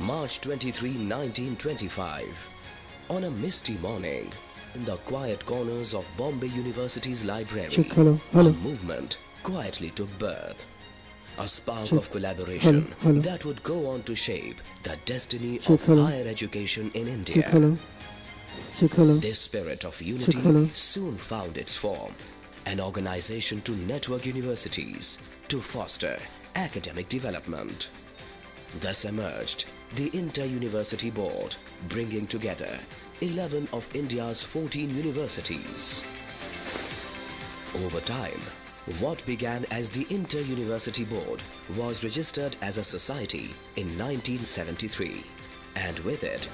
March 23, 1925. On a misty morning, in the quiet corners of Bombay University's library, Hello. a movement quietly took birth. A spark of collaboration that would go on to shape the destiny of higher education in India. This spirit of unity soon found its form, an organization to network universities to foster academic development. Thus emerged the Inter-University Board, bringing together 11 of India's 14 universities. Over time, what began as the Inter-University Board was registered as a society in 1973, and with it,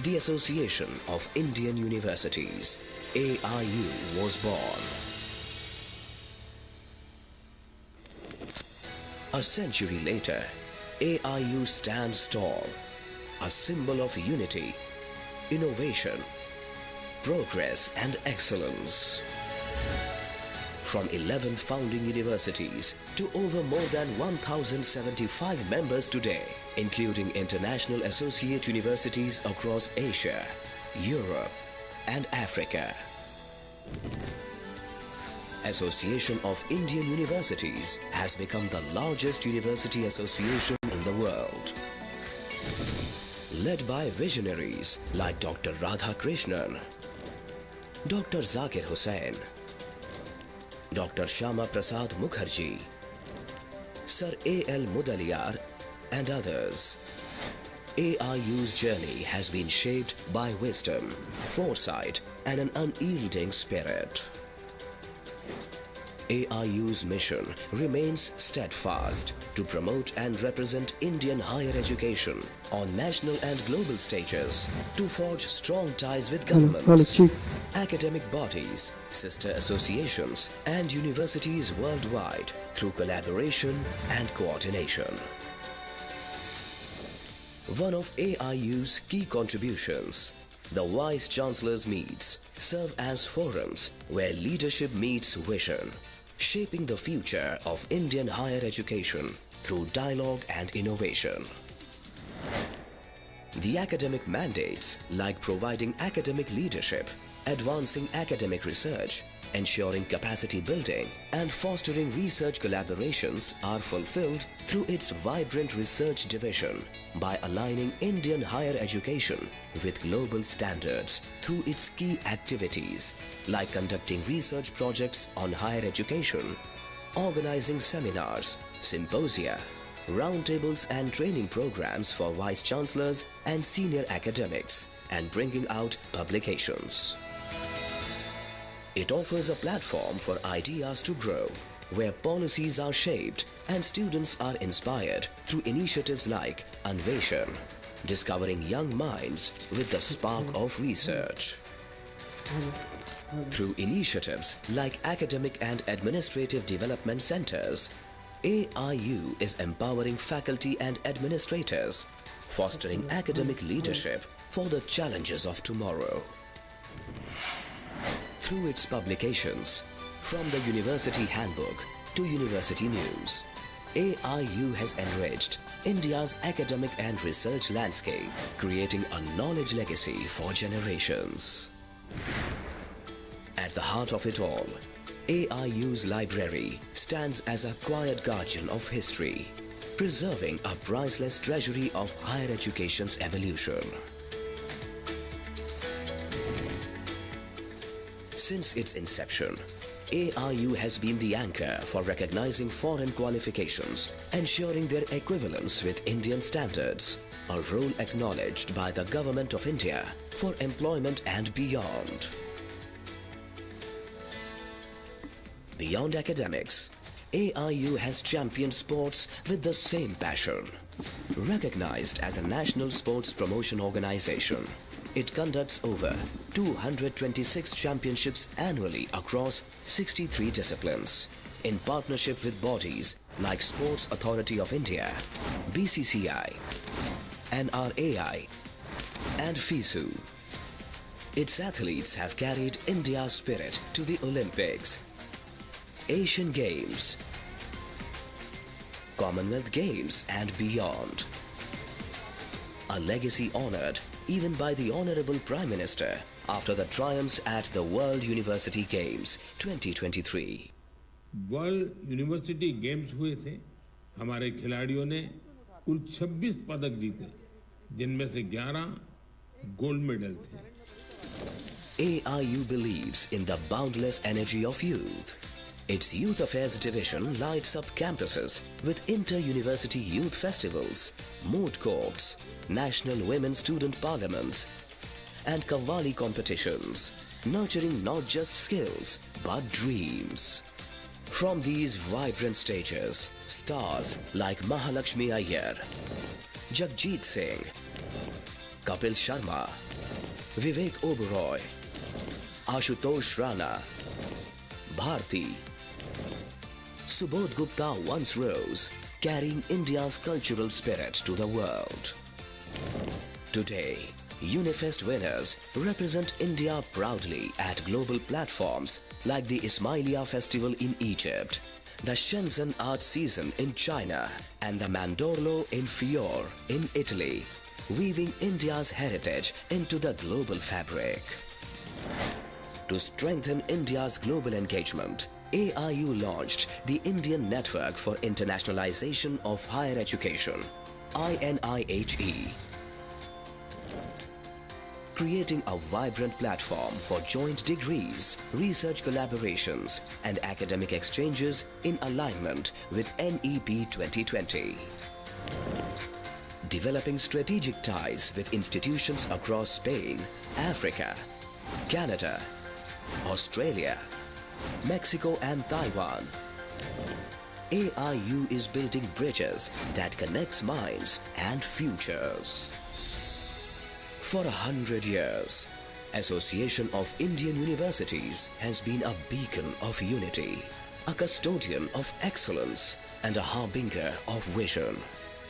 the Association of Indian Universities, AIU, was born. A century later, AIU stands tall, a symbol of unity, innovation, progress and excellence. From 11 founding universities to over more than 1,075 members today, including international associate universities across Asia, Europe and Africa. Association of Indian Universities has become the largest university association in the world. Led by visionaries like Dr. Radhakrishnan, Dr. Zakir Hussain, Dr. Shyama Prasad Mukherjee, Sir A.L. Mudaliar and others. AIU's journey has been shaped by wisdom, foresight and an unyielding spirit. AIU's mission remains steadfast to promote and represent Indian higher education on national and global stages, to forge strong ties with governments, academic bodies, sister associations and universities worldwide through collaboration and coordination. One of AIU's key contributions, the Vice Chancellors meets, serve as forums where leadership meets vision, shaping the future of Indian higher education through dialogue and innovation. The academic mandates, like providing academic leadership, advancing academic research, ensuring capacity building and fostering research collaborations, are fulfilled through its vibrant research division by aligning Indian higher education with global standards through its key activities like conducting research projects on higher education, organizing seminars, symposia, roundtables and training programs for vice chancellors and senior academics, and bringing out publications. It offers a platform for ideas to grow, where policies are shaped and students are inspired through initiatives like Anveshan, discovering young minds with the spark of research. Through initiatives like academic and administrative development centers, AIU is empowering faculty and administrators, fostering academic leadership for the challenges of tomorrow. Through its publications, from the University Handbook to University News, AIU has enriched India's academic and research landscape, creating a knowledge legacy for generations. At the heart of it all, AIU's library stands as a quiet guardian of history, preserving a priceless treasury of higher education's evolution. Since its inception, AIU has been the anchor for recognizing foreign qualifications, ensuring their equivalence with Indian standards, a role acknowledged by the Government of India for employment and beyond. Beyond academics, AIU has championed sports with the same passion. Recognized as a national sports promotion organization, it conducts over 226 championships annually across 63 disciplines, in partnership with bodies like Sports Authority of India, BCCI, NRAI, and FISU. Its athletes have carried India's spirit to the Olympics, Asian Games, Commonwealth Games and beyond. a legacy honored even by the Honorable Prime Minister after the triumphs at the World University Games 2023. World university games हुए थे। हमारे खिलाड़ियों ने कुल 26 पदक जीते, जिनमें से 11 गोल्ड मेडल थे। AIU believes in the boundless energy of youth. Its Youth Affairs Division lights up campuses with inter-university youth festivals, moot courts, National Women Student Parliaments and Qawwali competitions, nurturing not just skills but dreams. From these vibrant stages, stars like Mahalakshmi Iyer, Jagjit Singh, Kapil Sharma, Vivek Oberoi, Ashutosh Rana, Bharti, Subodh Gupta once rose, carrying India's cultural spirit to the world. Today, Unifest winners represent India proudly at global platforms like the Ismailia Festival in Egypt, the Shenzhen Art Season in China, and the Mandorlo in Fiore in Italy, weaving India's heritage into the global fabric. To strengthen India's global engagement, AIU launched the Indian Network for Internationalization of Higher Education, INIHE, creating a vibrant platform for joint degrees, research collaborations, and academic exchanges in alignment with NEP 2020. Developing strategic ties with institutions across Spain, Africa, Canada, Australia, Mexico and Taiwan. AIU is building bridges that connects minds and futures. For 100 years, Association of Indian Universities has been a beacon of unity, a custodian of excellence and a harbinger of vision.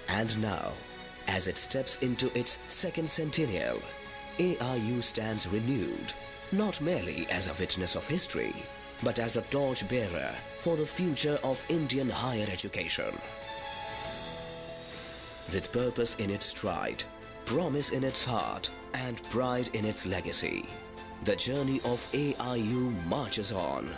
And now, as it steps into its second centennial, AIU stands renewed, not merely as a witness of history, but as a torch-bearer for the future of Indian higher education. With purpose in its stride, promise in its heart, and pride in its legacy, the journey of AIU marches on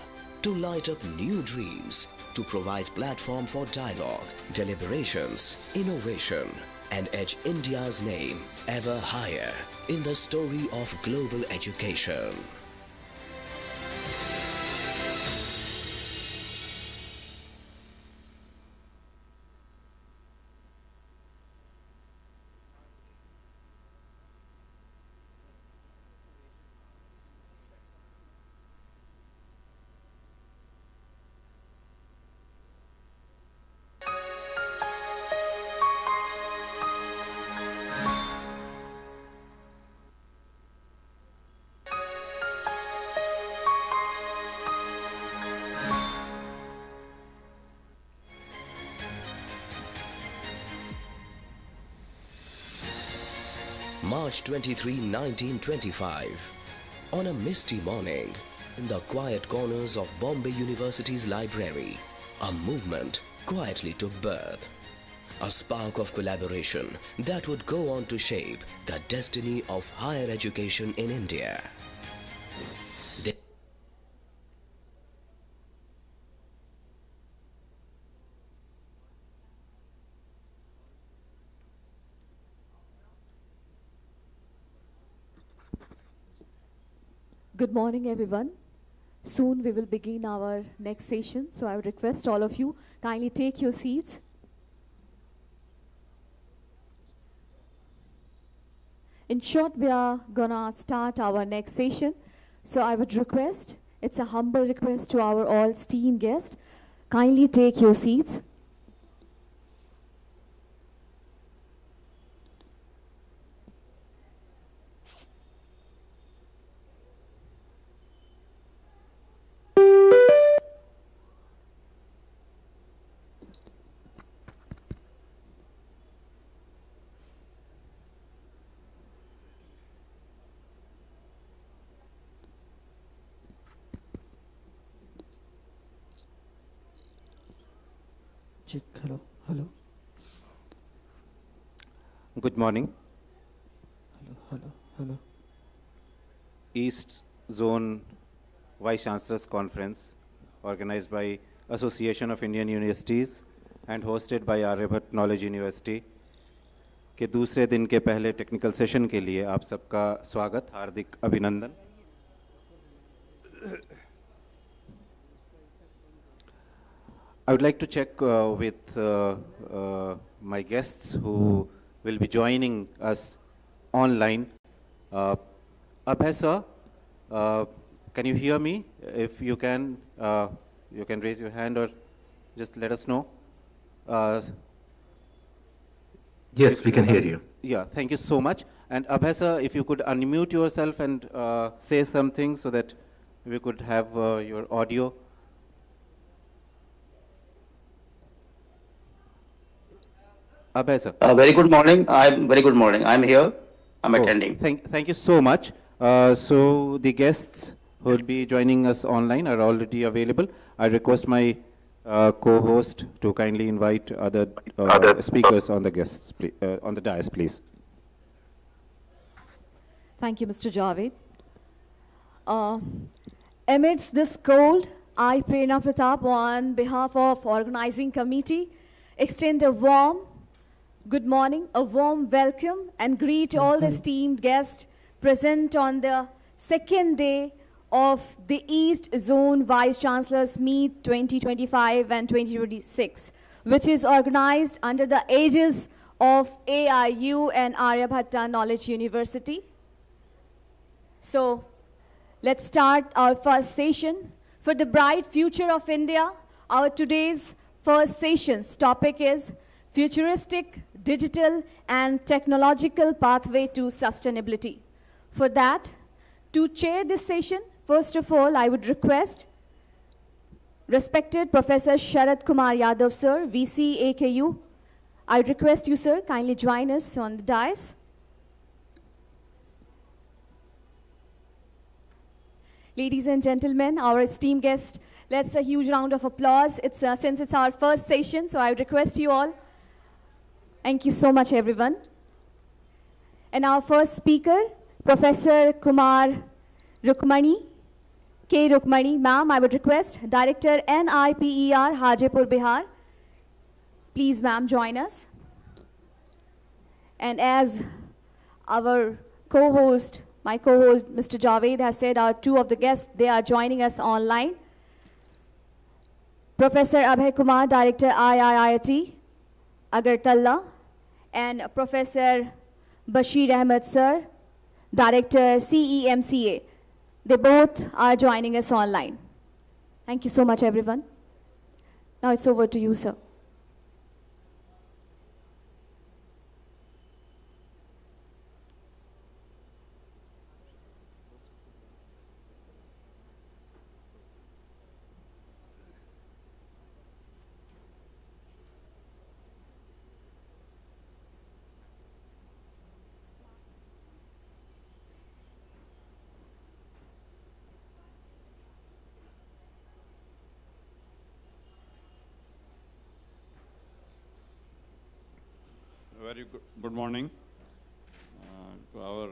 to light up new dreams, to provide platform for dialogue, deliberations, innovation, and edge India's name ever higher in the story of global education. March 23, 1925. On a misty morning, in the quiet corners of Bombay University's library, a movement quietly took birth. A spark of collaboration that would go on to shape the destiny of higher education in India. Good morning, everyone. Soon we will begin our next session, so I would request all of you kindly take your seats. In short, we are gonna start our next session, so I would request, it's a humble request to our all esteemed guests, kindly take your seats. Hello. Good morning. Hello. East Zone Vice Chancellors Conference, organized by Association of Indian Universities and hosted by Aryabhatta Knowledge University, के दूसरे दिन के पहले technical session के लिए आप सबका स्वागत, हार्दिक अभिनंदन। I would like to check with my guests who will be joining us online. Abhay sir, can you hear me? If you can raise your hand or just let us know. Yes, we can hear you. Yeah, thank you so much. And Abhay sir, if you could unmute yourself and say something so that we could have your audio. Abhay sir. Very good morning. I'm here. I'm attending. Thank you so much. So the guests who will be joining us online are already available. I request my co-host to kindly invite other speakers on the guests, on the dais, please. Thank you, Mr. Javed. Amidst this cold, I, Prerna Pratap, on behalf of organizing committee, extend a warm good morning, a warm welcome, and greet all the esteemed guests present on the second day of the East Zone Vice Chancellors Meet 2025 and 2026, which is organized under the aegis of AIU and Aryabhatta Knowledge University. So let's start our first session. For the bright future of India, our today's first session's topic is futuristic, digital, and technological pathway to sustainability. For that, to chair this session, first of all, I would request respected Professor Sharad Kumar Yadav, sir, VC AKU. I request you, sir, kindly join us on the dais. Ladies and gentlemen, our esteemed guest, let's a huge round of applause. Since it's our first session, so I would request you all. Thank you so much, everyone. And our first speaker, Professor Kumar Rukmani, K. Rukmani, ma'am, I would request Director NIPER, Hajipur, Bihar. Please, ma'am, join us. And as our co-host, my co-host, Mr. Javed, has said, our two of the guests, they are joining us online. Professor Abhay Kumar, Director IIIT, Agartala, and Professor Bashir Ahmed, sir, Director CEMCA. They both are joining us online. Thank you so much, everyone. Now it's over to you, sir. Very good morning to our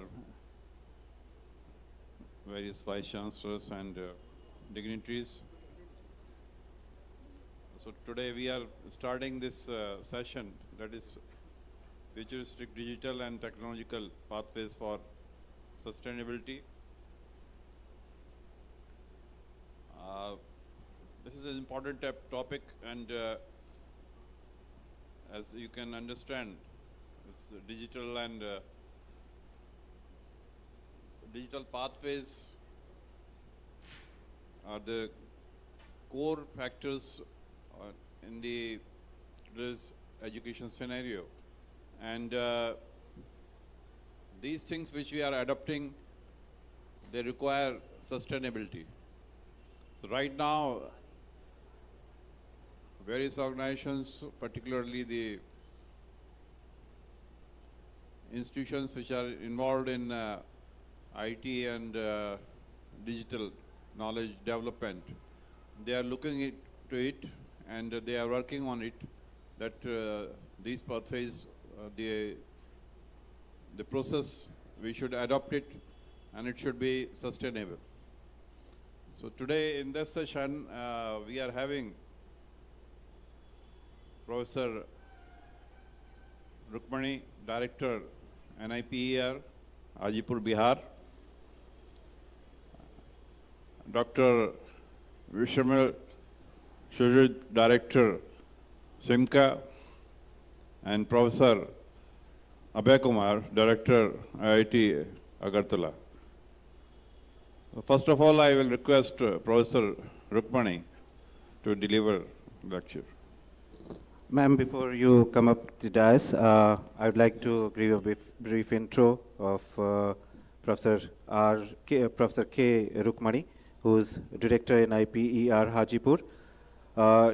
various vice chancellors and dignitaries. So today we are starting this session, that is futuristic digital and technological pathways for sustainability. This is an important topic, and as you can understand, digital and digital pathways are the core factors in this education scenario, and these things which we are adopting, they require sustainability. So right now, various organizations, particularly the institutions which are involved in IT and digital knowledge development, they are looking into it and they are working on it, that these pathways, the process we should adopt it, and it should be sustainable. So today in this session, we are having Professor Rukmani, Director, NIPER, Hajipur, Bihar. Dr. Vishamal Shujit, Director, SIMCA, and Professor Abhay Kumar, Director, IIT, Agartala. First of all, I will request Professor Rukmani to deliver the lecture. Ma'am, before you come up to dais, I would like to give a brief intro of Professor K. Rukmani, who is Director in IPER Hajipur.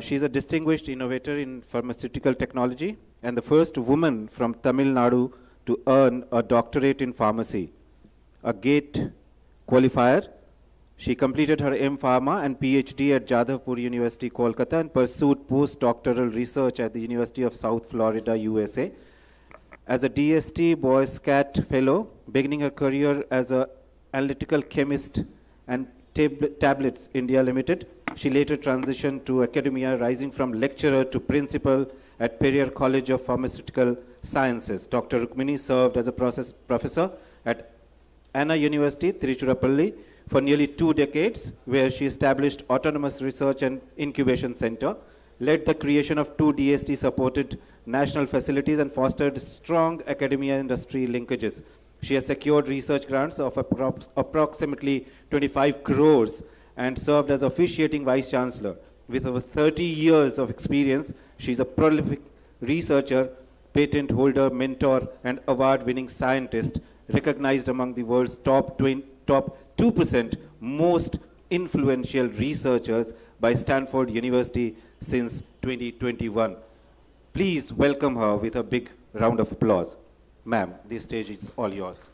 She is a distinguished innovator in pharmaceutical technology and the first woman from Tamil Nadu to earn a doctorate in pharmacy, a GATE qualifier. She completed her M.Pharma and PhD at Jadavpur University, Kolkata, and pursued postdoctoral research at the University of South Florida, USA. As a DST Boy Scout Fellow, beginning her career as an analytical chemist and Tablets India Limited, she later transitioned to academia, rising from lecturer to principal at Periyar College of Pharmaceutical Sciences. Dr. Rukmini served as a professor at Anna University, Tiruchirappalli, for nearly 2 decades, where she established Autonomous Research and Incubation Center, led the creation of 2 DST-supported national facilities, and fostered strong academia-industry linkages. She has secured research grants of approximately 25 crores and served as officiating Vice Chancellor. With over 30 years of experience, she is a prolific researcher, patent holder, mentor, and award-winning scientist, recognized among the world's top 2% most influential researchers by Stanford University since 2021. Please welcome her with a big round of applause. Ma'am, the stage is all yours.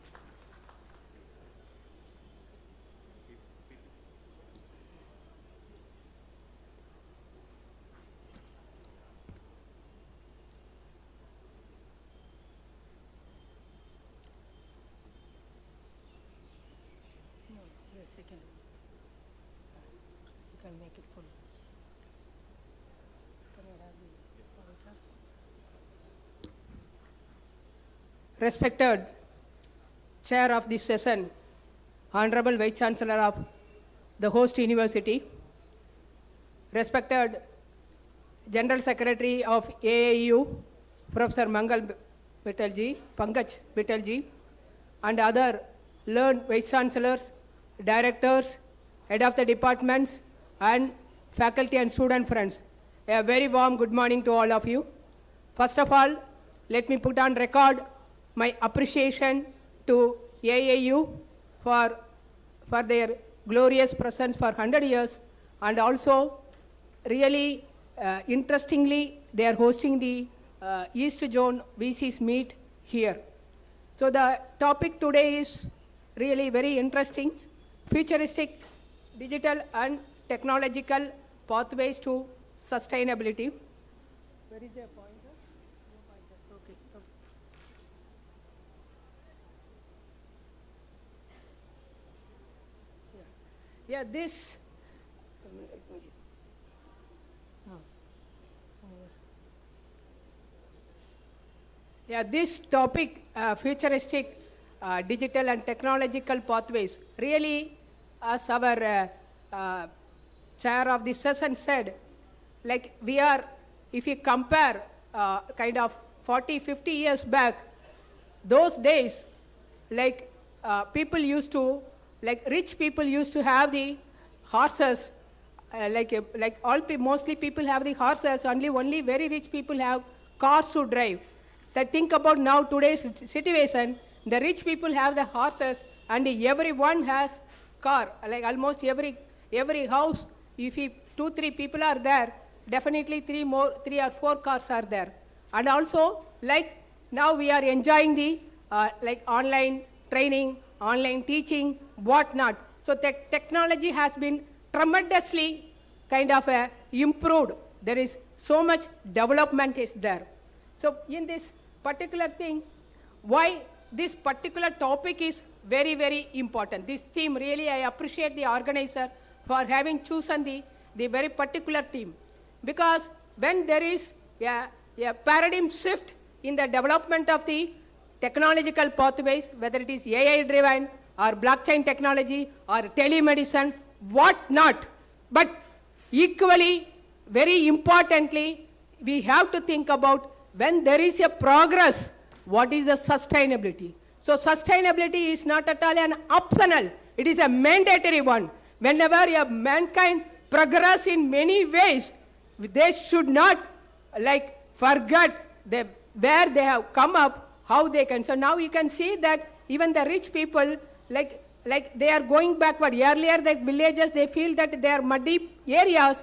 Respected Chair of this session, Honorable Vice Chancellor of the host university, respected General Secretary of AIU, Professor Pankaj Vittalji, and other learned Vice Chancellors, Directors, Head of the Departments, and faculty and student friends. A very warm good morning to all of you. First of all, let me put on record my appreciation to AIU for their glorious presence for 100 years, and also really interestingly they are hosting the East Zone VCs meet here. So the topic today is really very interesting: futuristic digital and technological pathways to sustainability. Where is the pointer? Okay. Yeah, this this topic, futuristic digital and technological pathways, really, as our chair of the session said, like we are, if you compare kind of 40, 50 years back, those days, like people used to, like rich people used to have the horses, mostly people have the horses, only very rich people have cars to drive. That think about now today's situation, the rich people have the horses and everyone has car, like almost every house, if 2-3 people are there, definitely 3 or 4 cars are there. And also, like now we are enjoying the like online training, online teaching, whatnot. So technology has been tremendously kind of improved. There is so much development is there. So in this particular thing, why this particular topic is very, very important. This theme, really, I appreciate the organizer for having chosen the very particular theme. Because when there is a paradigm shift in the development of the technological pathways, whether it is AI-driven or blockchain technology or telemedicine, what not. But equally, very importantly, we have to think about when there is a progress, what is the sustainability? So sustainability is not at all an optional, it is a mandatory one. Whenever mankind progress in many ways, they should not forget where they have come up, how they can. So now you can see that even the rich people, they are going backward. Earlier, the villages, they feel that they are muddy areas,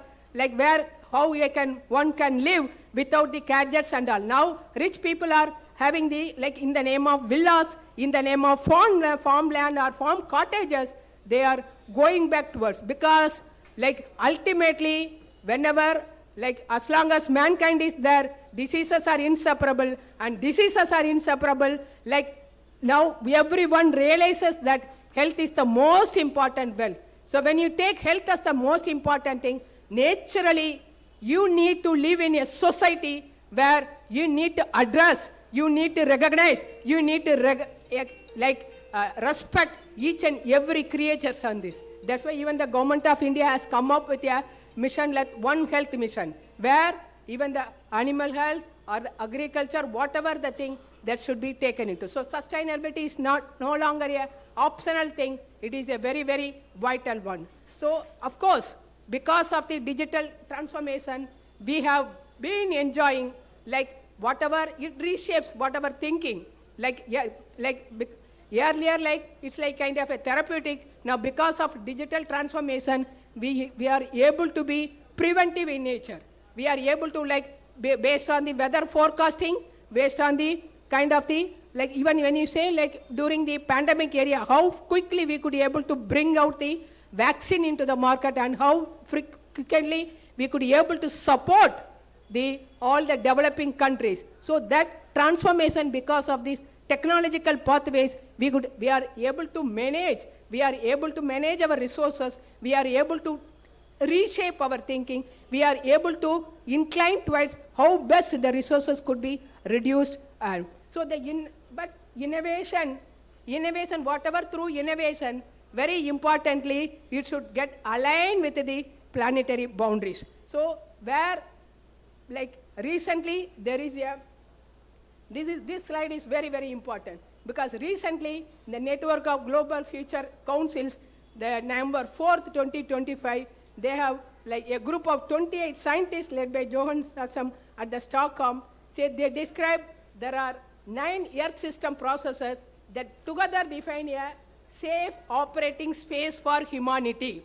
one can live without the gadgets and all. Now, rich people are having in the name of villas, in the name of farmland or farm cottages, they are going back towards. Because, ultimately, whenever, as long as mankind is there, diseases are inseparable, and diseases are inseparable. Now, everyone realizes that health is the most important wealth. So when you take health as the most important thing, naturally, you need to live in a society where you need to address, you need to recognize, you need to respect each and every creature on this. That's why even the government of India has come up with a mission like One Health Mission, where even the animal health or the agriculture, whatever the thing, that should be taken into. So sustainability is no longer a optional thing, it is a very, very vital one. So of course, because of the digital transformation, we have been enjoying whatever, it reshapes whatever thinking. Earlier, it's kind of a therapeutic. Now because of digital transformation, we are able to be preventive in nature. We are able to based on the weather forecasting, based on the kind of even when you say during the pandemic area, how quickly we could be able to bring out the vaccine into the market and how frequently we could be able to support all the developing countries. So that transformation, because of these technological pathways, we are able to manage our resources, we are able to reshape our thinking, we are able to incline towards how best the resources could be reduced. And so but innovation, whatever through innovation, very importantly, it should get aligned with the planetary boundaries. So where recently there is this slide is very, very important, because recently the Network of Global Future Councils, the November 4th, 2025, they have a group of 28 scientists led by Johan Saxam at the Stockholm, they describe there are 9 Earth system processes that together define a safe operating space for humanity.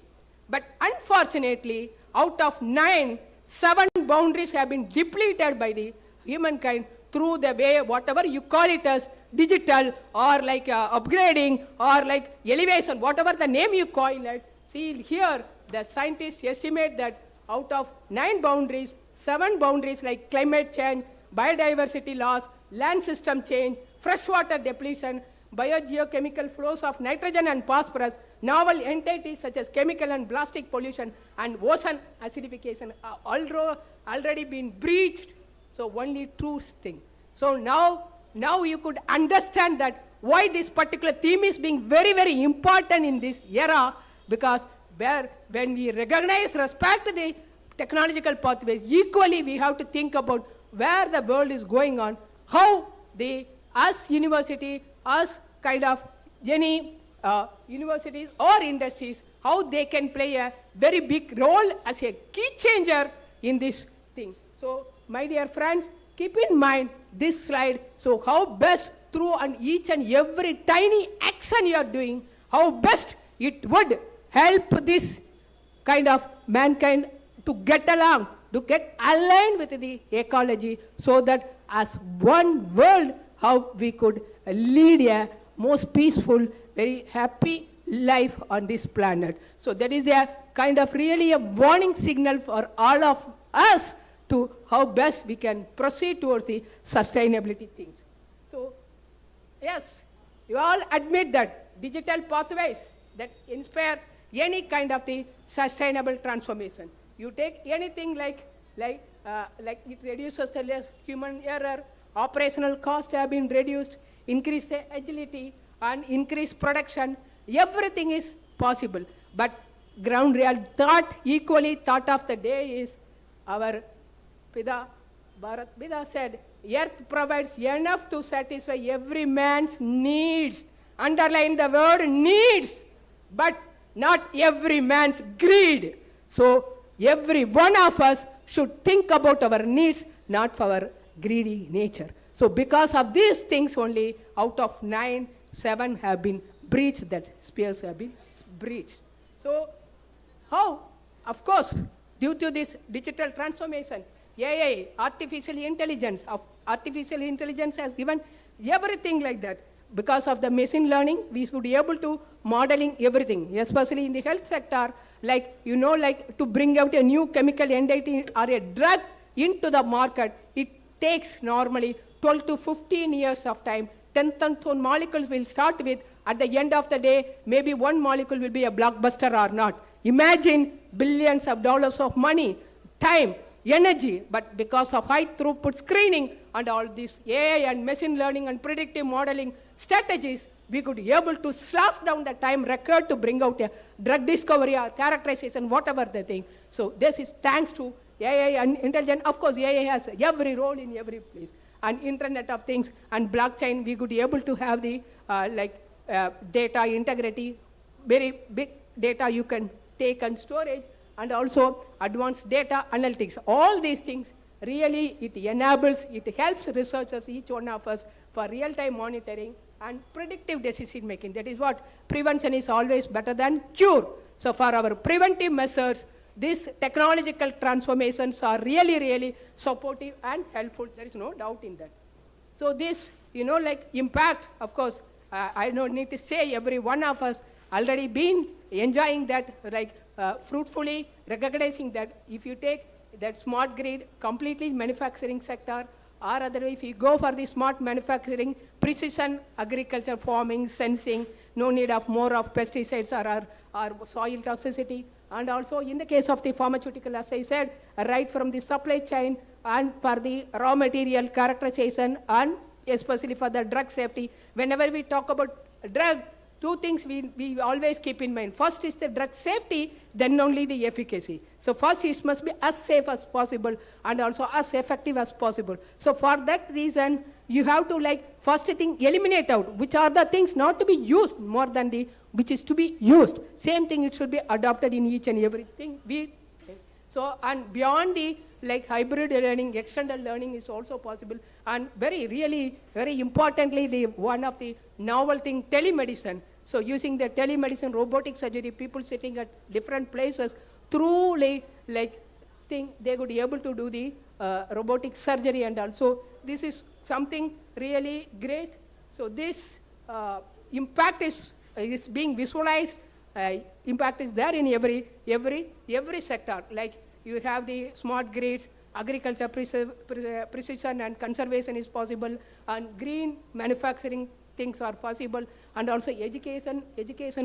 But unfortunately, out of 9, 7 boundaries have been depleted by the humankind through the way, whatever you call it as digital or upgrading or elevation, whatever the name you call it. See here, the scientists estimate that out of 9 boundaries, 7 boundaries like climate change, biodiversity loss, land system change, freshwater depletion, biogeochemical flows of nitrogen and phosphorus, novel entities such as chemical and plastic pollution, and ocean acidification are already been breached. So only true thing. So now you could understand that why this particular theme is being very, very important in this era, because when we recognize, respect the technological pathways, equally we have to think about where the world is going on, how us university, us kind of any universities or industries, how they can play a very big role as a key changer in this thing. So my dear friends, keep in mind this slide. So how best through each and every tiny action you are doing, how best it would help this kind of mankind to get along, to get aligned with the ecology, so that as one world, how we could lead a most peaceful, very happy life on this planet. So that is a kind of really a warning signal for all of us to how best we can proceed towards the sustainability things. So yes, You all admit that digital pathways that inspire any kind of the sustainable transformation. You take anything like it reduces the less human error, operational costs have been reduced, increase the agility, and increase production. Everything is possible. But ground real equally thought of the day is our Pida, Bharat Pida said, earth provides enough to satisfy every man's needs. Underline the word needs, but not every man's greed. So every one of us should think about our needs, not for our greedy nature. So because of these things only, out of 9, 7 have been breached, that spheres have been breached. So how? Of course, due to this digital transformation, AI, artificial intelligence has given everything like that. Because of the machine learning, we should be able to modeling everything, especially in the health sector, like, to bring out a new chemical entity or a drug into the market, it takes normally 12 to 15 years of time. 10,000 molecules will start with, at the end of the day, maybe one molecule will be a blockbuster or not. Imagine billions of dollars of money, time, energy, but because of high throughput screening and all this AI and machine learning and predictive modeling strategies, we could be able to slash down the time required to bring out a drug discovery or characterization, whatever the thing. So this is thanks to AI and intelligence. Of course, AI has every role in every place. And Internet of Things and blockchain, we could be able to have the data integrity, very big data you can take and storage, and also advanced data analytics. All these things, really, it enables, it helps researchers, each one of us, for real-time monitoring and predictive decision making. That is what prevention is always better than cure. So for our preventive measures, these technological transformations are really, really supportive and helpful. There is no doubt in that. So this, impact, of course, I don't need to say, every one of us already been enjoying that, fruitfully recognizing that if you take that smart grid, completely manufacturing sector, or otherwise if you go for the smart manufacturing, precision agriculture, farming, sensing, no need of more of pesticides or soil toxicity. And also in the case of the pharmaceutical, as I said, right from the supply chain and for the raw material characterization and especially for the drug safety. Whenever we talk about drug, two things we always keep in mind. First is the drug safety, then only the efficacy. So first it must be as safe as possible and also as effective as possible. So for that reason, you have to first thing eliminate out which are the things not to be used more than the which is to be used. Same thing, it should be adopted in each and everything. So and beyond the hybrid learning, extended learning is also possible. And very importantly, the one of the novel thing, telemedicine. So using the telemedicine, robotic surgery, people sitting at different places, truly they could be able to do the robotic surgery, and also this is something really great. So this impact is being visualized. Impact is there in every sector. You have the smart grids, agriculture precision and conservation is possible, and green manufacturing things are possible, and also education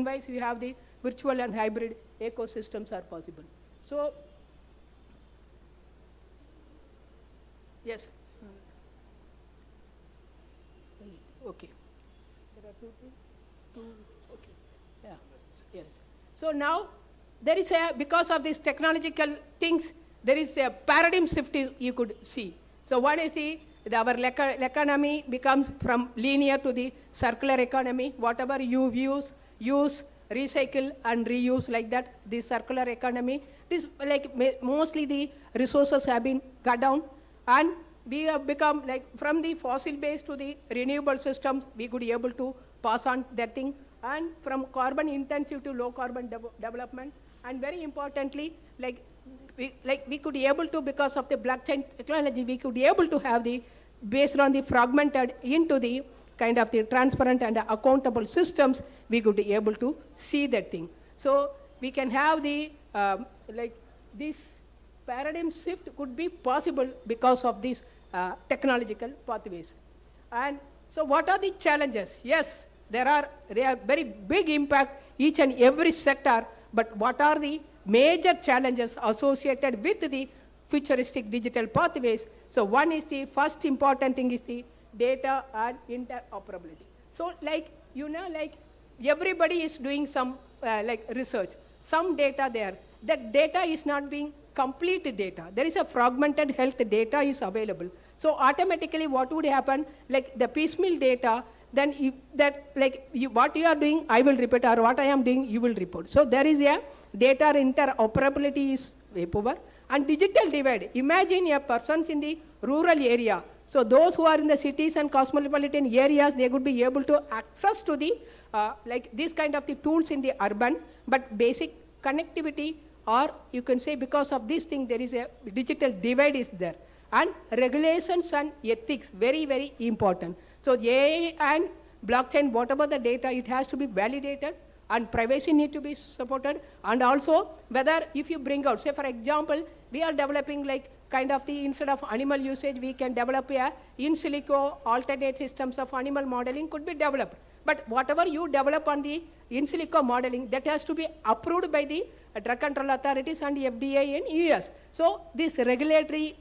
wise we have the virtual and hybrid ecosystems are possible. So yes, okay, there are two, okay, yeah, yes. So now there is because of these technological things, there is a paradigm shift you could see. So one is our economy becomes from linear to the circular economy. Whatever you use, recycle and reuse like that, the circular economy. This mostly the resources have been cut down, and we have become from the fossil base to the renewable systems, we could be able to pass on that thing, and from carbon intensive to low carbon development. And very importantly, we could be able to, because of the blockchain technology, we could be able to have based on the fragmented into the kind of the transparent and accountable systems, we could be able to see that thing. So we can have the, this paradigm shift could be possible because of these technological pathways. And so what are the challenges? Yes, they are very big impact each and every sector, but what are the major challenges associated with the futuristic digital pathways? So one is the first important thing is the data and interoperability. So like, everybody is doing some research, some data there. That data is not being complete data. There is a fragmented health data is available. So automatically what would happen, like the piecemeal data, then what you are doing, I will report, or what I am doing, you will report. So there is a data interoperability is way poor. And digital divide, imagine a person's in the rural area. So those who are in the cities and cosmopolitan areas, they could be able to access to the, these kind of the tools in the urban, but basic connectivity, or you can say because of this thing, there is a digital divide is there. And regulations and ethics, very, very important. So AI and blockchain, whatever the data, it has to be validated, and privacy need to be supported. And also, whether if you bring out, say for example, we are developing instead of animal usage, we can develop a in silico alternate systems of animal modeling could be developed. But whatever you develop on the in silico modeling, that has to be approved by the drug control authorities and FDA in US. So this regulatory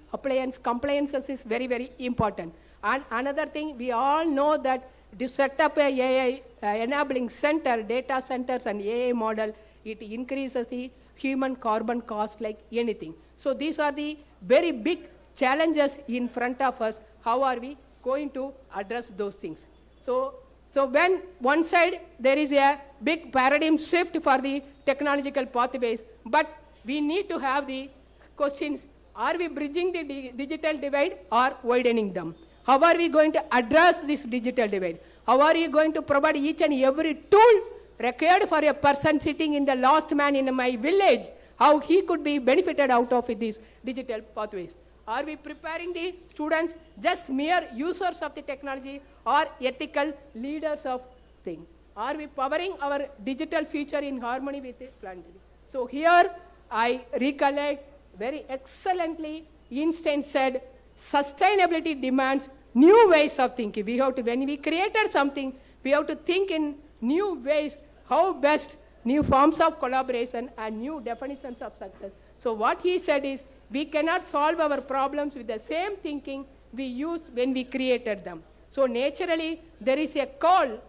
compliances is very, very important. And another thing, we all know that to set up a AI enabling center, data centers and AI model, it increases the human carbon cost like anything. So these are the very big challenges in front of us. How are we going to address those things? So when one side there is a big paradigm shift for the technological pathways, but we need to have the questions, are we bridging the digital divide or widening them? How are we going to address this digital divide? How are you going to provide each and every tool required for a person sitting in the last man in my village, how he could be benefited out of these digital pathways? Are we preparing the students just mere users of the technology or ethical leaders of things? Are we powering our digital future in harmony with the planetary? So here I recollect very excellently, Einstein said, sustainability demands new ways of thinking. When we created something, we have to think in new ways, how best, new forms of collaboration and new definitions of success. So what he said is, we cannot solve our problems with the same thinking we used when we created them. So naturally, there is a call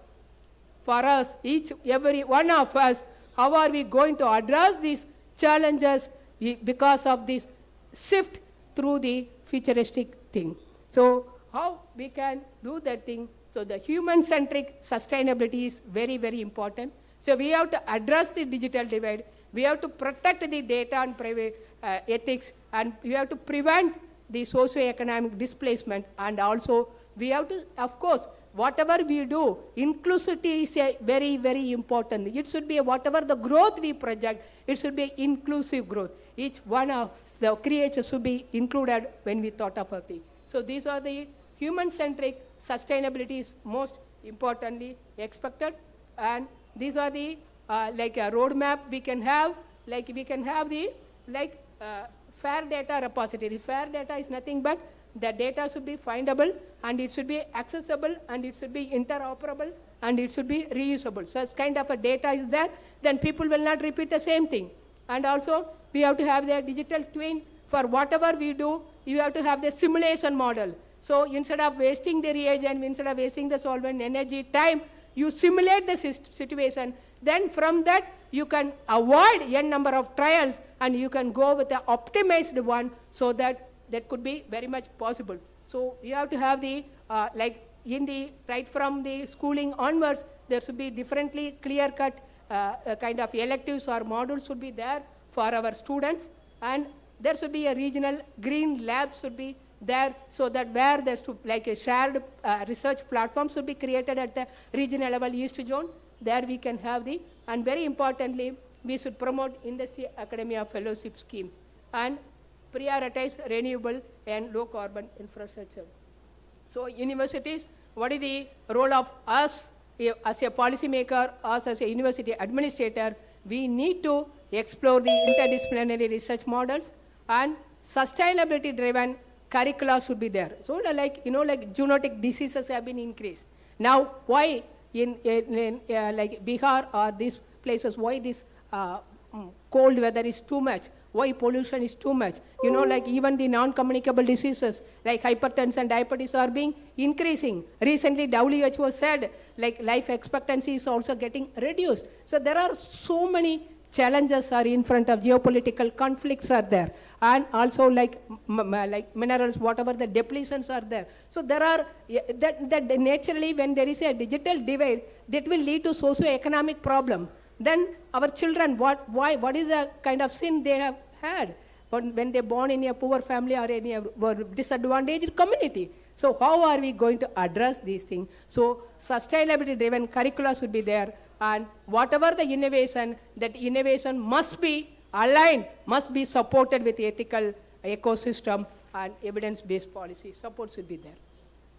for us, every one of us, how are we going to address these challenges because of this shift through the futuristic thing. So how we can do that thing? So the human-centric sustainability is very, very important. So we have to address the digital divide. We have to protect the data and private ethics, and we have to prevent the socio-economic displacement. And also we have to, of course, whatever we do, inclusivity is a very, very important. It should be whatever the growth we project, it should be inclusive growth. Each one of the creatures should be included when we thought of a thing. So these are the human-centric sustainability is most importantly expected, and these are the like a roadmap we can have. Like we can have the fair data repository. Fair data is nothing but the data should be findable, and it should be accessible, and it should be interoperable, and it should be reusable. Such kind of a data is there, then people will not repeat the same thing. And also we have to have the digital twin. For whatever we do, you have to have the simulation model. So instead of wasting the reagent, instead of wasting the solvent, energy, time, you simulate the situation. Then from that, you can avoid n number of trials, and you can go with the optimized one, so that could be very much possible. So you have to have the, right from the schooling onwards, there should be differently clear-cut kind of electives or modules should be there for our students. And there should be a regional green lab should be there, so that where there's a shared research platform should be created at the regional level east zone. There we can have the, and very importantly, we should promote industry academia fellowship schemes and prioritize renewable and low carbon infrastructure. So universities, what is the role of us as a policymaker, us as a university administrator? We need to explore the interdisciplinary research models, and sustainability driven curricula should be there. So like zoonotic diseases have been increased. Now why in like Bihar or these places, why this cold weather is too much, why pollution is too much. You know, like even the non-communicable diseases like hypertension and diabetes are being increasing. Recently, WHO said like life expectancy is also getting reduced. So there are so many challenges are in front of, geopolitical conflicts are there, and also like minerals, whatever the depletions are there. So there are, that naturally when there is a digital divide, that will lead to socio-economic problem. Then our children, what is the kind of sin they have had when they're born in a poor family or in a disadvantaged community? So how are we going to address these things? So sustainability-driven curricula should be there, and whatever the innovation, that innovation must be aligned, must be supported with ethical ecosystem and evidence-based policy. Support should be there.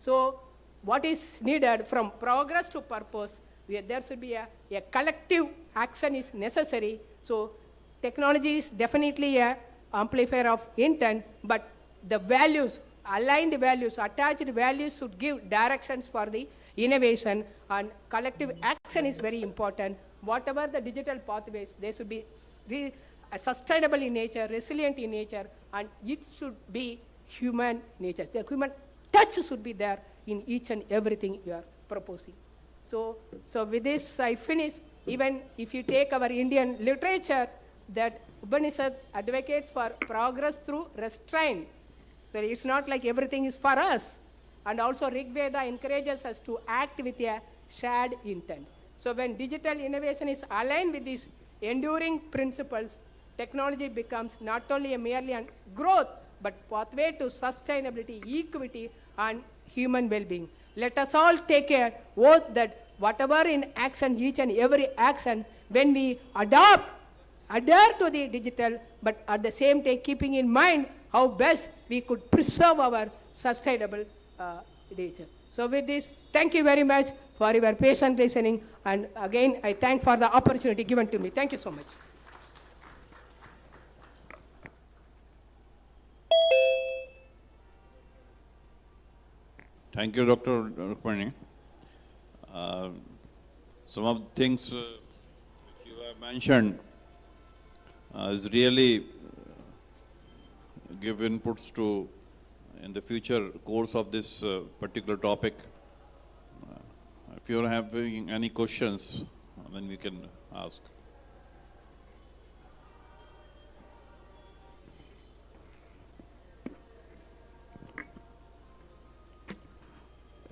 So what is needed from progress to purpose, there should be a collective action is necessary. So technology is definitely a amplifier of intent, but the values, aligned values, attached values should give directions for the innovation, and collective action is very important. Whatever the digital pathways, they should be sustainable in nature, resilient in nature, and it should be human nature. The human touch should be there in each and everything you are proposing. So with this, I finish. Even if you take our Indian literature, that Upanishad advocates for progress through restraint. So it's not like everything is for us. And also Rig Veda encourages us to act with a shared intent. So when digital innovation is aligned with these enduring principles, technology becomes not only merely a growth, but pathway to sustainability, equity, and human well-being. Let us all take a oath that whatever in action, each and every action, when we adhere to the digital, but at the same time keeping in mind how best we could preserve our sustainable nature. So with this, thank you very much for your patient listening, and again, I thank for the opportunity given to me. Thank you so much. Thank you, Dr. Rukmani. Some of the things which you have mentioned is really give inputs to in the future course of this particular topic. If you are having any questions, then we can ask.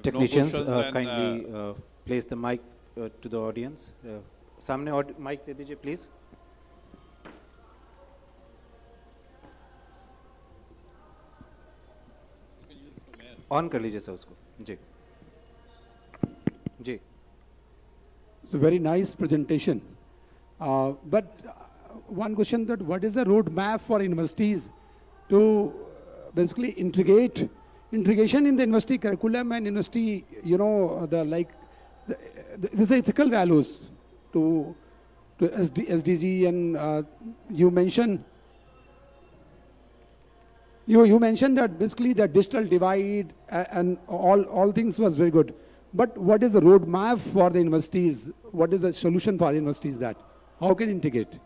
Technicians, no questions, kindly place the mic to the audience. सामने mic दे दीजिए, please. On कर लीजिए sir उसको. जी. जी. It's a very nice presentation. But one question, that what is the roadmap for universities to basically integration in the university curriculum and university, this ethical values to SDG, and you mentioned that basically the digital divide and all things was very good. But what is the roadmap for the universities? What is the solution for the universities that? How can integrate?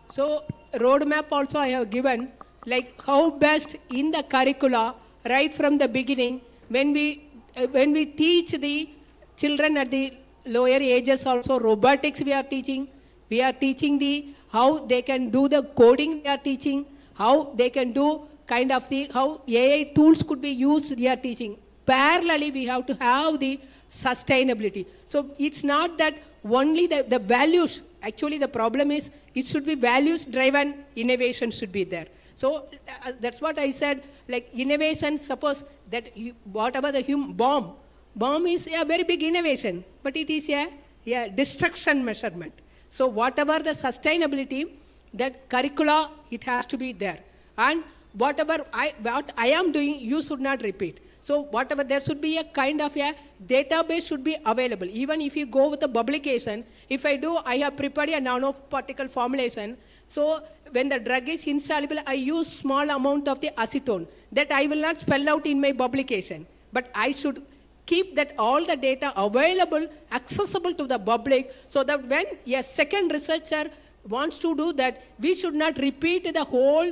So roadmap also I have given, like how best in the curricula, right from the beginning, when we teach the children at the lower ages also, robotics we are teaching the how they can do the coding we are teaching, how they can do kind of the, how AI tools could be used we are teaching. Parallelly we have to have the sustainability. So it's not that only the values, actually the problem is it should be values driven, innovation should be there. So that's what I said, like innovation, suppose that whatever the bomb is a very big innovation, but it is a destruction measurement. So whatever the sustainability, that curricula, it has to be there. And what I am doing, you should not repeat. So whatever, there should be a kind of a database should be available. Even if you go with the publication, if I have prepared a nanoparticle formulation. So when the drug is insoluble, I use small amount of the acetone that I will not spell out in my publication. But I should keep that all the data available, accessible to the public, so that when a second researcher wants to do that, we should not repeat the whole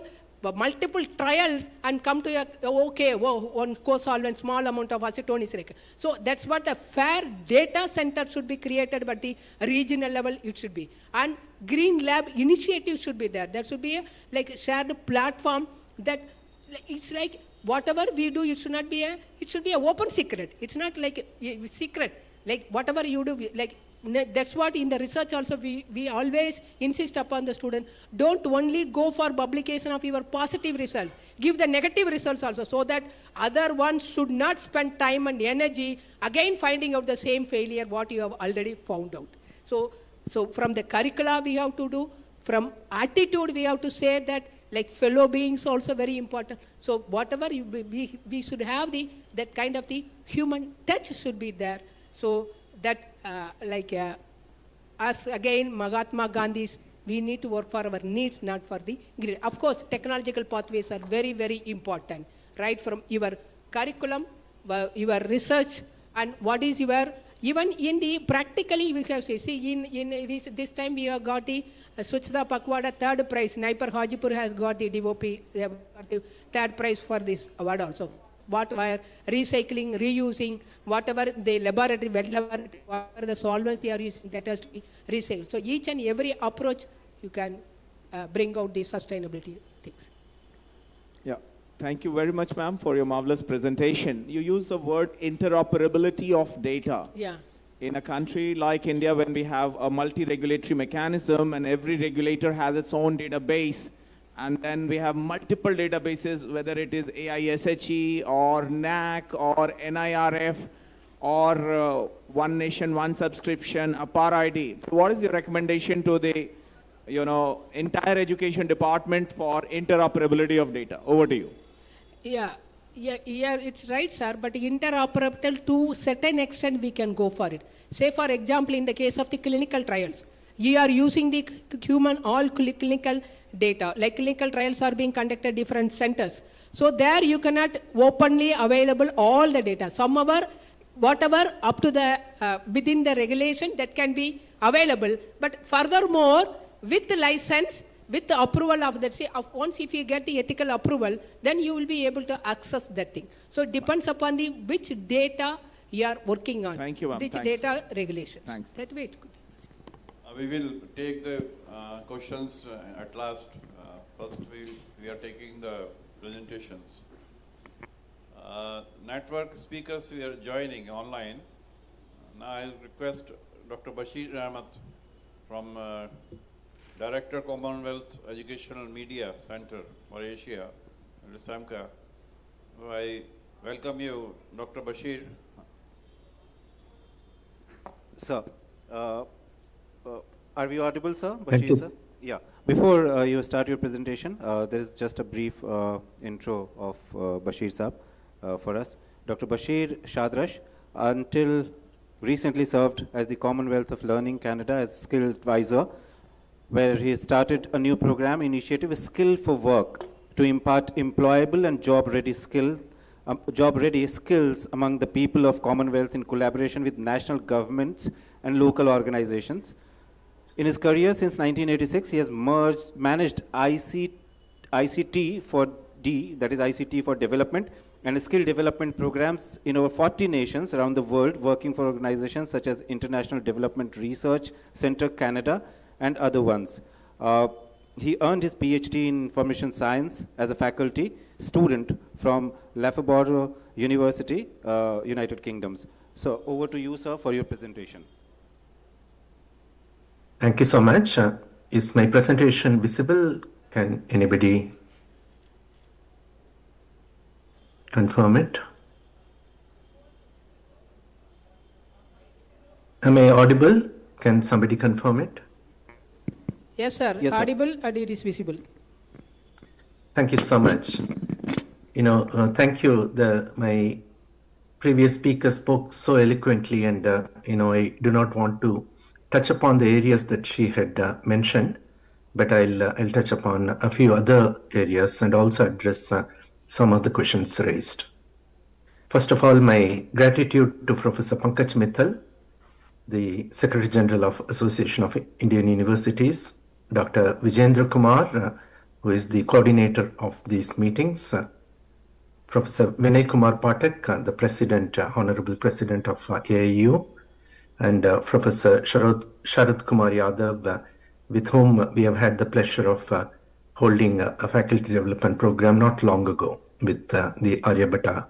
multiple trials and come to one co-solvent, small amount of acetone is required. So that's what the fair data center should be created, but the regional level it should be. And Green Lab initiative should be there. There should be a shared platform that it's like whatever we do, it should not be it should be an open secret. It's not like a secret. Like whatever you do, like that's what in the research also we always insist upon the student. Don't only go for publication of your positive results. Give the negative results also, so that other ones should not spend time and energy again finding out the same failure what you have already found out. So from the curricula we have to do, from attitude we have to say that like fellow beings also very important. So whatever we should have that kind of the human touch should be there. So that us again, Mahatma Gandhi's, we need to work for our needs, not for the grid. Of course, technological pathways are very, very important, right? From your curriculum, your research, and what is your, even in the practically, we have to see, in this time we have got the Swachhata Pakwada third prize. Naipur Hajipur has got the DOP, they have got the third prize for this award also. Whatever recycling, reusing, whatever the laboratory, wet laboratory, whatever the solvents they are using, that has to be recycled. So each and every approach, you can bring out the sustainability things. Yeah, thank you very much, ma'am, for your marvelous presentation. You use the word interoperability of data. Yeah. In a country like India, when we have a multi-regulatory mechanism and every regulator has its own database, and then we have multiple databases, whether it is AISHE or NAC or NIRF or One Nation, One Subscription, APAR ID. So what is your recommendation to the entire education department for interoperability of data? Over to you. Yeah, it's right, sir, but interoperable to certain extent we can go for it. Say, for example, in the case of the clinical trials, you are using the all clinical data, like clinical trials are being conducted at different centers. So there you cannot openly available all the data. Some of whatever up to the, within the regulation that can be available, but furthermore, with the license, with the approval of that, say, once if you get the ethical approval, then you will be able to access that thing. So it depends upon the which data you are working on. Thank you, ma'am. Which Thanks. data regulations. Thanks. That way it could. We will take the questions at last. First, we are taking the presentations. Network speakers we are joining online. Now I request Dr. Bashir Ahmed from Director Commonwealth Educational Media Center for Asia, SAMCA. I welcome you, Dr. Bashir. Sir, are we audible, sir? Thank Bashir, you. sir? Yeah. Before you start your presentation, there is just a brief intro of Bashir Saab for us. Dr. Bashir Shadrash, until recently served as the Commonwealth of Learning Canada as skill advisor, where he started a new program initiative, Skill for Work, to impart employable and job-ready skills among the people of Commonwealth in collaboration with national governments and local organizations. In his career since 1986, he has managed ICT for D, that is ICT for development, and skill development programs in over 40 nations around the world, working for organizations such as International Development Research Center Canada and other ones. He earned his PhD in Information Science as a faculty student from Loughborough University, United Kingdoms. So over to you, sir, for your presentation. Thank you so much. Is my presentation visible? Can anybody confirm it? Am I audible? Can somebody confirm it? Yes, sir. Yes, sir. Audible and it is visible. Thank you so much. Thank you. My previous speaker spoke so eloquently, and I do not want to touch upon the areas that she had mentioned, but I'll touch upon a few other areas and also address some of the questions raised. First of all, my gratitude to Professor Pankaj Mittal, the Secretary General of Association of Indian Universities, Dr. Vijendra Kumar, who is the coordinator of these meetings, Professor Vinay Kumar Pathak, the President, Honorable President of AIU, and Professor Sharad Kumar Yadav, with whom we have had the pleasure of holding a faculty development program not long ago with the Aryabhatta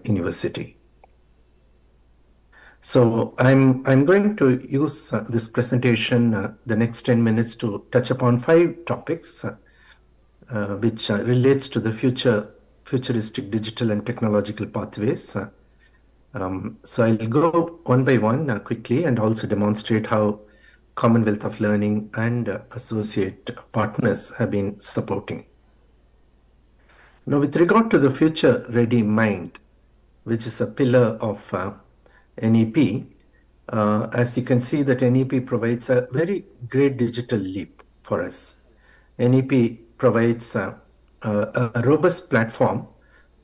University. So I'm going to use this presentation, the next 10 minutes, to touch upon 5 topics which relates to the futuristic digital and technological pathways. So I'll go one by one quickly and also demonstrate how Commonwealth of Learning and associate partners have been supporting. Now, with regard to the Future Ready Mind, which is a pillar of NEP, as you can see that NEP provides a very great digital leap for us. NEP provides a robust platform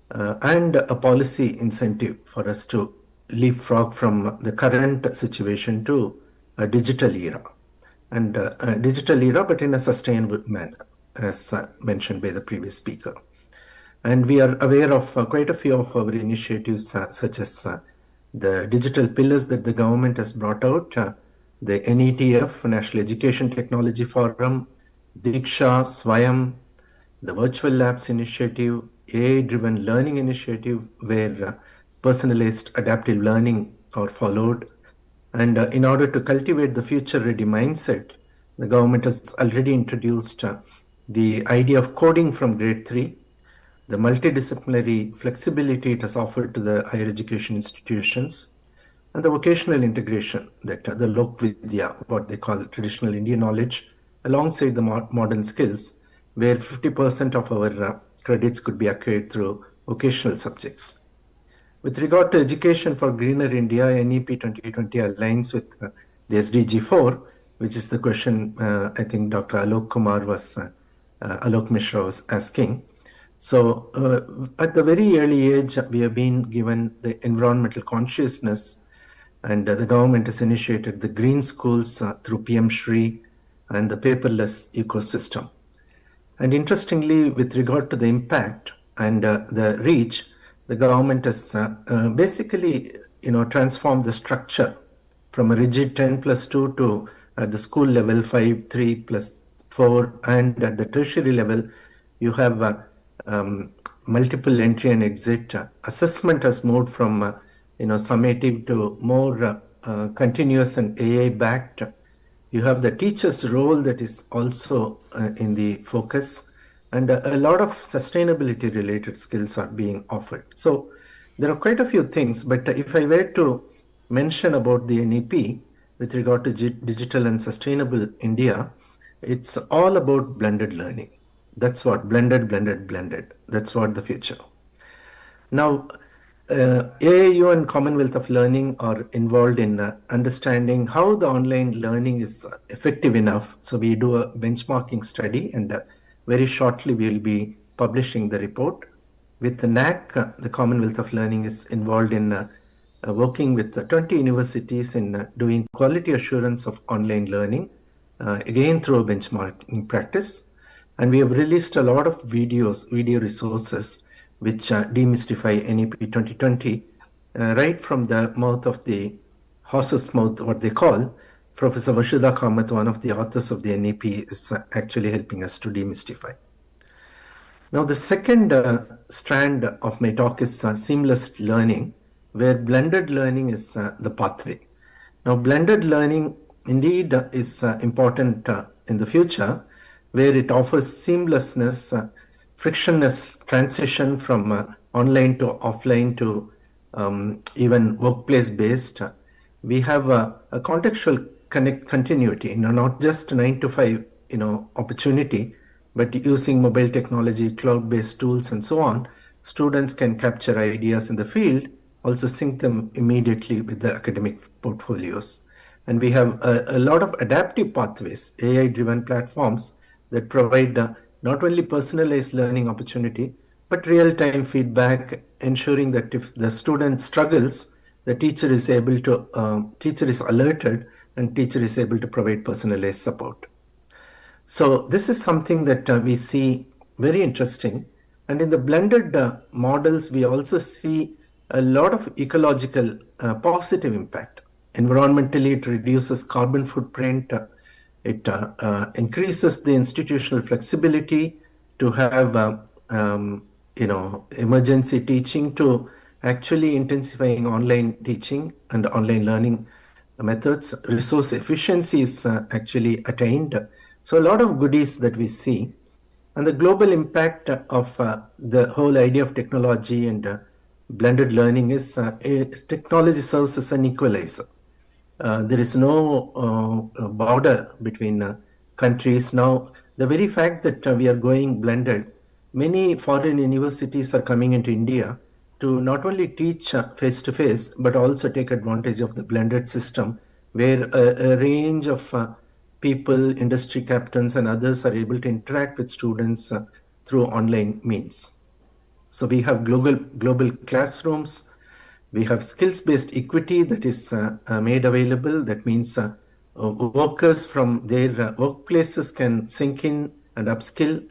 and a policy incentive for us to leapfrog from the current situation to a digital era. And a digital era, but in a sustainable manner, as mentioned by the previous speaker. And we are aware of quite a few of our initiatives, such as the digital pillars that the government has brought out, the NETF, National Education Technology Forum, Diksha, Swayam, the Virtual Labs Initiative, AI-driven learning initiative, where personalized adaptive learning are followed. And in order to cultivate the future-ready mindset, the government has already introduced the idea of coding from grade 3, the multidisciplinary flexibility it has offered to the higher education institutions, and the vocational integration, that the Lok Vidya, what they call traditional Indian knowledge, alongside the modern skills, where 50% of our credits could be acquired through vocational subjects. With regard to education for greener India, NEP 2020 aligns with the SDG 4, which is the question I think Dr. Alok Mishra was asking. So at the very early age, we have been given the environmental consciousness, and the government has initiated the green schools through PM Shri and the paperless ecosystem. And interestingly, with regard to the impact and the reach, the government has basically, transformed the structure from a rigid 10+2 to at the school level 5, 3+4, and at the tertiary level, you have multiple entry and exit. Assessment has moved from summative to more continuous and AI backed. You have the teacher's role that is also in the focus, and a lot of sustainability related skills are being offered. So there are quite a few things, but if I were to mention about the NEP with regard to digital and sustainable India, it's all about blended learning. That's what blended. That's what the future. Now, AIU and Commonwealth of Learning are involved in understanding how the online learning is effective enough. So we do a benchmarking study, and very shortly we will be publishing the report. With the NAC, the Commonwealth of Learning is involved in working with 20 universities in doing quality assurance of online learning, again through a benchmarking practice. And we have released a lot of video resources which demystify NEP 2020, right from the mouth of the horse's mouth, what they call. Professor Vasudha Kamath, one of the authors of the NEP, is actually helping us to demystify. Now, the second strand of my talk is seamless learning, where blended learning is the pathway. Now, blended learning indeed is important in the future, where it offers seamlessness, frictionless transition from online to offline to even workplace-based. We have a contextual continuity, not just 9 to 5, opportunity, but using mobile technology, cloud-based tools, and so on, students can capture ideas in the field, also sync them immediately with the academic portfolios. And we have a lot of adaptive pathways, AI-driven platforms that provide not only personalized learning opportunity, but real-time feedback, ensuring that if the student struggles, the teacher is teacher is alerted, and teacher is able to provide personalized support. So this is something that we see very interesting. And in the blended models, we also see a lot of ecological positive impact. Environmentally, it reduces carbon footprint. It increases the institutional flexibility to have emergency teaching to actually intensifying online teaching and online learning methods. Resource efficiency is actually attained. So a lot of goodies that we see. And the global impact of the whole idea of technology and blended learning is technology serves as an equalizer. There is no border between countries. Now, the very fact that we are going blended, many foreign universities are coming into India to not only teach face-to-face, but also take advantage of the blended system, where a range of people, industry captains, and others are able to interact with students through online means. So we have global classrooms. We have skills-based equity that is made available. That means workers from their workplaces can sink in and upskill,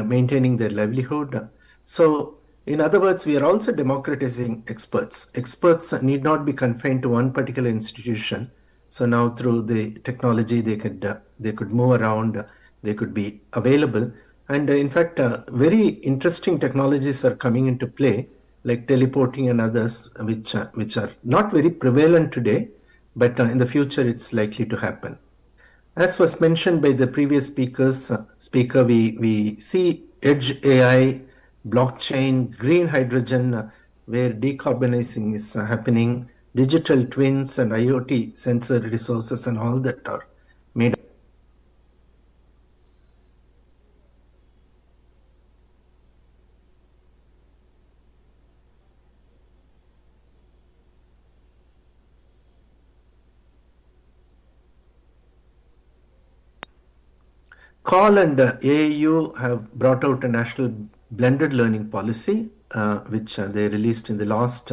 maintaining their livelihood. So in other words, we are also democratizing experts. Experts need not be confined to one particular institution. So now through the technology, they could move around, they could be available. And in fact, very interesting technologies are coming into play, like teleporting and others, which are not very prevalent today, but in the future it's likely to happen. As was mentioned by the previous speaker, we see edge AI, blockchain, green hydrogen, where decarbonizing is happening, digital twins and IoT sensor resources and all that are made. CAL and AIU have brought out a national blended learning policy, which they released in the last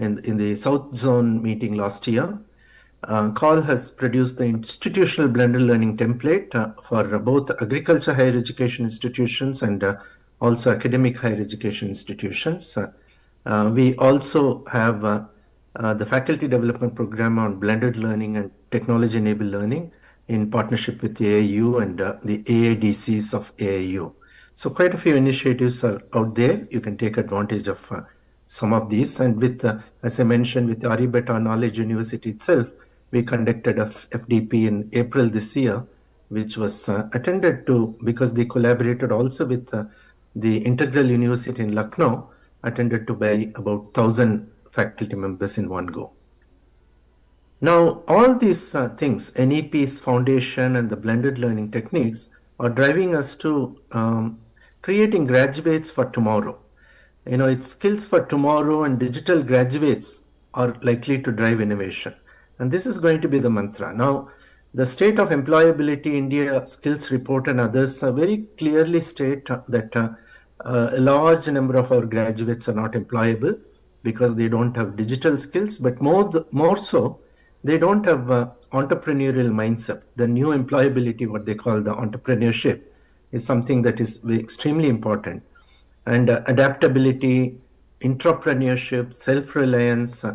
in the South Zone meeting last year. CAL has produced the institutional blended learning template for both agriculture higher education institutions and also academic higher education institutions. We also have the faculty development program on blended learning and technology enabled learning in partnership with the AIU and the AIDCs of AIU. So quite a few initiatives are out there. You can take advantage of some of these. And with, as I mentioned, with Aryabhatta Knowledge University itself, we conducted a FDP in April this year, which was attended to because they collaborated also with the Integral University in Lucknow, attended to by about 1,000 faculty members in one go. Now, all these things, NEP's foundation and the blended learning techniques are driving us to creating graduates for tomorrow. You know, it's skills for tomorrow, and digital graduates are likely to drive innovation. And this is going to be the mantra. Now, the State of Employability India Skills Report and others very clearly state that a large number of our graduates are not employable because they don't have digital skills, but more so, they don't have entrepreneurial mindset. The new employability, what they call the entrepreneurship, is something that is extremely important. And adaptability, entrepreneurship, self-reliance,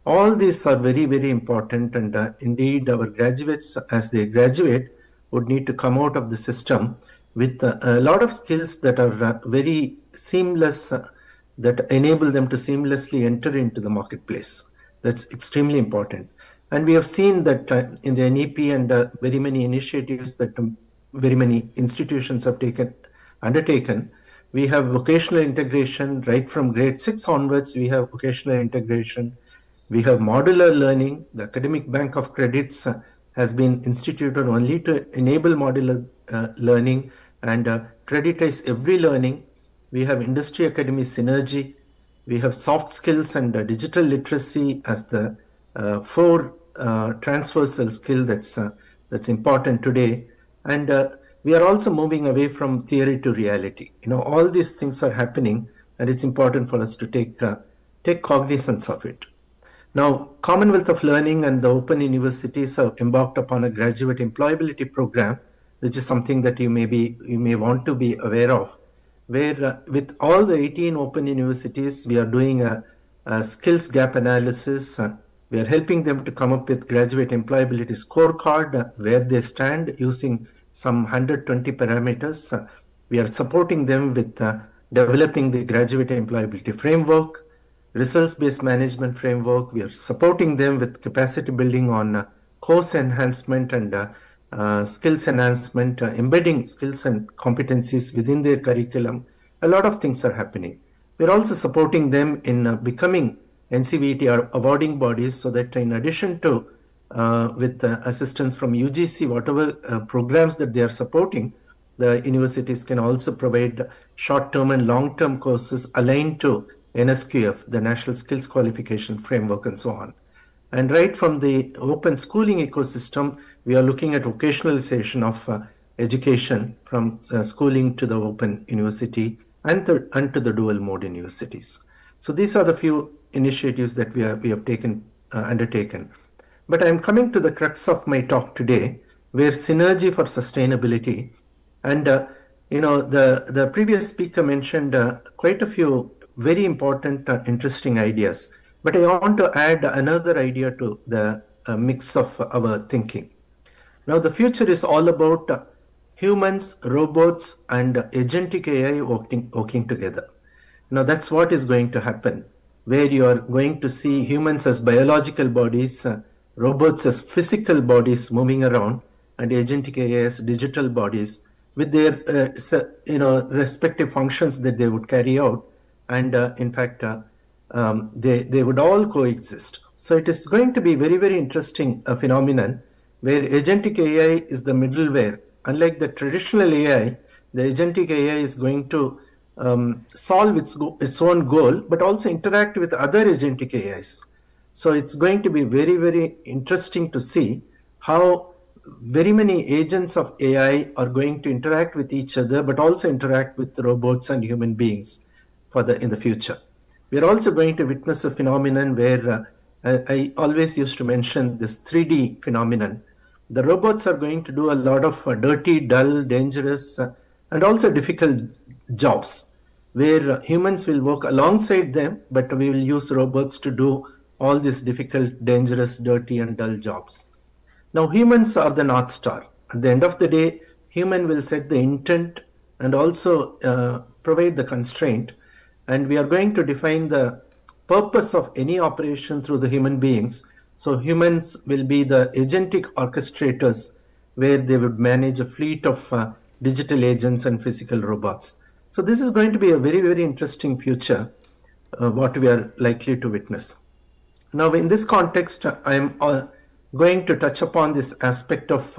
all these are very, very important. And indeed, our graduates, as they graduate, would need to come out of the system with a lot of skills that are very seamless, that enable them to seamlessly enter into the marketplace. That's extremely important. And we have seen that in the NEP and very many initiatives that very many institutions have undertaken, we have vocational integration right from grade 6 onwards. We have vocational integration. We have modular learning. The Academic Bank of Credits has been instituted only to enable modular learning, and creditize every learning. We have industry academy synergy. We have soft skills and digital literacy as the four transversal skill that's important today. And we are also moving away from theory to reality. All these things are happening, and it's important for us to take cognizance of it. Now, Commonwealth of Learning and the Open Universities have embarked upon a graduate employability program, which is something that you may want to be aware of, where with all the 18 open universities, we are doing a skills gap analysis. We are helping them to come up with graduate employability scorecard, where they stand using some 120 parameters. We are supporting them with developing the graduate employability framework, results-based management framework. We are supporting them with capacity building on course enhancement and skills enhancement, embedding skills and competencies within their curriculum. A lot of things are happening. We're also supporting them in becoming NCVT awarding bodies, so that in addition to with assistance from UGC, whatever programs that they are supporting, the universities can also provide short-term and long-term courses aligned to NSQF, the National Skills Qualification Framework, and so on. And right from the open schooling ecosystem, we are looking at vocationalization of education from schooling to the open university and to the dual mode universities. So these are the few initiatives that we have undertaken. But I'm coming to the crux of my talk today, where synergy for sustainability. And the previous speaker mentioned quite a few very important, interesting ideas. But I want to add another idea to the mix of our thinking. Now, the future is all about humans, robots, and agentic AI working together. Now, that's what is going to happen, where you are going to see humans as biological bodies, robots as physical bodies moving around, and agentic AI as digital bodies with their respective functions that they would carry out. And in fact, they would all coexist. So it is going to be very, very interesting phenomenon, where agentic AI is the middleware. Unlike the traditional AI, the agentic AI is going to solve its own goal, but also interact with other agentic AIs. So it's going to be very, very interesting to see how very many agents of AI are going to interact with each other, but also interact with robots and human beings in the future. We are also going to witness a phenomenon where I always used to mention this 3D phenomenon. The robots are going to do a lot of dirty, dull, dangerous, and also difficult jobs, where humans will work alongside them, but we will use robots to do all these difficult, dangerous, dirty, and dull jobs. Now, humans are the North Star. At the end of the day, human will set the intent and also provide the constraint. And we are going to define the purpose of any operation through the human beings. So humans will be the agentic orchestrators, where they would manage a fleet of digital agents and physical robots. So this is going to be a very, very interesting future, what we are likely to witness. Now, in this context, I am going to touch upon this aspect of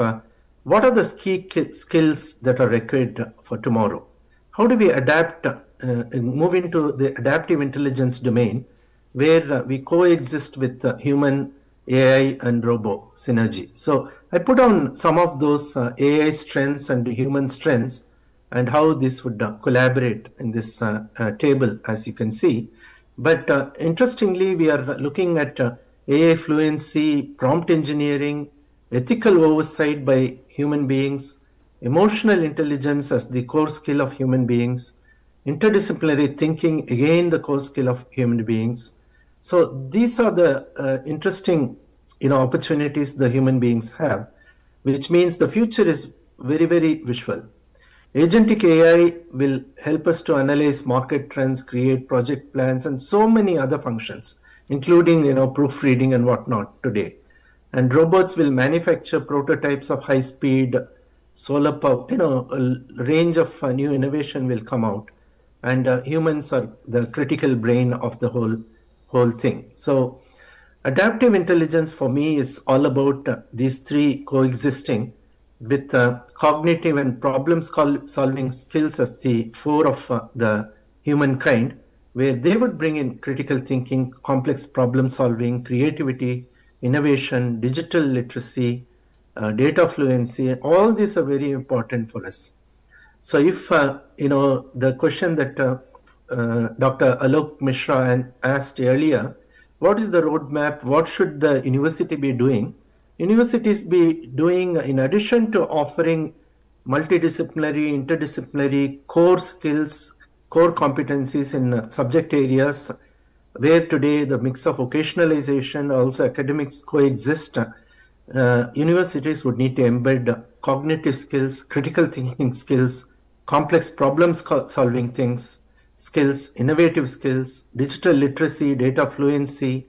what are the key skills that are required for tomorrow. How do we adapt, move into the adaptive intelligence domain, where we coexist with human, AI, and robo synergy? So I put on some of those AI strengths and human strengths, and how this would collaborate in this table, as you can see. But interestingly, we are looking at AI fluency, prompt engineering, ethical oversight by human beings, emotional intelligence as the core skill of human beings, interdisciplinary thinking, again the core skill of human beings. So these are the interesting opportunities the human beings have, which means the future is very, very visual. Agentic AI will help us to analyze market trends, create project plans, and so many other functions, including proofreading and whatnot today. And robots will manufacture prototypes of high speed, solar power, a range of new innovation will come out. And humans are the critical brain of the whole thing. So adaptive intelligence for me is all about these three coexisting. with cognitive and problem-solving skills as the core of the humankind, where they would bring in critical thinking, complex problem-solving, creativity, innovation, digital literacy, data fluency. All these are very important for us. So if, the question that Dr. Alok Mishra asked earlier, what is the roadmap? What should the university be doing? Universities be doing, in addition to offering multidisciplinary, interdisciplinary core skills, core competencies in subject areas, where today the mix of vocationalization, also academics coexist, universities would need to embed cognitive skills, critical thinking skills, complex problem-solving skills, innovative skills, digital literacy, data fluency.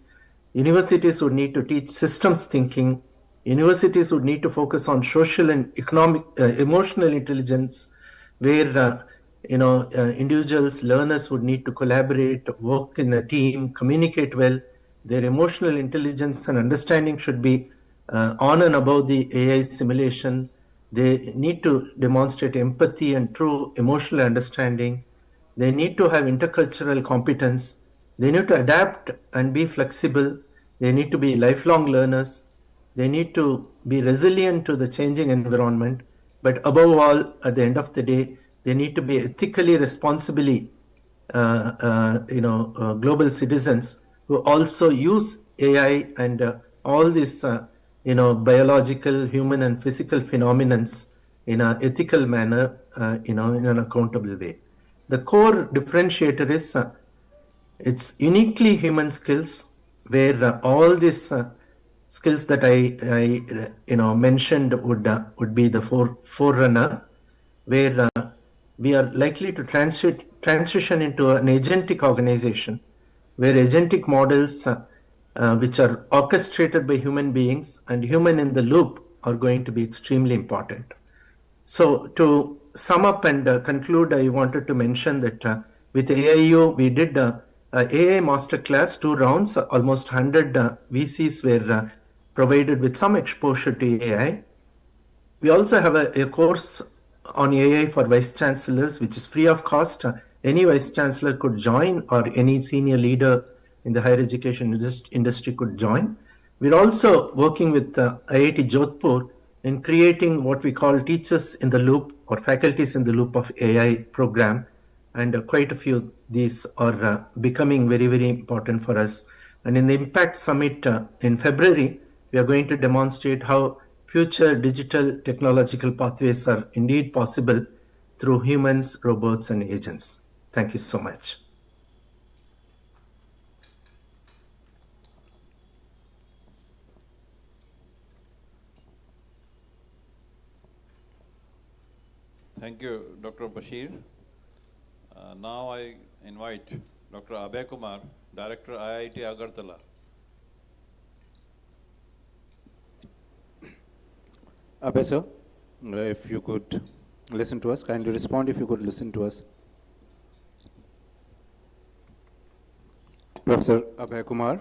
Universities would need to teach systems thinking. Universities would need to focus on social and economic, emotional intelligence, where individuals, learners would need to collaborate, work in a team, communicate well. Their emotional intelligence and understanding should be on and above the AI simulation. They need to demonstrate empathy and true emotional understanding. They need to have intercultural competence. They need to adapt and be flexible. They need to be lifelong learners. They need to be resilient to the changing environment. But above all, at the end of the day, they need to be ethically, responsibly, global citizens who also use AI and all these, biological, human, and physical phenomena in an ethical manner, in an accountable way. The core differentiator is it's uniquely human skills, where all these skills that I mentioned would be the forerunner, where we are likely to transition into an agentic organization, where agentic models, which are orchestrated by human beings and human in the loop, are going to be extremely important. So to sum up and conclude, I wanted to mention that with AIU, we did AI Masterclass, 2 rounds, almost 100 VCs were provided with some exposure to AI. We also have a course on AI for Vice Chancellors, which is free of cost. Any Vice Chancellor could join, or any senior leader in the higher education industry could join. We're also working with IIT Jodhpur in creating what we call Teachers in the Loop, or Faculties in the Loop of AI program. And quite a few of these are becoming very, very important for us. And in the Impact Summit in February, we are going to demonstrate how future digital technological pathways are indeed possible through humans, robots, and agents. Thank you so much. Thank you, Dr. Bashir. Now I invite Dr. Abhay Kumar, Director, IIT Agartala. Abhay sir, if you could listen to us, kindly respond if you could listen to us. Professor Abhay Kumar.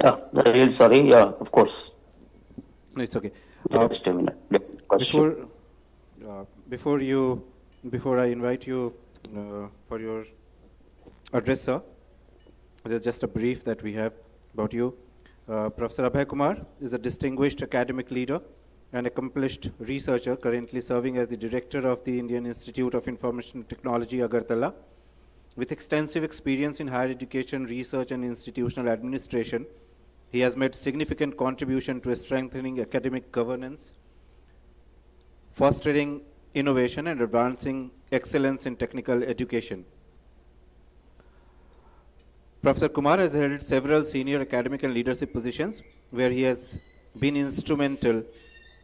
Yeah, really sorry. Yeah, of course. No, it's okay. Just a minute. Before I invite you for your address, sir, there's just a brief that we have about you. Professor Abhay Kumar is a distinguished academic leader and accomplished researcher, currently serving as the director of the Indian Institute of Information Technology, Agartala. With extensive experience in higher education, research, and institutional administration, he has made significant contribution to strengthening academic governance, fostering innovation, and advancing excellence in technical education. Professor Kumar has held several senior academic and leadership positions, where he has been instrumental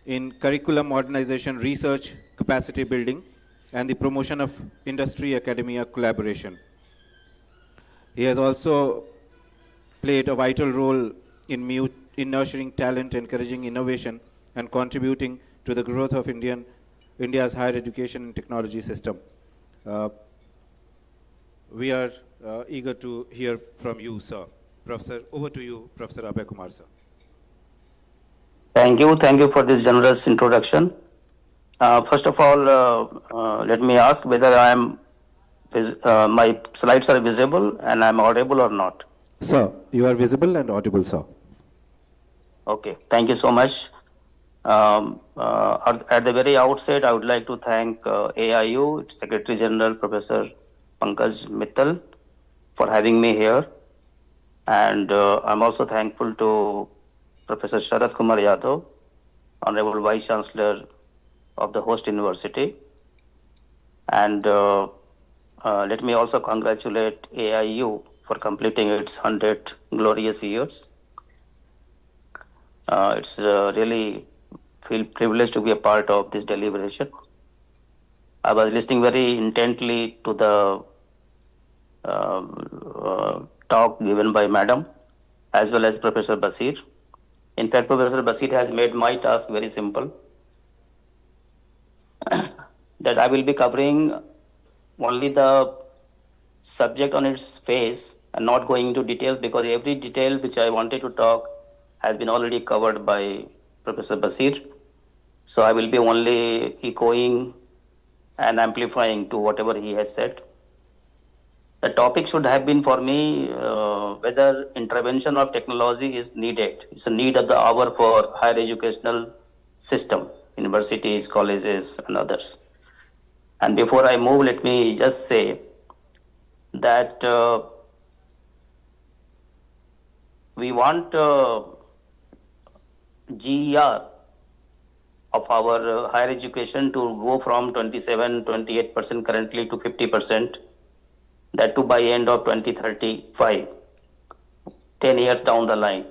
in curriculum modernization, research, capacity building, and the promotion of industry-academia collaboration. He has also played a vital role in nurturing talent, encouraging innovation, and contributing to the growth of India's higher education and technology system. We are eager to hear from you, sir. Professor, over to you, Professor Abhay Kumar, sir. Thank you for this generous introduction. First of all, let me ask whether my slides are visible and I'm audible or not. Sir, you are visible and audible, sir. Okay, thank you so much. At the very outset, I would like to thank AIU, its Secretary General, Professor Pankaj Mittal, for having me here. And I'm also thankful to Professor Sharat Kumar Yadav, Honorable Vice Chancellor of the host university. And let me also congratulate AIU for completing its 100 glorious years. It's really feel privileged to be a part of this deliberation. I was listening very intently to the talk given by Madam as well as Professor Basir. In fact, Professor Basir has made my task very simple. That I will be covering only the subject on its face and not going into details, because every detail which I wanted to talk has been already covered by Professor Basir. So I will be only echoing and amplifying to whatever he has said. The topic should have been for me whether intervention of technology is needed. It's a need of the hour for higher educational system, universities, colleges, and others. And before I move, let me just say that we want GER of our higher education to go from 27-28% currently to 50%, that too by end of 2035, 10 years down the line.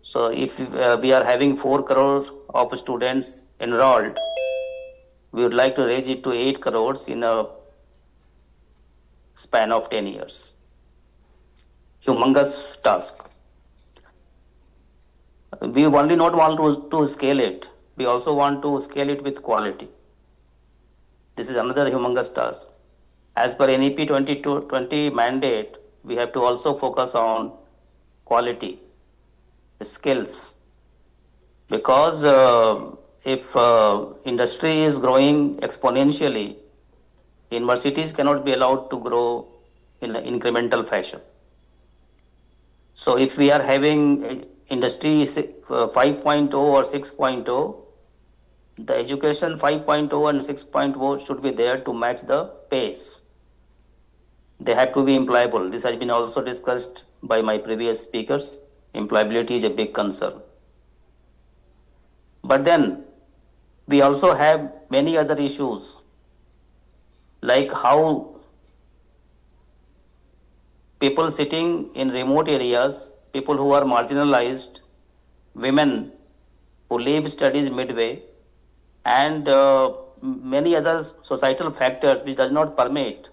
So if we are having 4 crores of students enrolled, we would like to raise it to 8 crores in a span of 10 years. Humongous task. We only not want to scale it, we also want to scale it with quality. This is another humongous task. As per NEP 2020 mandate, we have to also focus on quality, skills, because if industry is growing exponentially, universities cannot be allowed to grow in an incremental fashion. So if we are having industry 5.0 or 6.0, the education 5.0 and 6.0 should be there to match the pace. They have to be employable. This has been also discussed by my previous speakers. Employability is a big concern. But then we also have many other issues, like how people sitting in remote areas, people who are marginalized, women who leave studies midway, and many other societal factors which does not permit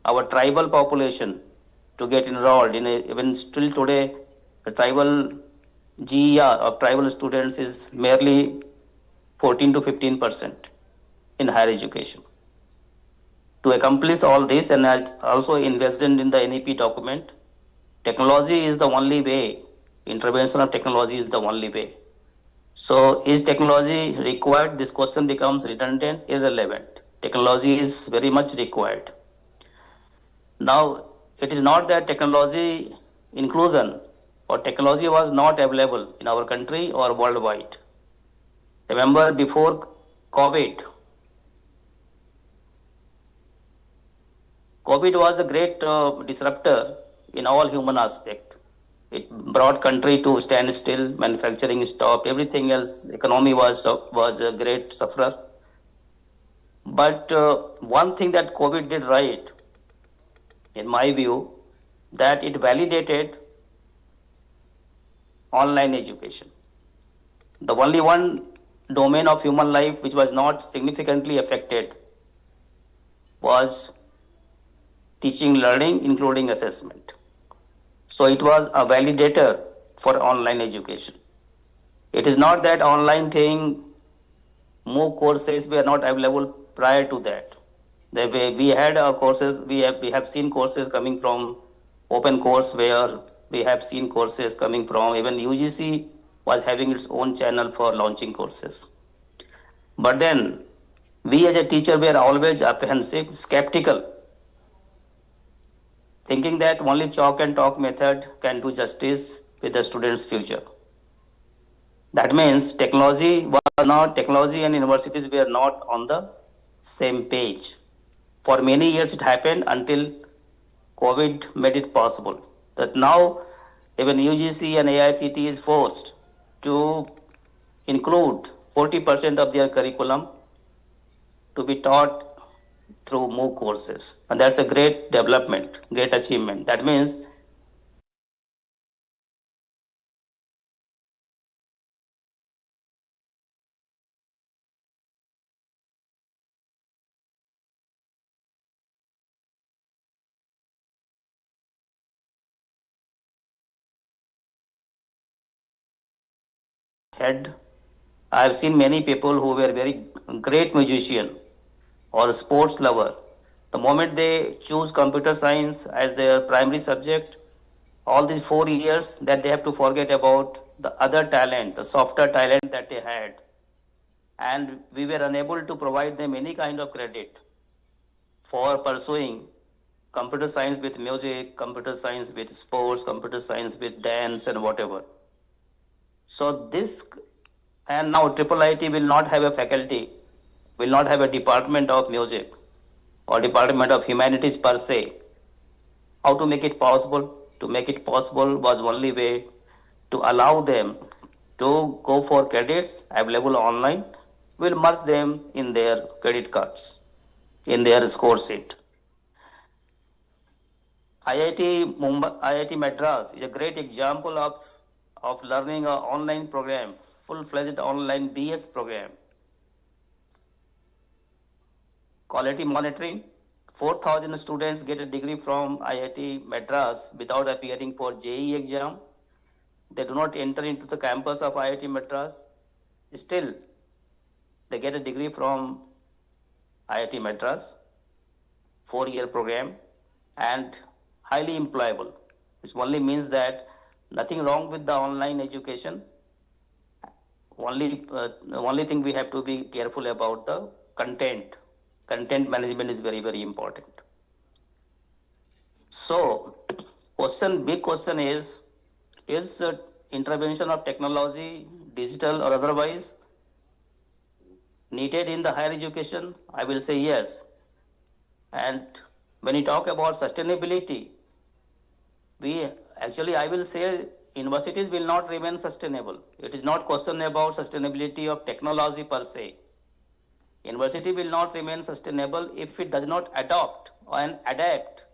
our tribal population to get enrolled in even still today, the tribal GER of tribal students is merely 14 to 15% in higher education. To accomplish all this, and I also invested in the NEP document, technology is the only way, intervention of technology is the only way. So is technology required? This question becomes redundant, irrelevant. Technology is very much required. Now, it is not that technology inclusion or technology was not available in our country or worldwide. Remember, before COVID was a great disruptor in all human aspect. It brought country to standstill, manufacturing stopped, everything else, economy was a great sufferer. But one thing that COVID did right, in my view, that it validated online education. The only one domain of human life which was not significantly affected was teaching, learning, including assessment. So it was a validator for online education. It is not that online thing, MOOC courses were not available prior to that. We had courses, we have seen courses coming from open course, where we have seen courses coming from, even UGC was having its own channel for launching courses. But then we as a teacher were always apprehensive, skeptical, thinking that only chalk and talk method can do justice with the students' future. That means technology and universities were not on the same page. For many years it happened until COVID made it possible. That now even UGC and AICT is forced to include 40% of their curriculum to be taught through MOOC courses. And that's a great development, great achievement. That means head. I have seen many people who were very great musician or sports lover. The moment they choose computer science as their primary subject, all these 4 years that they have to forget about the other talent, the softer talent that they had. And we were unable to provide them any kind of credit for pursuing computer science with music, computer science with sports, computer science with dance and whatever. So this, and now IIIT will not have a faculty, will not have a department of music or department of humanities per se. How to make it possible? To make it possible was only way to allow them to go for credits available online. We'll merge them in their credit cards, in their score sheet. IIT Mumbai, IIT Madras is a great example of learning an online program, full-fledged online BS program. Quality monitoring, 4,000 students get a degree from IIT Madras without appearing for JEE exam. They do not enter into the campus of IIT Madras. Still, they get a degree from IIT Madras, 4-year program, and highly employable. This only means that nothing wrong with the online education. The only thing we have to be careful about the content. Content management is very, very important. So, big question is intervention of technology, digital or otherwise, needed in the higher education? I will say yes. And when you talk about sustainability, I will say universities will not remain sustainable. It is not question about sustainability of technology per se. University will not remain sustainable if it does not adopt and adapt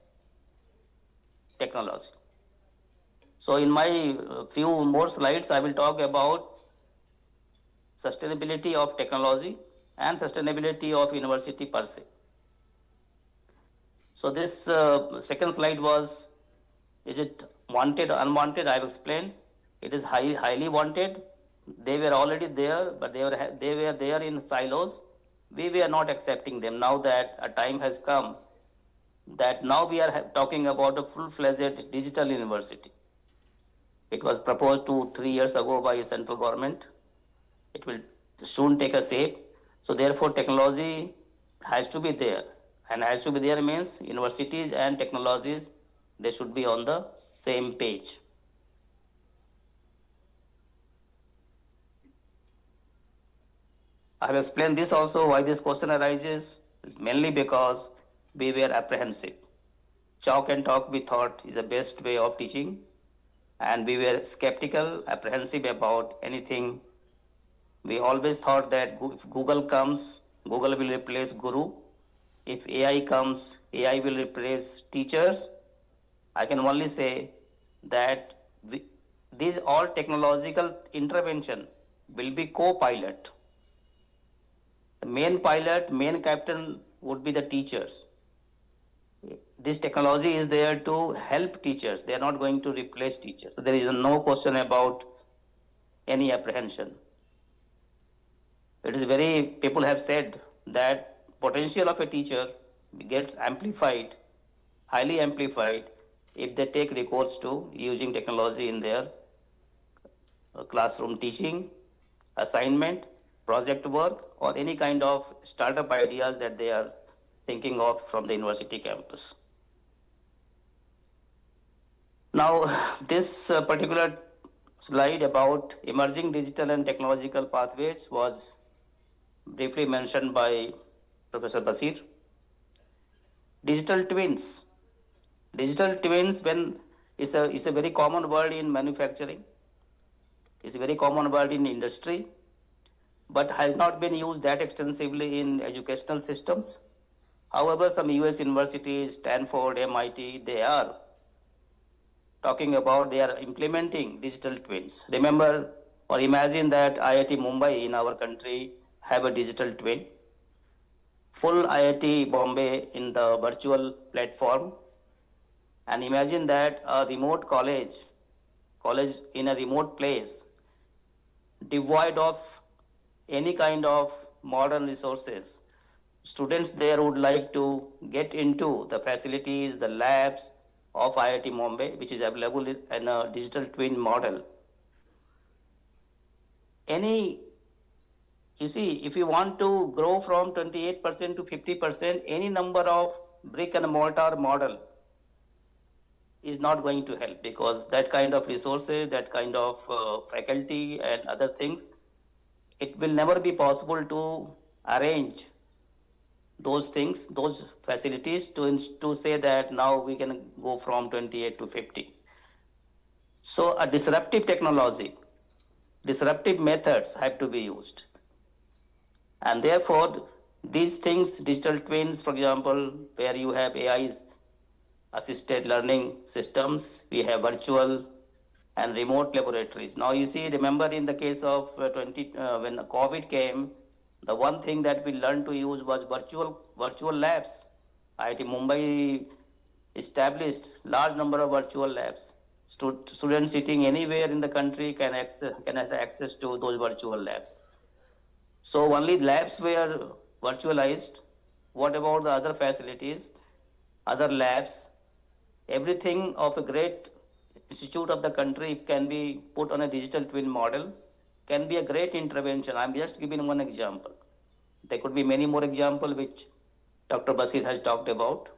technology. So in my few more slides, I will talk about sustainability of technology and sustainability of university per se. So this second slide was, is it wanted or unwanted? I have explained. It is highly wanted. They were already there, but they were there in silos. We were not accepting them. Now that a time has come, that now we are talking about a full-fledged digital university. It was proposed 2-3 years ago by the central government. It will soon take a shape. So therefore, technology has to be there. And has to be there means universities and technologies, they should be on the same page. I have explained this also, why this question arises, is mainly because we were apprehensive. Chalk and talk, we thought, is the best way of teaching, and we were skeptical, apprehensive about anything. We always thought that if Google comes, Google will replace Guru. If AI comes, AI will replace teachers. I can only say that these all technological intervention will be co-pilot. The main pilot, main captain would be the teachers. This technology is there to help teachers. They are not going to replace teachers. So there is no question about any apprehension. It is people have said that potential of a teacher gets amplified, highly amplified, if they take recourse to using technology in their classroom teaching, assignment, project work, or any kind of startup ideas that they are thinking of from the university campus. Now, this particular slide about emerging digital and technological pathways was briefly mentioned by Professor Basir. Digital twins. Digital twins is a very common word in manufacturing. It's a very common word in industry, but has not been used that extensively in educational systems. However, some US universities, Stanford, MIT, they are talking about, they are implementing digital twins. Remember or imagine that IIT Mumbai in our country have a digital twin. Full IIT Bombay in the virtual platform. And imagine that a remote college in a remote place, devoid of any kind of modern resources. Students there would like to get into the facilities, the labs of IIT Mumbai, which is available in a digital twin model. You see, if you want to grow from 28% to 50%, any number of brick and mortar model is not going to help, because that kind of resources, that kind of faculty and other things, it will never be possible to arrange those things, those facilities to say that now we can go from 28 to 50. So a disruptive technology, disruptive methods have to be used. And therefore, these things, digital twins, for example, where you have AI assisted learning systems, we have virtual and remote laboratories. Now you see, remember in the case of when COVID came, the one thing that we learned to use was virtual labs. IIT Mumbai established large number of virtual labs. Students sitting anywhere in the country can have access to those virtual labs. So only labs were virtualized. What about the other facilities, other labs? Everything of a great institute of the country can be put on a digital twin model, can be a great intervention. I'm just giving one example. There could be many more examples which Dr. Basir has talked about.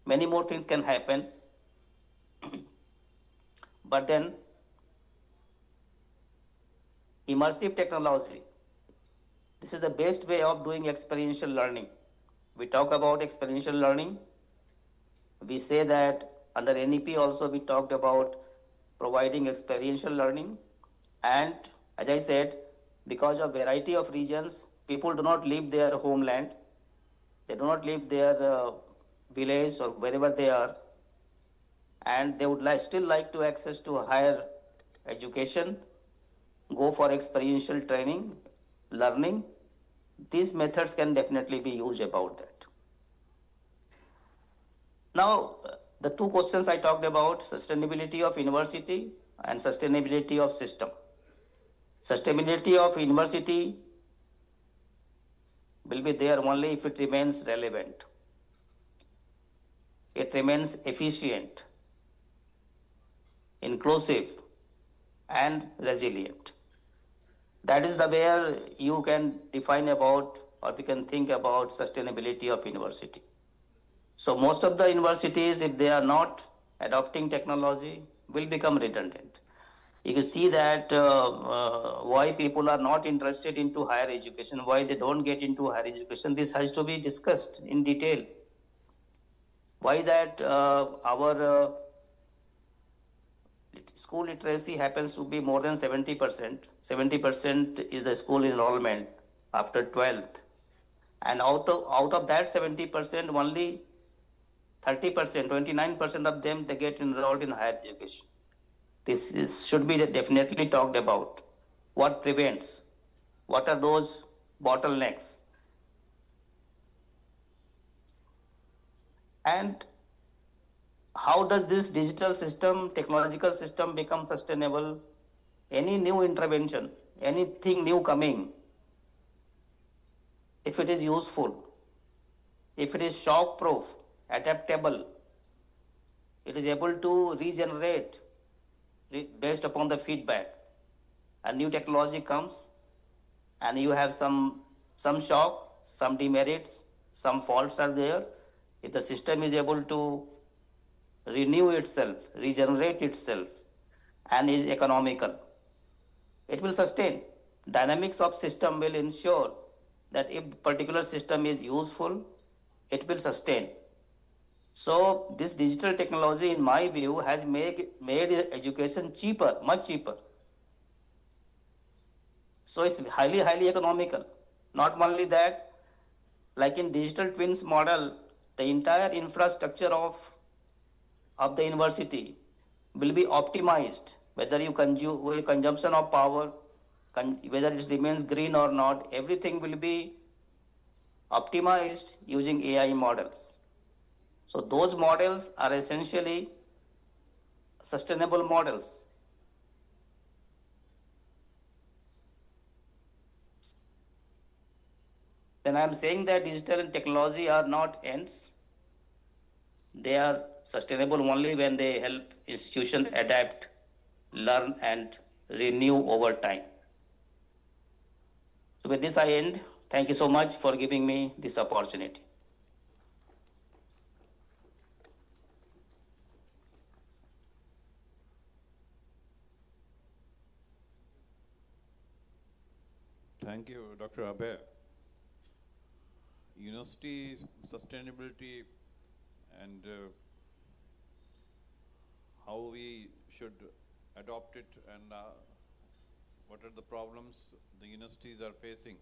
Many more things can happen. But then, immersive technology. This is the best way of doing experiential learning. We talk about experiential learning. We say that under NEP also we talked about providing experiential learning. And as I said, because of variety of regions, people do not leave their homeland. They do not leave their village or wherever they are. And they would still like to access to higher education, go for experiential training, learning. These methods can definitely be used about that. Now, the two questions I talked about, sustainability of university and sustainability of system. Sustainability of university will be there only if it remains relevant. It remains efficient, inclusive, and resilient. That is the where you can define about, or we can think about sustainability of university. So most of the universities, if they are not adopting technology, will become redundant. You can see that why people are not interested into higher education, why they don't get into higher education. This has to be discussed in detail. Why that our school literacy happens to be more than 70%. 70% is the school enrollment after 12th. And out of that 70%, only 30%, 29% of them, they get enrolled in higher education. This should be definitely talked about. What prevents? What are those bottlenecks? And how does this digital system, technological system become sustainable? Any new intervention, anything new coming, if it is useful, if it is shock proof, adaptable, it is able to regenerate based upon the feedback. A new technology comes and you have some shock, some demerits, some faults are there. If the system is able to renew itself, regenerate itself, and is economical, it will sustain. Dynamics of system will ensure that if particular system is useful, it will sustain. So this digital technology, in my view, has made education cheaper, much cheaper. So it's highly, highly economical. Not only that, like in digital twins model, the entire infrastructure of the university will be optimized, whether you consume consumption of power, whether it remains green or not, everything will be optimized using AI models. So those models are essentially sustainable models. Then I am saying that digital and technology are not ends. They are sustainable only when they help institutions adapt, learn, and renew over time. So with this I end. Thank you so much for giving me this opportunity. Thank you, Dr. Abhay. University sustainability and how we should adopt it and what are the problems the universities are facing.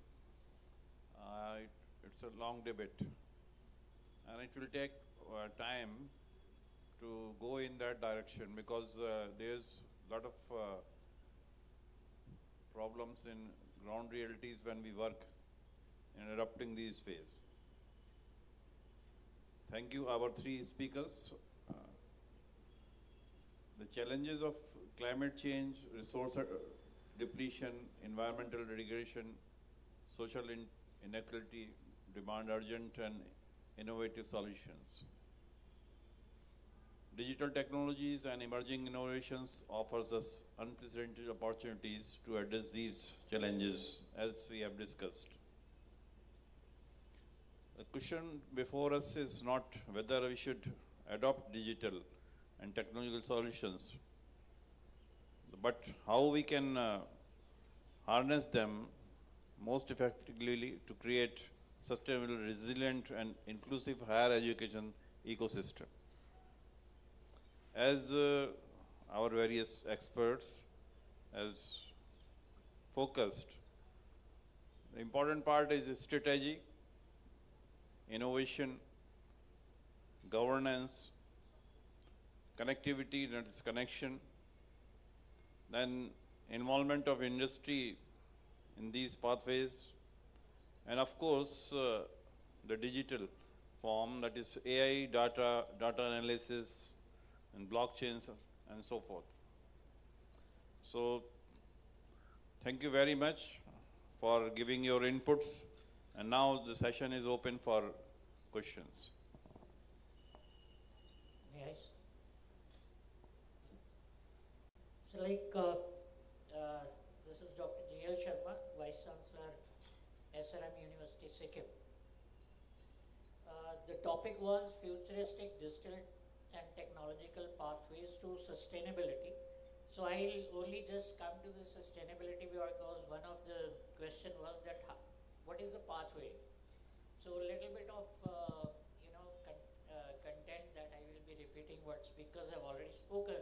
It's a long debate and it will take time to go in that direction because there's a lot of problems in ground realities when we work in adopting these phases. Thank you, our three speakers. The challenges of climate change, resource depletion, environmental degradation, social inequality demand urgent and innovative solutions. Digital technologies and emerging innovations offers us unprecedented opportunities to address these challenges as we have discussed. The question before us is not whether we should adopt digital and technological solutions, but how we can harness them most effectively to create sustainable, resilient, and inclusive higher education ecosystem. As our various experts has focused, the important part is strategy, innovation, governance, connectivity, that is connection, then involvement of industry in these pathways, and of course the digital form, that is AI, data analysis, and blockchains, and so forth. So thank you very much for giving your inputs, and now the session is open for questions. Yes. So this is Dr. G.L. Sharma, Vice Chancellor, SRM University, Sikkim. The topic was futuristic digital and technological pathways to sustainability. So I'll only just come to the sustainability because one of the question was that what is the pathway? So a little bit of content that I will be repeating what speakers have already spoken,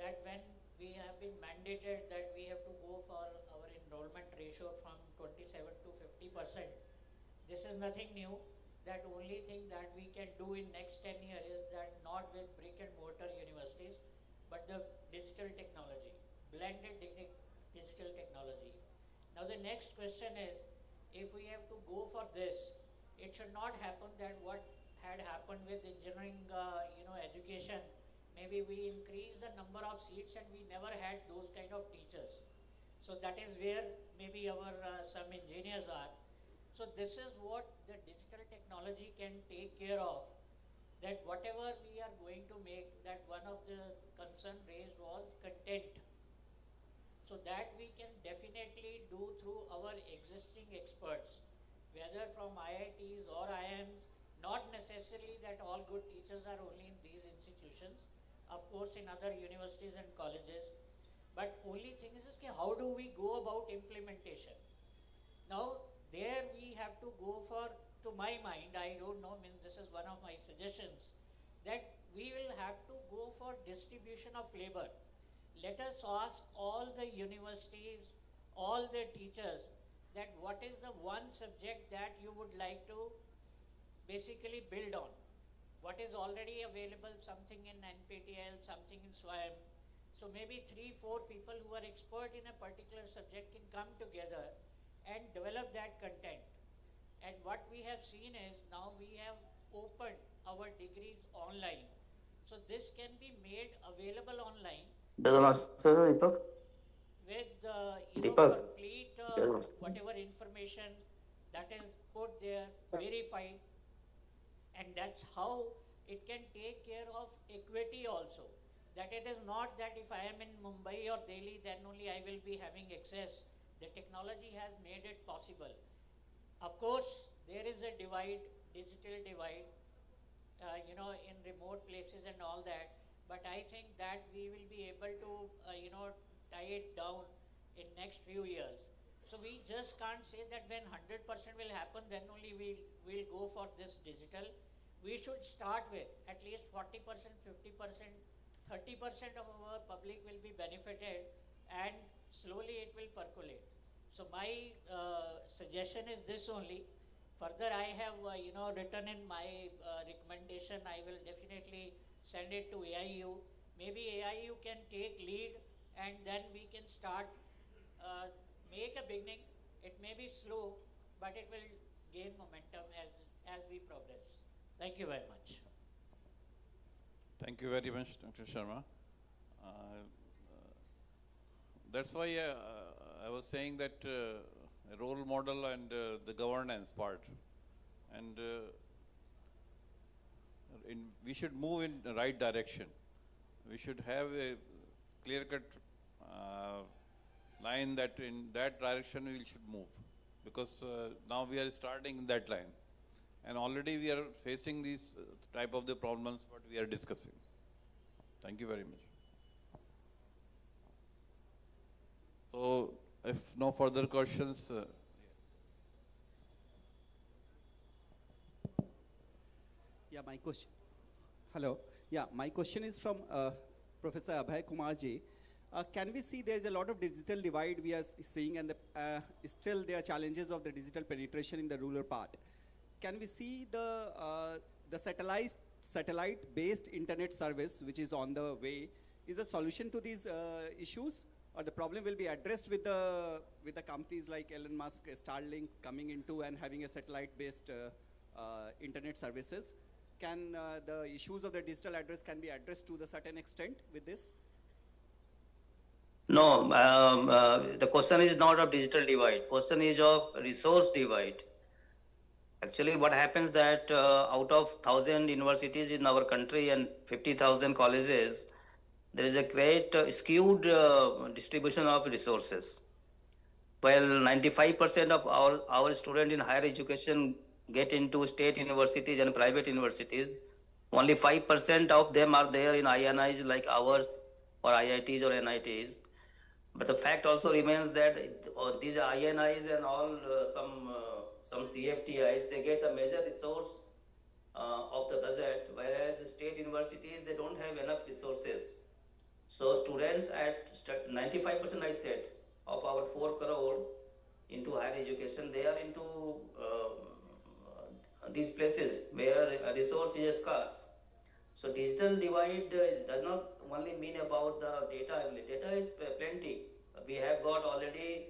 that when we have been mandated that we have to go for our enrollment ratio from 27 to 50%, this is nothing new. That only thing that we can do in next 10 years is that not with brick and mortar universities, but the digital technology, blended digital technology. Now the next question is, if we have to go for this, it should not happen that what had happened with engineering education, maybe we increased the number of seats and we never had those kind of teachers. So that is where maybe our some engineers are. So this is what the digital technology can take care of, that whatever we are going to make, that one of the concern raised was content. So that we can definitely do through our existing experts, whether from IITs or IIMs, not necessarily that all good teachers are only in these institutions, of course in other universities and colleges, but only thing is how do we go about implementation? Now, there we have to go for, to my mind, I don't know, this is one of my suggestions, that we will have to go for distribution of labor. Let us ask all the universities, all the teachers, that what is the one subject that you would like to basically build on. What is already available, something in NPTEL, something in SWAYAM. So maybe 3-4 people who are expert in a particular subject can come together and develop that content. And what we have seen is now we have opened our degrees online. So this can be made available online. Doesn't answer, Deepak? With Deepak. complete whatever information that is put there, verified, and that's how it can take care of equity also. That it is not that if I am in Mumbai or Delhi, then only I will be having access. The technology has made it possible. Of course, there is a divide, digital divide, in remote places and all that. But I think that we will be able to, tie it down in next few years. So we just can't say that when 100% will happen, then only we'll go for this digital. We should start with at least 40%, 50%, 30% of our public will be benefited, and slowly it will percolate. So my suggestion is this only. Further, I have written in my recommendation. I will definitely send it to AIU. Maybe AIU can take lead, and then we can start, make a beginning. It may be slow, but it will gain momentum as we progress. Thank you very much. Thank you very much, Dr. Sharma. That's why I was saying that a role model and the governance part. And we should move in the right direction. We should have a clear-cut line that in that direction we should move. Because now we are starting in that line. And already we are facing these type of the problems what we are discussing. Thank you very much. So, if no further questions. Yeah, my question. Hello. Yeah, my question is from Professor Abhay Kumarji. Can we see there is a lot of digital divide we are seeing, and still there are challenges of the digital penetration in the rural part. Can we see the satellite-based internet service, which is on the way, is the solution to these issues, or the problem will be addressed with the companies like Elon Musk, Starlink coming into and having a satellite-based internet services? Can the issues of the digital address can be addressed to the certain extent with this? No, the question is not of digital divide. Question is of resource divide. Actually, what happens that out of 1,000 universities in our country and 50,000 colleges, there is a great skewed distribution of resources. While 95% of our students in higher education get into state universities and private universities, only 5% of them are there in INIs like ours or IITs or NITs. But the fact also remains that these INIs and all some CFTIs, they get a major resource of the budget, whereas state universities, they don't have enough resources. So students at 95% I said of our 4 crore into higher education, they are into these places where resource is scarce. So digital divide does not only mean about the data. Data is plenty. We have got already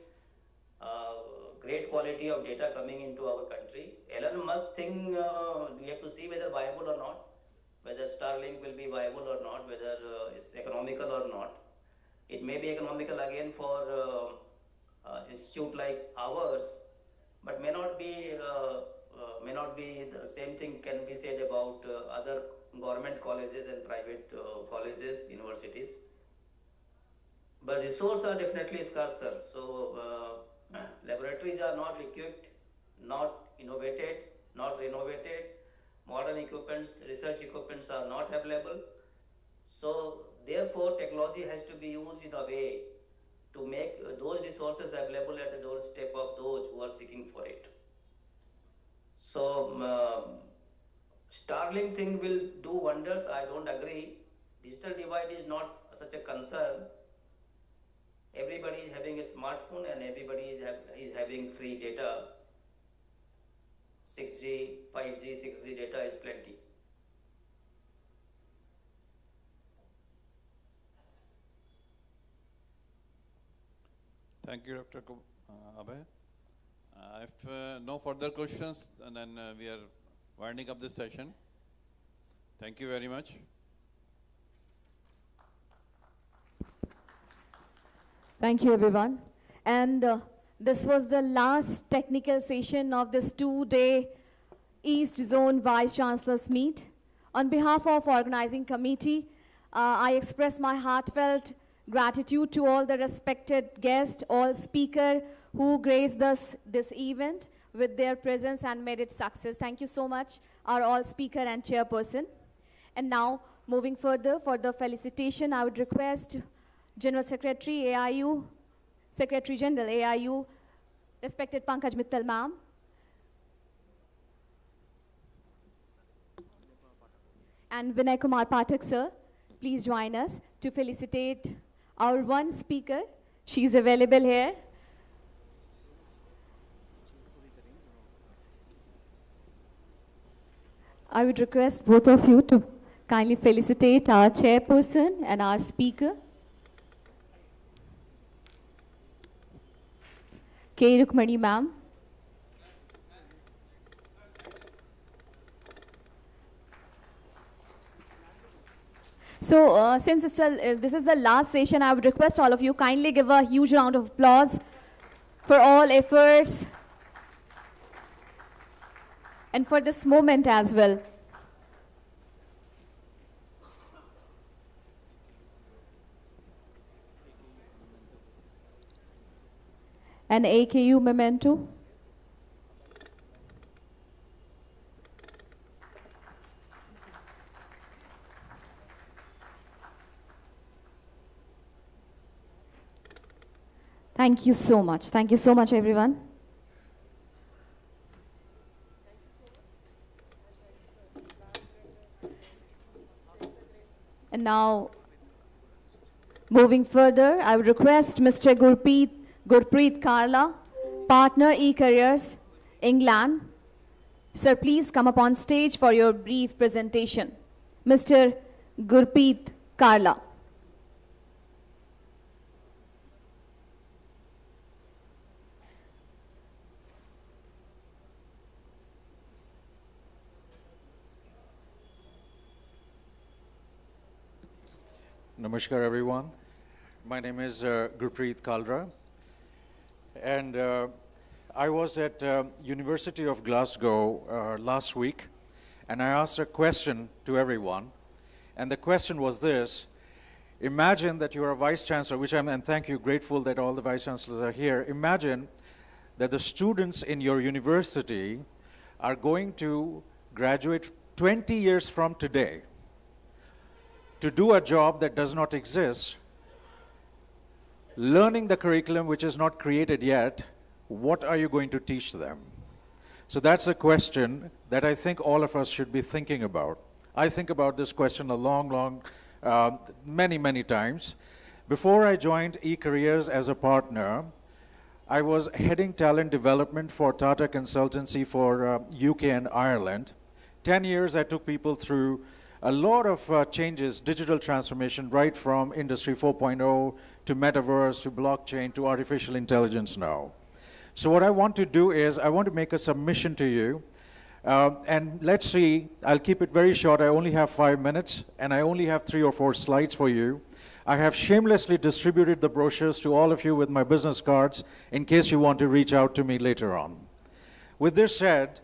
great quality of data coming into our country. Elon Musk thing, we have to see whether viable or not, whether Starlink will be viable or not, whether it's economical or not. It may be economical again for institute like ours, but may not be the same thing can be said about other government colleges and private colleges, universities. But resources are definitely scarcer. So laboratories are not equipped, not innovated, not renovated. Modern equipments, research equipments are not available. So therefore, technology has to be used in a way to make those resources available at the doorstep of those who are seeking for it. So Starlink thing will do wonders. I don't agree. Digital divide is not such a concern. Everybody is having a smartphone and everybody is having free data. 6G, 5G, 6G data is plenty. Thank you, Dr. Abhay. If no further questions, and then we are winding up this session. Thank you very much. Thank you, everyone. And this was the last technical session of this 2-day East Zone Vice Chancellors meet. On behalf of organizing committee, I express my heartfelt gratitude to all the respected guests, all speakers who graced this event with their presence and made it success. Thank you so much, our all speaker and chairperson. And now, moving further for the felicitation, I would request General Secretary AIU, Secretary General AIU, respected Pankaj Mittal ma'am, and Vinay Kumar Pathak sir, please join us to felicitate our one speaker. She's available here. I would request both of you to kindly felicitate our chairperson and our speaker. K. Rukmani ma'am. So since this is the last session, I would request all of you kindly give a huge round of applause for all efforts and for this moment as well. An AKU memento. Thank you so much. Thank you so much, everyone. And now, moving further, I would request Mr. Gurpreet Karla, Partner E-Careers, England. Sir, please come up on stage for your brief presentation. Mr. Gurpreet Karla. Namaskar, everyone. My name is Gurpreet Kalra, and I was at University of Glasgow last week, and I asked a question to everyone, and the question was this: imagine that you are a vice chancellor, which I'm, and thank you, grateful that all the vice chancellors are here. Imagine that the students in your university are going to graduate 20 years from today to do a job that does not exist, learning the curriculum which is not created yet. What are you going to teach them? So that's a question that I think all of us should be thinking about. I think about this question many times. Before I joined eCareers as a partner, I was heading talent development for Tata Consultancy for UK and Ireland. 10 years I took people through a lot of changes, digital transformation, right from Industry 4.0 to metaverse to blockchain to artificial intelligence now. So what I want to do is I want to make a submission to you. And let's see, I'll keep it very short. I only have 5 minutes and I only have 3 or 4 slides for you. I have shamelessly distributed the brochures to all of you with my business cards in case you want to reach out to me later on. With this said,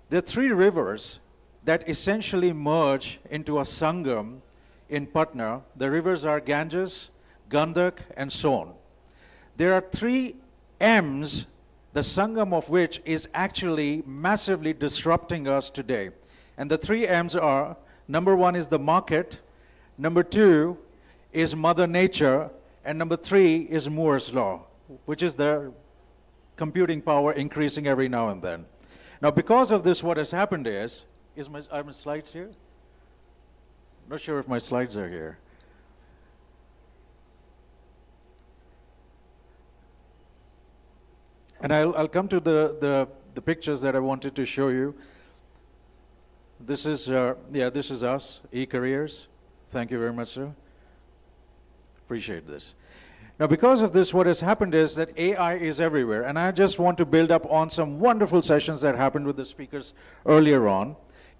there are three rivers that essentially merge into a Sangam in Patna. The rivers are Ganges, Gandak, and Son. There are three M's, the Sangam of which is actually massively disrupting us today. And the three M's are, number one is the market, number two is Mother Nature, and number three is Moore's Law, which is the computing power increasing every now and then. Now, because of this, what has happened is are my slides here? Not sure if my slides are here. And I'll come to the pictures that I wanted to show you. This is, this is us, eCareers. Thank you very much, sir. Appreciate this. Now, because of this, what has happened is that AI is everywhere. And I just want to build up on some wonderful sessions that happened with the speakers earlier on.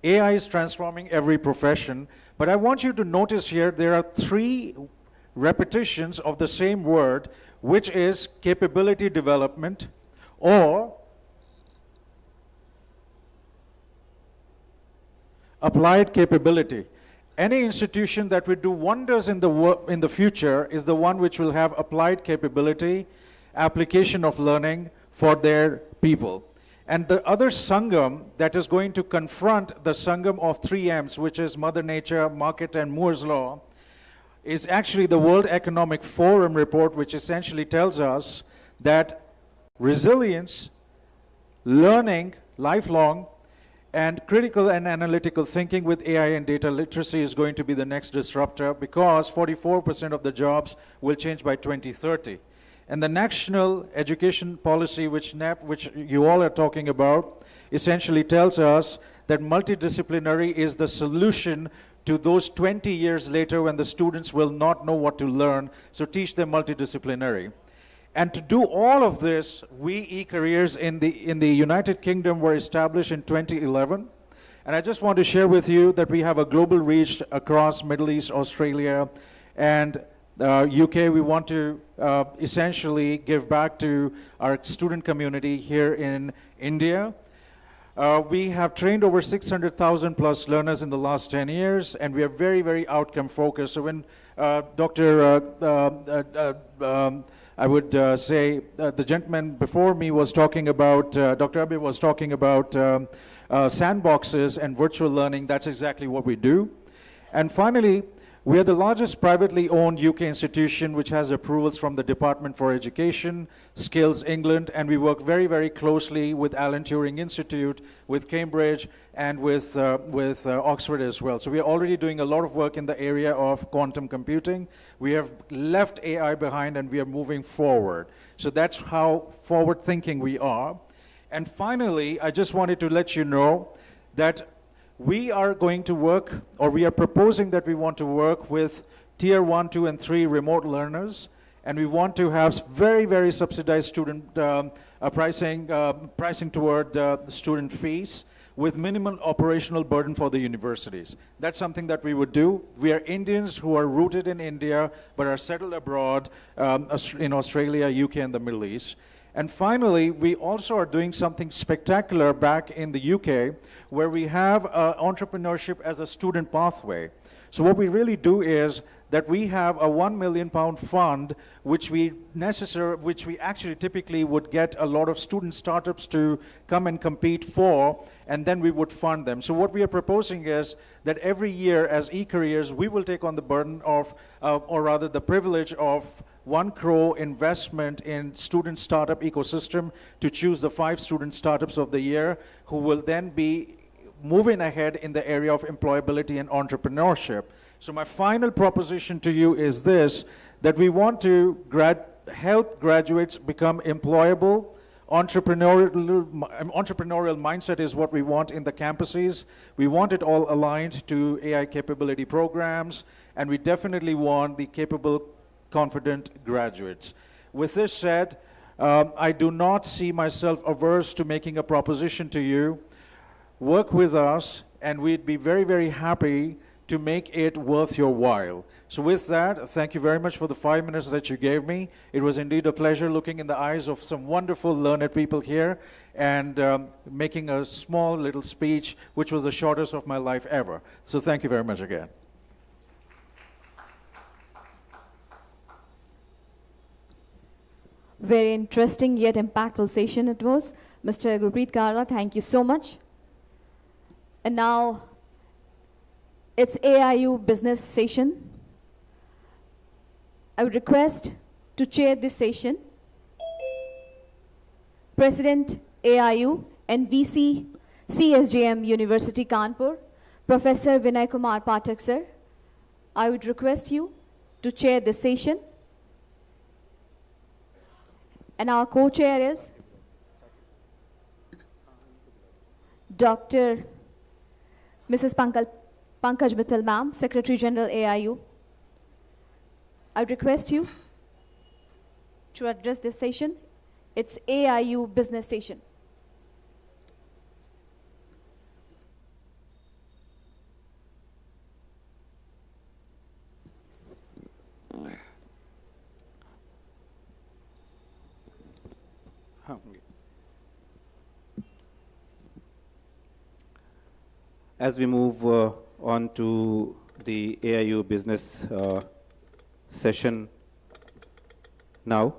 AI is transforming every profession. But I want you to notice here, there are three repetitions of the same word, which is capability development, or applied capability. Any institution that will do wonders in the future is the one which will have applied capability, application of learning for their people. And the other Sangam that is going to confront the Sangam of 3Ms, which is Mother Nature, Market, and Moore's Law, is actually the World Economic Forum report, which essentially tells us that resilience, learning, lifelong, and critical and analytical thinking with AI and data literacy is going to be the next disruptor, because 44% of the jobs will change by 2030. And the national education policy, which you all are talking about, essentially tells us that multidisciplinary is the solution to those 20 years later when the students will not know what to learn. So teach them multidisciplinary. And to do all of this, we eCareers in the United Kingdom were established in 2011. And I just want to share with you that we have a global reach across Middle East, Australia, and UK. We want to essentially give back to our student community here in India. We have trained over 600,000 plus learners in the last 10 years, and we are very, very outcome focused. So when I would say the gentleman before me was talking about, Dr. Abhi was talking about sandboxes and virtual learning. That's exactly what we do. And finally, we are the largest privately owned UK institution which has approvals from the Department for Education, Skills England, and we work very, very closely with Alan Turing Institute, with Cambridge, and with Oxford as well. So we are already doing a lot of work in the area of quantum computing. We have left AI behind and we are moving forward. So that's how forward thinking we are. And finally, I just wanted to let you know that we are going to work, or we are proposing that we want to work with tier 1, 2, and 3 remote learners, and we want to have very, very subsidized student pricing toward the student fees with minimal operational burden for the universities. That's something that we would do. We are Indians who are rooted in India but are settled abroad in Australia, UK, and the Middle East. And finally, we also are doing something spectacular back in the UK, where we have entrepreneurship as a student pathway. So what we really do is that we have a £1 million fund, which we actually typically would get a lot of student startups to come and compete for, and then we would fund them. So what we are proposing is that every year as eCareers, we will take on the burden of, or rather the privilege of, 1 crore investment in student startup ecosystem to choose the 5 student startups of the year who will then be moving ahead in the area of employability and entrepreneurship. So my final proposition to you is this, that we want to help graduates become employable. Entrepreneurial mindset is what we want in the campuses. We want it all aligned to AI capability programs, and we definitely want the capable, confident graduates. With this said, I do not see myself averse to making a proposition to you. Work with us, and we'd be very, very happy to make it worth your while. So with that, thank you very much for the 5 minutes that you gave me. It was indeed a pleasure looking in the eyes of some wonderful learned people here and making a small little speech, which was the shortest of my life ever. So thank you very much again. Very interesting yet impactful session it was. Mr. Gurpreet Karla, thank you so much. And now, it's AIU business session. I would request to chair this session President AIU and VC CSJM University Kanpur, Professor Vinay Kumar Pathak sir. I would request you to chair this session. And our co-chair is Dr. Mrs. Pankaj Mittal ma'am, Secretary General AIU. I would request you to address this session. It's AIU business session. As we move on to the AIU business session now,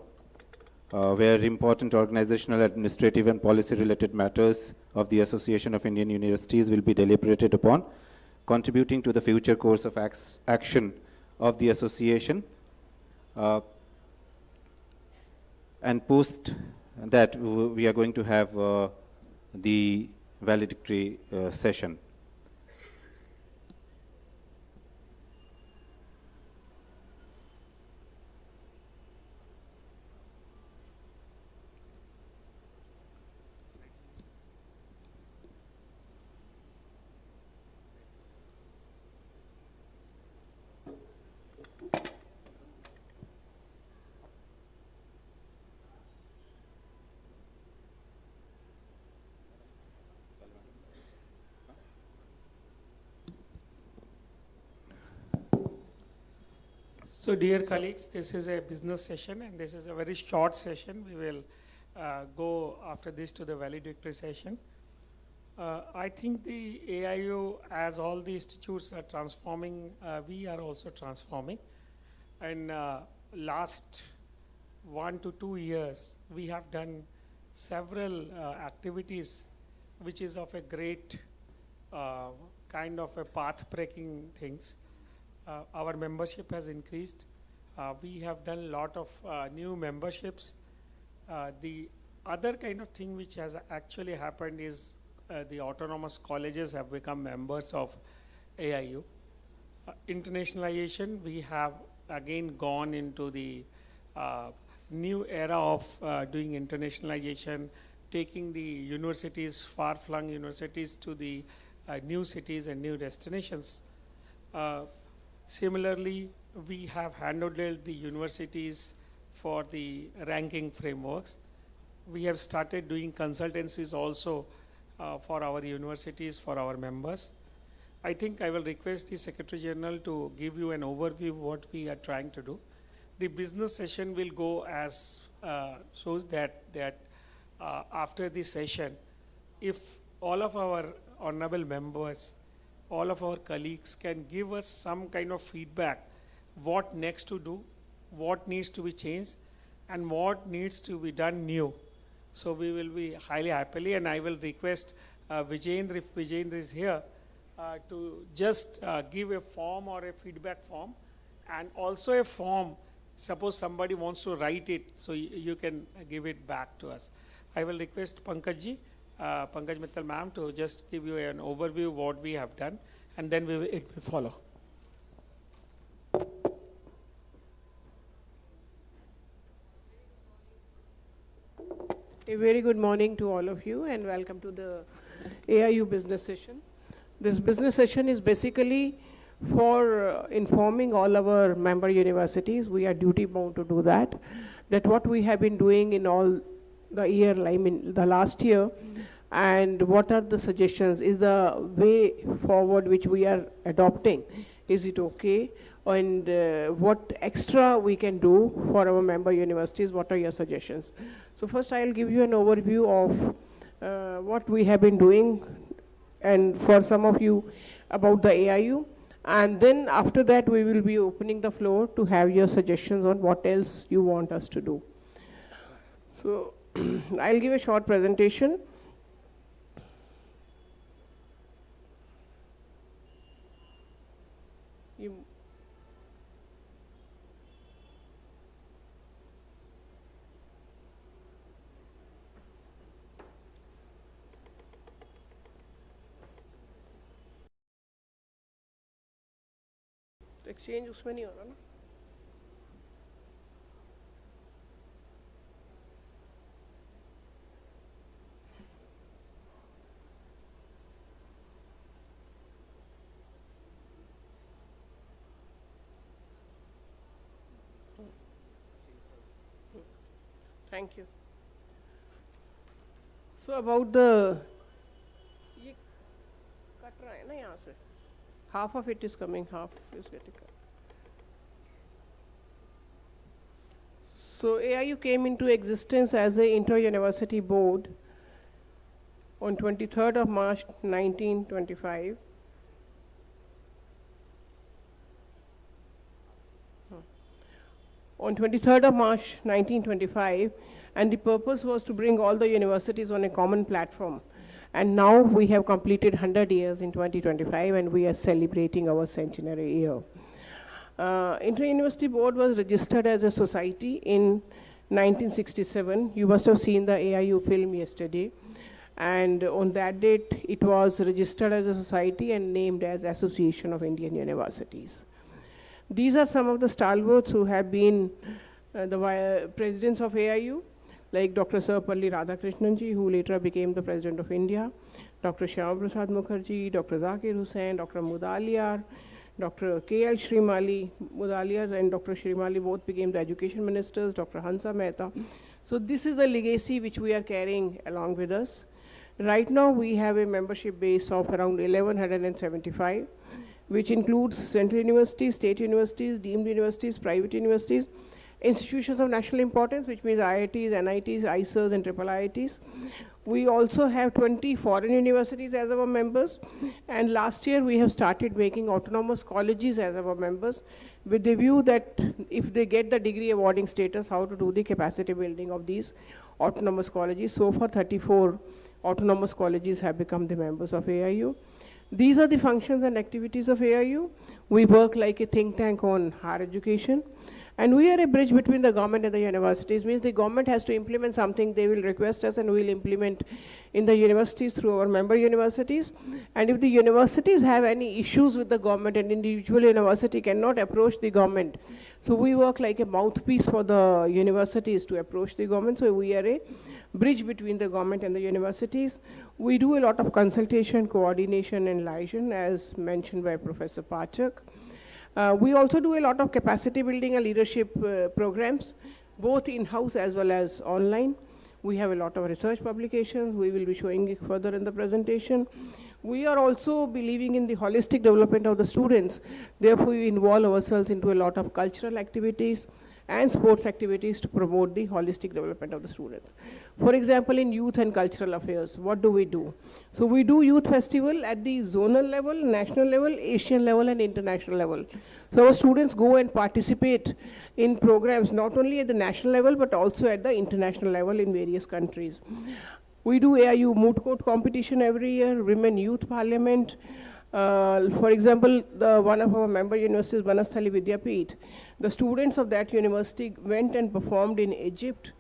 where important organizational, administrative and policy related matters of the Association of Indian Universities will be deliberated upon, contributing to the future course of action of the association. And post that, we are going to have the valedictory session. So dear colleagues, this is a business session and this is a very short session. We will go after this to the valedictory session. I think the AIU, as all the institutes are transforming, we are also transforming. And last 1 to 2 years, we have done several activities which is of a great kind of a path-breaking things. Our membership has increased. We have done a lot of new memberships. The other kind of thing which has actually happened is the autonomous colleges have become members of AIU. Internationalization, we have again gone into the new era of doing internationalization, taking the universities, far-flung universities to the new cities and new destinations. Similarly, we have handled the universities for the ranking frameworks. We have started doing consultancies also for our universities, for our members. I think I will request the Secretary General to give you an overview of what we are trying to do. The business session will go as shows that after the session, if all of our honorable members, all of our colleagues can give us some kind of feedback, what next to do, what needs to be changed, and what needs to be done new. So we will be highly happily, and I will request Vijayendra, if Vijayendra is here, to just give a form or a feedback form, and also a form, suppose somebody wants to write it, so you can give it back to us. I will request Pankaj Mittal ma'am to just give you an overview of what we have done, and then it will follow. A very good morning to all of you and welcome to the AIU business session. This business session is basically for informing all our member universities. We are duty bound to do that what we have been doing in all the year, I mean the last year, and what are the suggestions? Is the way forward which we are adopting, is it okay? And what extra we can do for our member universities? What are your suggestions? So first I'll give you an overview of what we have been doing, and for some of you about the AIU. And then after that we will be opening the floor to have your suggestions on what else you want us to do. So I'll give a short presentation. Exchange उसमें नहीं हो रहा ना. Thank you. So about the, ये cut रहा है ना यहाँ से. Half of it is coming, half is getting cut. So AIU came into existence as an inter-university board on 23rd of March 1925. On 23rd of March 1925, and the purpose was to bring all the universities on a common platform. And now we have completed 100 years in 2025, and we are celebrating our centenary year. Inter-University Board was registered as a society in 1967. You must have seen the AIU film yesterday. And on that date, it was registered as a society and named as Association of Indian Universities. These are some of the stalwarts who have been the presidents of AIU, like Dr. Sarvapalli Radhakrishnan ji, who later became the President of India, Dr. Shyama Prasad Mukherjee, Dr. Zakir Hussain, Dr. Mudaliar, Dr. K.L. Shrimali. Mudaliar and Dr. Shrimali both became the education ministers, Dr. Hansa Mehta. So this is the legacy which we are carrying along with us. Right now we have a membership base of around 1175, which includes central universities, state universities, deemed universities, private universities, institutions of national importance, which means IITs, NITs, IISERs, and triple IITs. We also have 20 foreign universities as our members, and last year we have started making autonomous colleges as our members, with the view that if they get the degree awarding status, how to do the capacity building of these autonomous colleges. So far 34 autonomous colleges have become the members of AIU. These are the functions and activities of AIU. We work like a think tank on higher education. And we are a bridge between the government and the universities. Means the government has to implement something, they will request us and we will implement in the universities through our member universities. And if the universities have any issues with the government, an individual university cannot approach the government. So we work like a mouthpiece for the universities to approach the government. So we are a bridge between the government and the universities. We do a lot of consultation, coordination, and liaison, as mentioned by Professor Pathak. We also do a lot of capacity building and leadership programs, both in-house as well as online. We have a lot of research publications. We will be showing it further in the presentation. We are also believing in the holistic development of the students. Therefore, we involve ourselves into a lot of cultural activities and sports activities to promote the holistic development of the students. For example, in youth and cultural affairs, what do we do? So we do youth festival at the zonal level, national level, Asian level, and international level. So our students go and participate in programs not only at the national level but also at the international level in various countries. We do AIU moot court competition every year, women youth parliament. For example, one of our member universities, Banasthali Vidyapeeth, the students of that university went and performed in Egypt.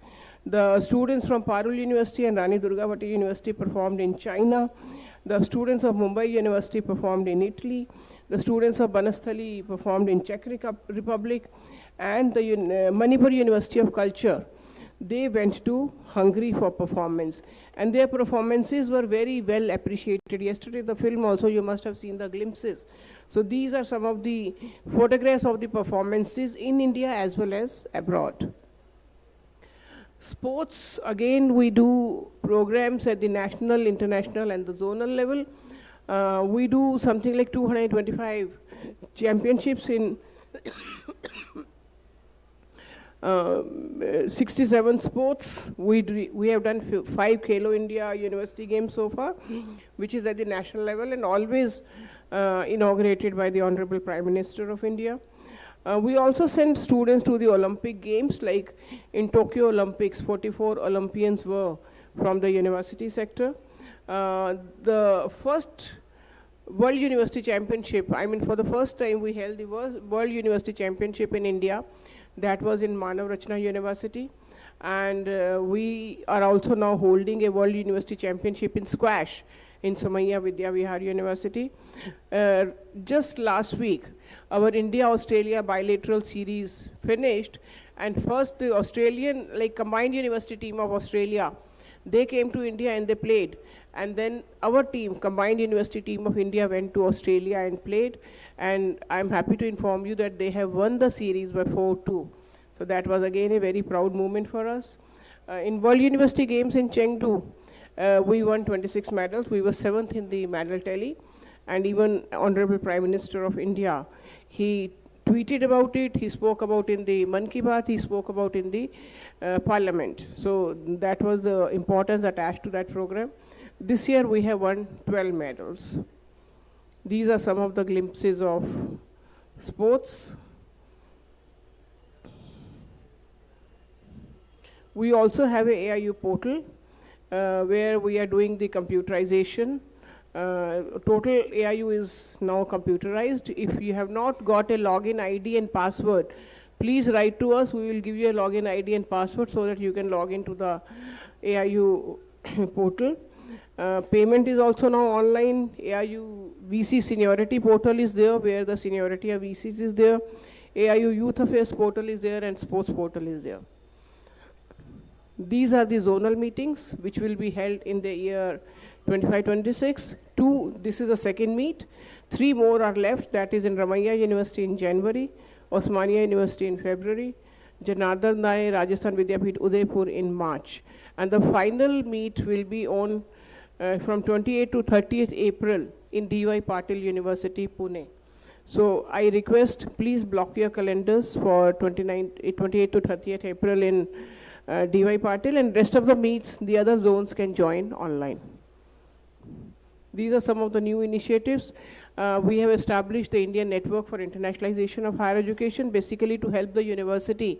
The students from Parul University and Rani Durgavati University performed in China. The students of Mumbai University performed in Italy. The students of Banasthali performed in Czech Republic. And the Manipur University of Culture, they went to Hungary for performance. And their performances were very well appreciated. Yesterday, the film also, you must have seen the glimpses. So these are some of the photographs of the performances in India as well as abroad. Sports, again, we do programs at the national, international, and the zonal level. We do something like 225 championships in 67 sports. We have done 5 Khelo India University Games so far, which is at the national level and always inaugurated by the Honorable Prime Minister of India. We also send students to the Olympic Games, like in Tokyo Olympics, 44 Olympians were from the university sector. The first World University Championship, I mean, for the first time we held the World University Championship in India. That was in Manav Rachna University. And we are also now holding a World University Championship in squash in Somaiya Vidya Vihar University. Just last week, our India-Australia bilateral series finished, and first the Australian, like combined university team of Australia, they came to India and they played. And then our team, combined university team of India, went to Australia and played. And I'm happy to inform you that they have won the series by 4-2. So that was again a very proud moment for us. In World University Games in Chengdu, we won 26 medals. We were 7th in the medal tally. And even Honorable Prime Minister of India, he tweeted about it, he spoke about in the Man Ki Baat, he spoke about in the Parliament. So that was the importance attached to that program. This year we have won 12 medals. These are some of the glimpses of sports. We also have a AIU portal where we are doing the computerization. Total AIU is now computerized. If you have not got a login ID and password, please write to us. We will give you a login ID and password so that you can log into the AIU portal. Payment is also now online. AIU VC seniority portal is there, where the seniority of VCs is there. AIU Youth Affairs portal is there, and sports portal is there. These are the zonal meetings which will be held in the year 25-26. This is the second meet. 3 more are left. That is in Ramaiya University in January, Osmania University in February, Janardhan Nair Rajasthan Vidyapith Udaipur in March. And the final meet will be on from 28th to 30th April in D.Y. Patil University, Pune. So I request, please block your calendars for 28th to 30th April in D.Y. Patil, and rest of the meets, the other zones can join online. These are some of the new initiatives. We have established the Indian Network for Internationalization of Higher Education, basically to help the university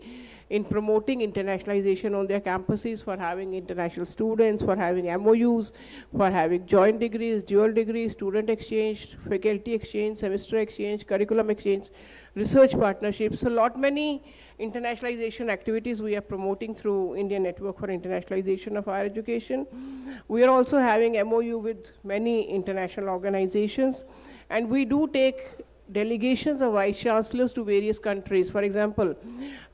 in promoting internationalization on their campuses, for having international students, for having MOUs, for having joint degrees, dual degrees, student exchange, faculty exchange, semester exchange, curriculum exchange, research partnerships. So many internationalization activities we are promoting through Indian Network for Internationalization of Higher Education. We are also having MOU with many international organizations, and we do take delegations of vice chancellors to various countries. For example,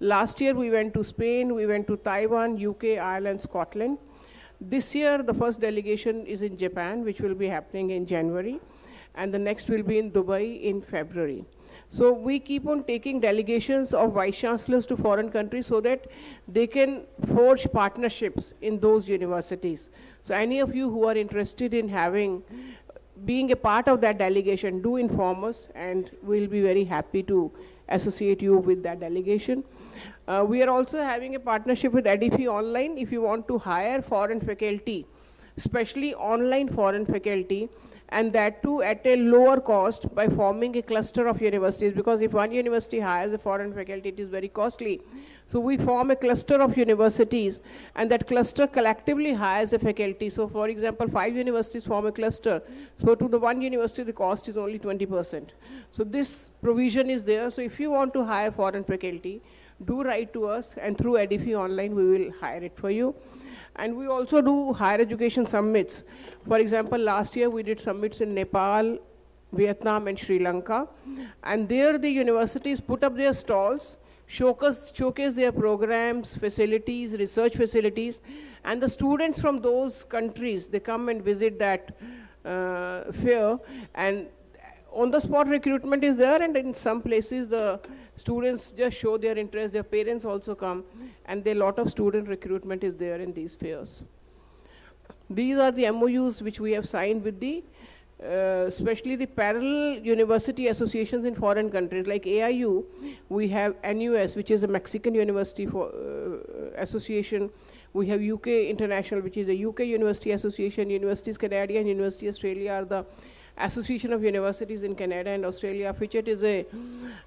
last year we went to Spain, we went to Taiwan, UK, Ireland, Scotland. This year the first delegation is in Japan, which will be happening in January, and the next will be in Dubai in February. So we keep on taking delegations of vice chancellors to foreign countries so that they can forge partnerships in those universities. So any of you who are interested in being a part of that delegation, do inform us, and we'll be very happy to associate you with that delegation. We are also having a partnership with Edifi Online. If you want to hire foreign faculty, especially online foreign faculty, and that too at a lower cost by forming a cluster of universities, because if one university hires a foreign faculty, it is very costly. So we form a cluster of universities, and that cluster collectively hires a faculty. So for example, 5 universities form a cluster. So to the one university, the cost is only 20%. So this provision is there. So if you want to hire foreign faculty, do write to us, and through Edifi Online, we will hire it for you. And we also do higher education summits. For example, last year we did summits in Nepal, Vietnam, and Sri Lanka. And there the universities put up their stalls, showcase their programs, facilities, research facilities, and the students from those countries, they come and visit that fair, and on-the-spot recruitment is there, and in some places the Students just show their interest, their parents also come, and a lot of student recruitment is there in these fairs. These are the MOUs which we have signed with the especially the parallel university associations in foreign countries like AIU. We have NUS, which is a Mexican university association. We have UK International, which is a UK University Association. Universities Canada and University Australia are the Association of Universities in Canada and Australia. FICHET is a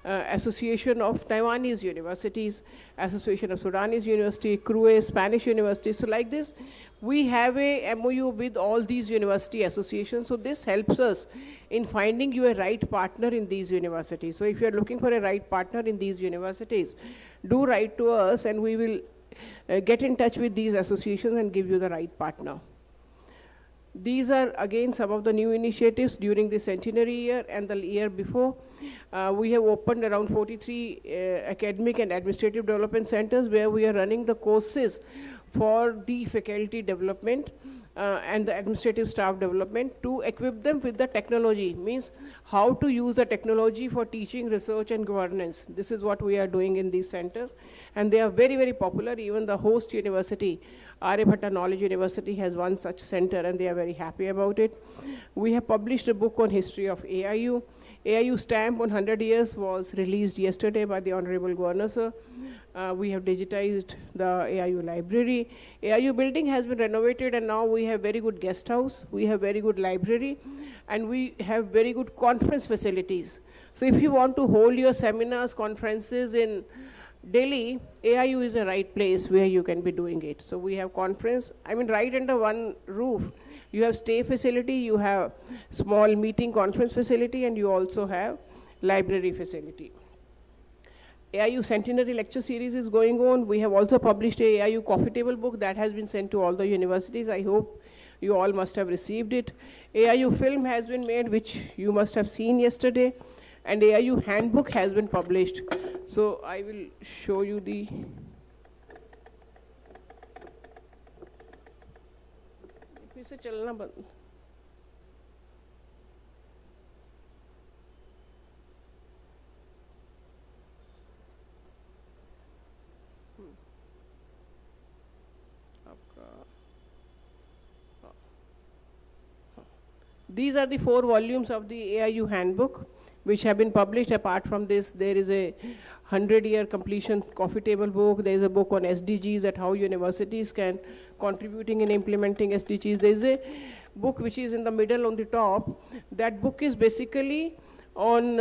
association of Taiwanese universities, Association of Sudanese University, CRUE, Spanish universities. So like this, we have a MOU with all these university associations. So this helps us in finding you a right partner in these universities. So if you're looking for a right partner in these universities, do write to us and we will get in touch with these associations and give you the right partner. These are again some of the new initiatives during the centenary year and the year before. We have opened around 43 academic and administrative development centers where we are running the courses for the faculty development and the administrative staff development to equip them with the technology, means how to use the technology for teaching, research and governance. This is what we are doing in these centers, and they are very, very popular. Even the host university, Aryabhatta Knowledge University, has one such center and they are very happy about it. We have published a book on history of AIU. AIU stamp on 100 years was released yesterday by the Honorable Governor, sir. We have digitized the AIU library. AIU building has been renovated and now we have very good guest house, we have very good library, and we have very good conference facilities. So if you want to hold your seminars, conferences in Delhi, AIU is the right place where you can be doing it. So we have conference, right under one roof. You have stay facility, you have small meeting conference facility, and you also have library facility. AIU Centenary Lecture Series is going on. We have also published a AIU coffee table book that has been sent to all the universities. I hope you all must have received it. AIU film has been made, which you must have seen yesterday, and AIU handbook has been published. So I will show you the These are the 4 volumes of the AIU handbook which have been published. Apart from this, there is a 100-year completion coffee table book. There is a book on SDGs, that how universities can contributing in implementing SDGs. There is a book which is in the middle on the top. That book is basically on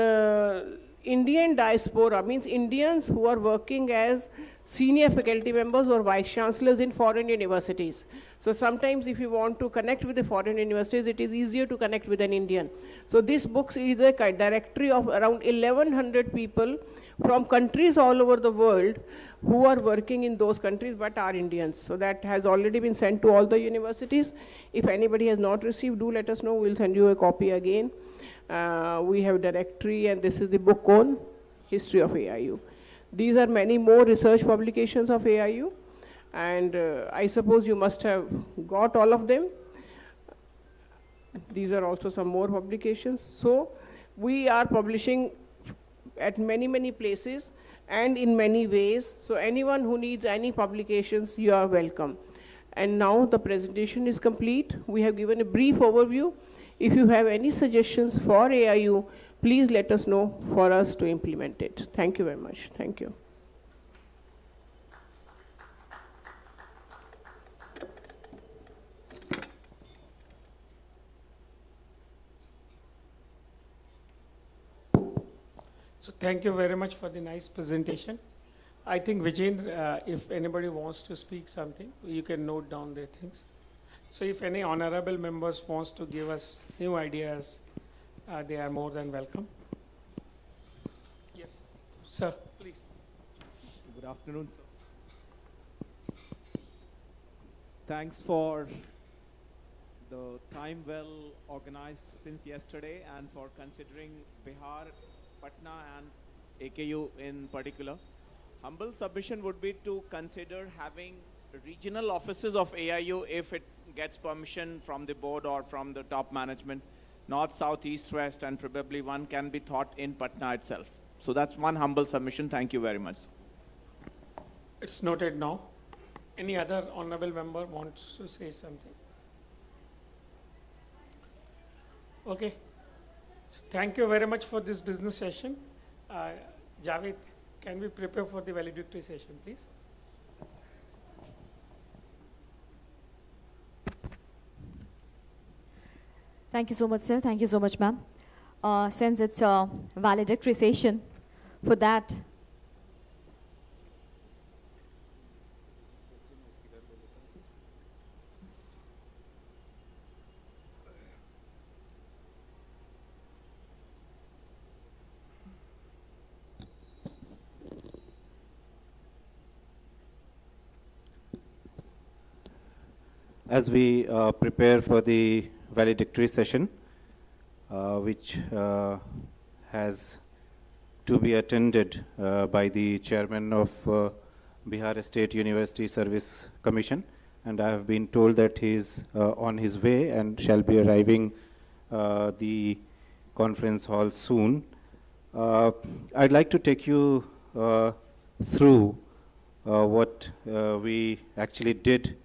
Indian diaspora, means Indians who are working as senior faculty members or vice chancellors in foreign universities. So sometimes if you want to connect with the foreign universities, it is easier to connect with an Indian. So this book is a directory of around 1100 people from countries all over the world who are working in those countries but are Indians. So that has already been sent to all the universities. If anybody has not received, do let us know. We'll send you a copy again. We have directory, and this is the book on history of AIU. These are many more research publications of AIU, and I suppose you must have got all of them. These are also some more publications. So we are publishing at many, many places and in many ways. So anyone who needs any publications, you are welcome. And now the presentation is complete. We have given a brief overview. If you have any suggestions for AIU, please let us know for us to implement it. Thank you very much. Thank you. So thank you very much for the nice presentation. I think Vijendra, if anybody wants to speak something, you can note down their things. So if any honorable members wants to give us new ideas, they are more than welcome. Yes, sir, please. Good afternoon, sir. Thanks for the time well organized since yesterday and for considering Bihar, Patna and AKU in particular. Humble submission would be to consider having regional offices of AIU if it gets permission from the board or from the top management, north, south, east, west, and probably one can be taught in Patna itself. So that's one humble submission. Thank you very much. It's noted now. Any other honorable member wants to say something? Okay. So thank you very much for this business session. Javed, can we prepare for the valedictory session, please? Thank you so much, sir. Thank you so much, ma'am. Since it's a valedictory session, for that, As we prepare for the valedictory session, which has to be attended by the chairman of Bihar State University Service Commission, and I have been told that he is on his way and shall be arriving the conference hall soon. I'd like to take you through what we actually did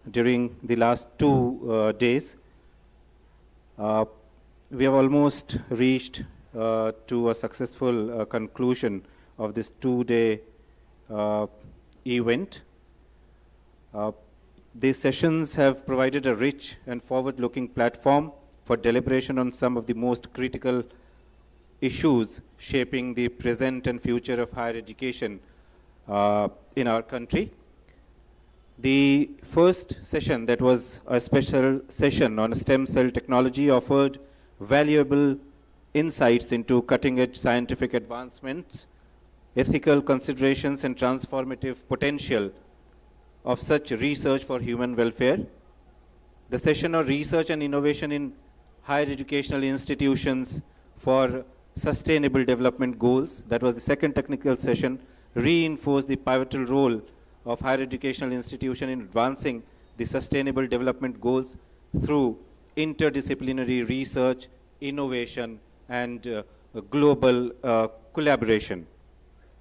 during the last 2 days. We have almost reached to a successful conclusion of this 2-day event. These sessions have provided a rich and forward-looking platform for deliberation on some of the most critical issues shaping the present and future of higher education in our country. The first session, that was a special session on stem cell technology, offered valuable insights into cutting-edge scientific advancements, ethical considerations, and transformative potential of such research for human welfare. The session on research and innovation in higher educational institutions for sustainable development goals, that was the second technical session, reinforced the pivotal role of higher educational institution in advancing the sustainable development goals through interdisciplinary research, innovation, and global collaboration.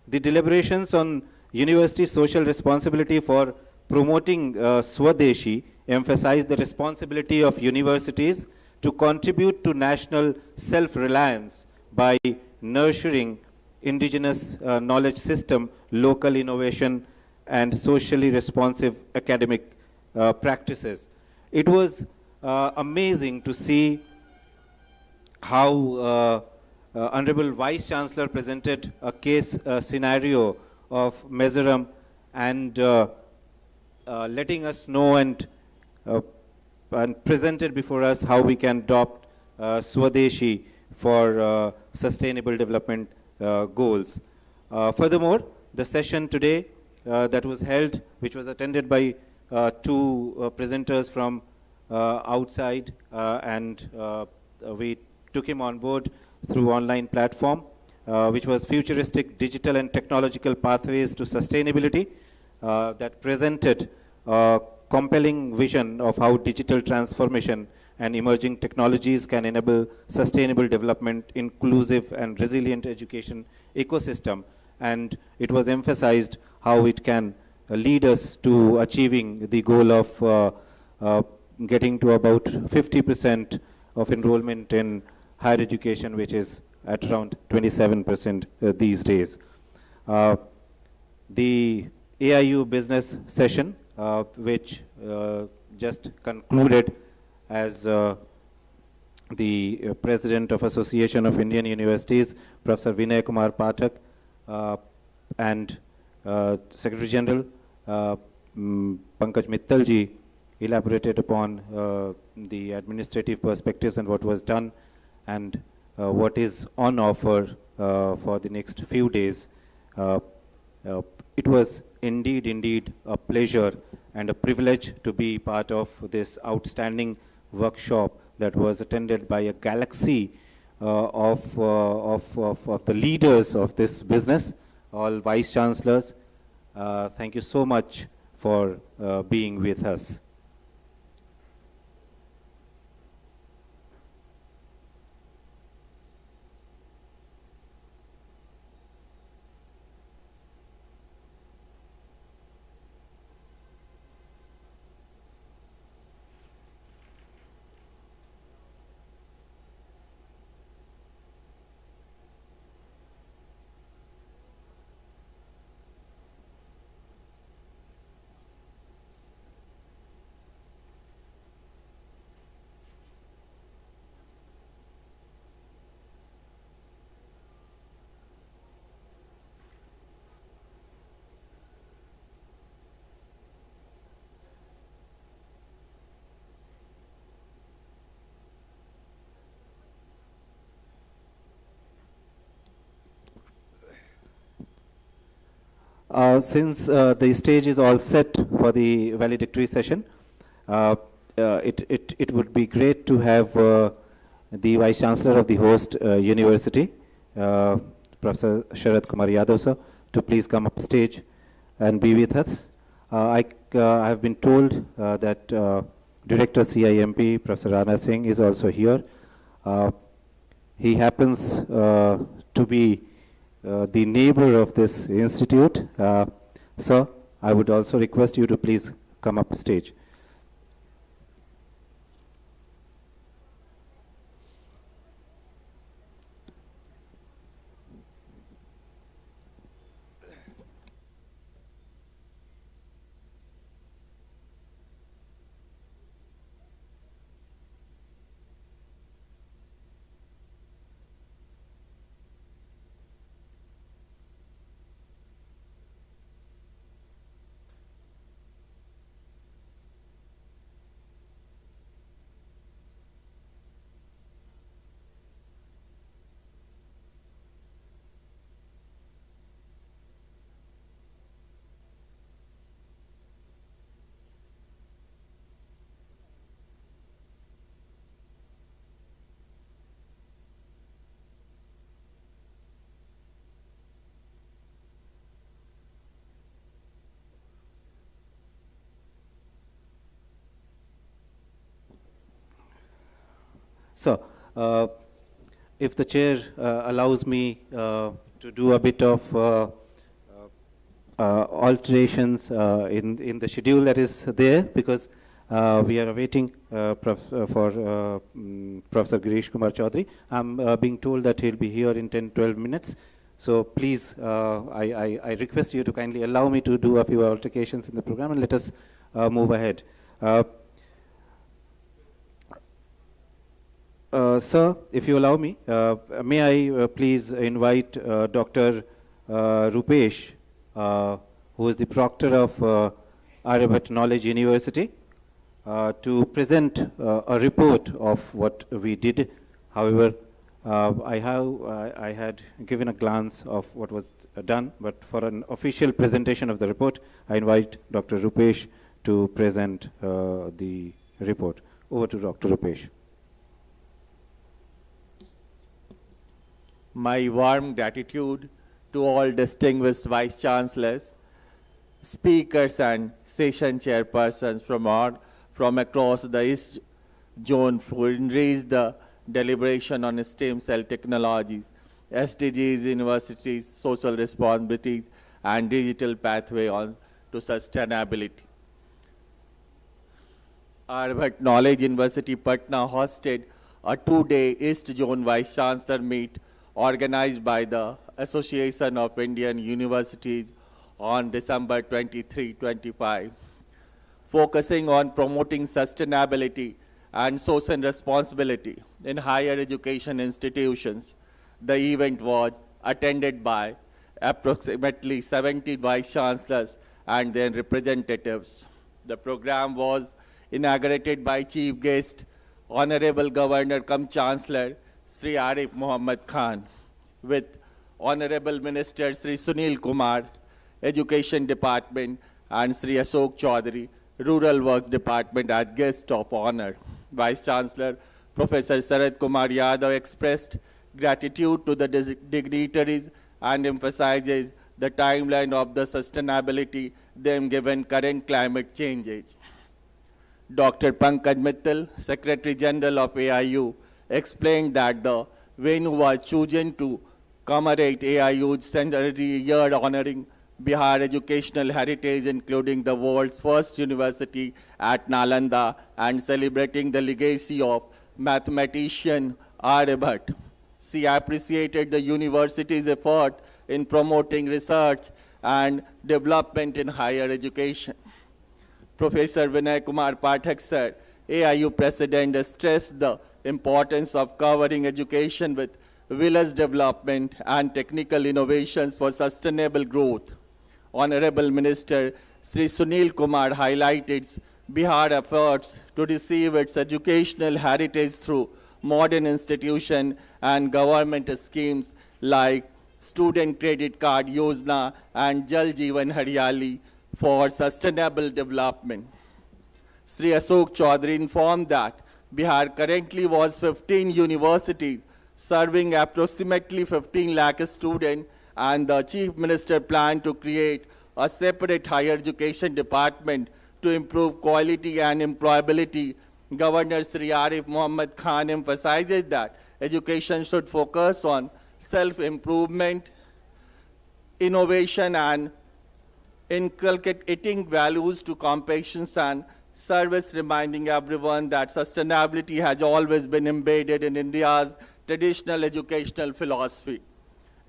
The deliberations on university social responsibility for promoting Swadeshi emphasize the responsibility of universities to contribute to national self-reliance by nurturing indigenous knowledge system, local innovation, and socially responsive academic practices. It was amazing to see how Honorable Vice Chancellor presented a case scenario of Mizoram and letting us know and presented before us how we can adopt Swadeshi for sustainable development goals. Furthermore, the session today that was held, which was attended by 2 presenters from outside, and we took him on board through online platform, which was Futuristic Digital and Technological Pathways to Sustainability, that presented a compelling vision of how digital transformation and emerging technologies can enable sustainable development, inclusive and resilient education ecosystem. And it was emphasized how it can lead us to achieving the goal of getting to about 50% of enrollment in higher education, which is at around 27% these days. The AIU business session, which just concluded as the President of Association of Indian Universities, Professor Vinay Kumar Pathak, and Secretary General Pankaj Mittalji elaborated upon the administrative perspectives and what was done and what is on offer for the next few days. It was indeed a pleasure and a privilege to be part of this outstanding workshop that was attended by a galaxy of the leaders of this business, all Vice Chancellors. Thank you so much for being with us. Since the stage is all set for the valedictory session, it would be great to have the Vice Chancellor of the host university, Professor Sharad Kumar Yadav sir, to please come up stage and be with us. I have been told that Director CIMP, Professor Rana Singh, is also here. He happens to be the neighbor of this institute. Sir, I would also request you to please come up stage. So, if the chair allows me to do a bit of alterations in the schedule that is there, because we are awaiting for Professor Girish Kumar Chaudhary. I'm being told that he'll be here in 10-12 minutes. So please, I request you to kindly allow me to do a few alterations in the program and let us move ahead. Sir, if you allow me, may I please invite Dr. Rupesh, who is the proctor of Aryabhatta Knowledge University, to present a report of what we did. However, I had given a glance of what was done, but for an official presentation of the report, I invite Dr. Rupesh to present the report. Over to Dr. Rupesh. My warm gratitude to all distinguished Vice Chancellors, speakers and session chairpersons from across the East Zone who enriched the deliberation on stem cell technologies, SDGs, universities, social responsibilities, and digital pathway on to sustainability. Aryabhatta Knowledge University Patna hosted a 2-day East Zone Vice Chancellor meet organized by the Association of Indian Universities on December 23-25, focusing on promoting sustainability and social responsibility in higher education institutions. The event was attended by approximately 70 vice chancellors and their representatives. The program was inaugurated by chief guest, Honorable Governor cum Chancellor Sri Arif Muhammad Khan, with Honorable Minister Sri Sunil Kumar, Education Department, and Sri Ashok Chaudhary, Rural Works Department as guest of honor. Vice Chancellor Professor Sharad Kumar Yadav expressed gratitude to the dignitaries and emphasizes the timeline of the sustainability them given current climate changes. Dr. Pankaj Mittal, Secretary General of AIU, explained that the venue was chosen to commemorate AIU's centenary year honoring Bihar educational heritage, including the world's first university at Nalanda, and celebrating the legacy of mathematician Aryabhatta. She appreciated the university's effort in promoting research and development in higher education. Professor Vinay Kumar Pathak sir, AIU President, stressed the importance of covering education with village development and technical innovations for sustainable growth. Honorable Minister Sri Sunil Kumar highlighted Bihar efforts to receive its educational heritage through modern institutions and government schemes like Student Credit Card Yojana, and Jal Jeevan Haryali for sustainable development. Sri Ashok Chaudhary informed that Bihar currently was 15 universities serving approximately 15 lakh students, and the Chief Minister planned to create a separate higher education department to improve quality and employability. Governor Sri Arif Muhammad Khan emphasizes that education should focus on self-improvement, innovation, and inculcating values to compassion and service, reminding everyone that sustainability has always been embedded in India's traditional educational philosophy.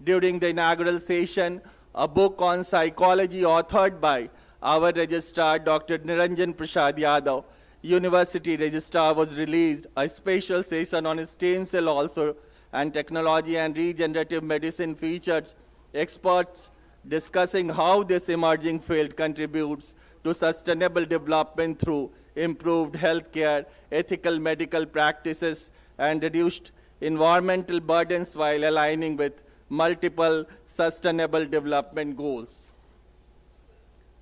During the inaugural session, a book on psychology authored by our registrar, Dr. Niranjan Prasad Yadav, University Registrar, was released. A special session on stem cell also and technology and regenerative medicine features experts discussing how this emerging field contributes to sustainable development through improved healthcare, ethical medical practices, and reduced environmental burdens while aligning with multiple sustainable development goals.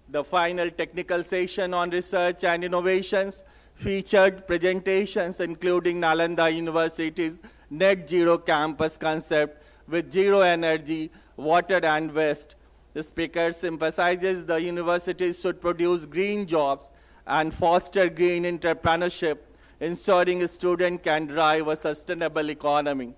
The final technical session on research and innovations featured presentations including Nalanda University's net zero campus concept with zero energy, water, and waste. The speakers emphasizes the universities should produce green jobs and foster green entrepreneurship, ensuring students can drive a sustainable economy.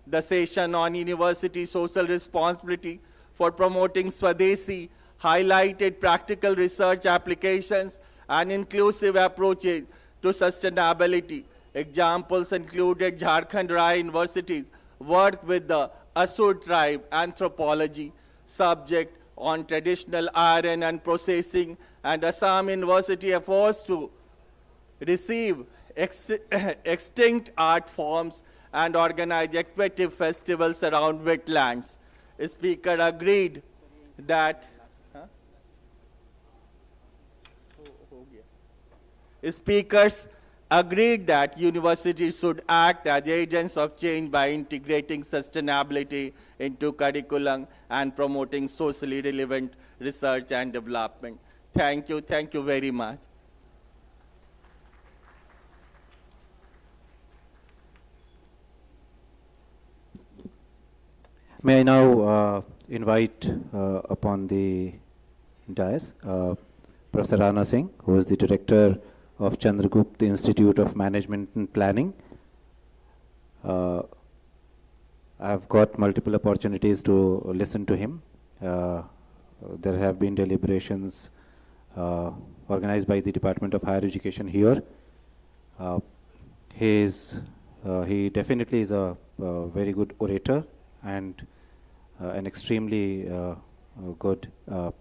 The session on university social responsibility for promoting Swadeshi highlighted practical research applications and inclusive approaches to sustainability. Examples included Jharkhand Rai University's work with the Asur tribe anthropology subject on traditional iron and processing, and Assam University efforts to receive extinct art forms and organize equative festivals around wetlands. The speaker agreed that speakers agreed that universities should act as agents of change by integrating sustainability into curriculum and promoting socially relevant research and development. Thank you very much. May I now invite upon the dais Professor Rana Singh, who is the Director of Chandragupta Institute of Management and Planning. I have got multiple opportunities to listen to him. There have been deliberations organized by the Department of Higher Education here. He definitely is a very good orator and an extremely good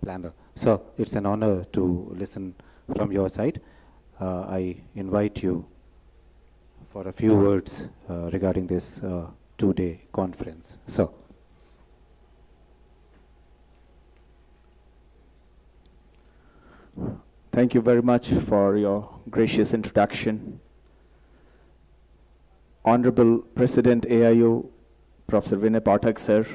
planner. So it's an honor to listen from your side. I invite you for a few words regarding this two-day conference. So. Thank you very much for your gracious introduction. Honorable President AIU, Professor Vinay Pathak sir,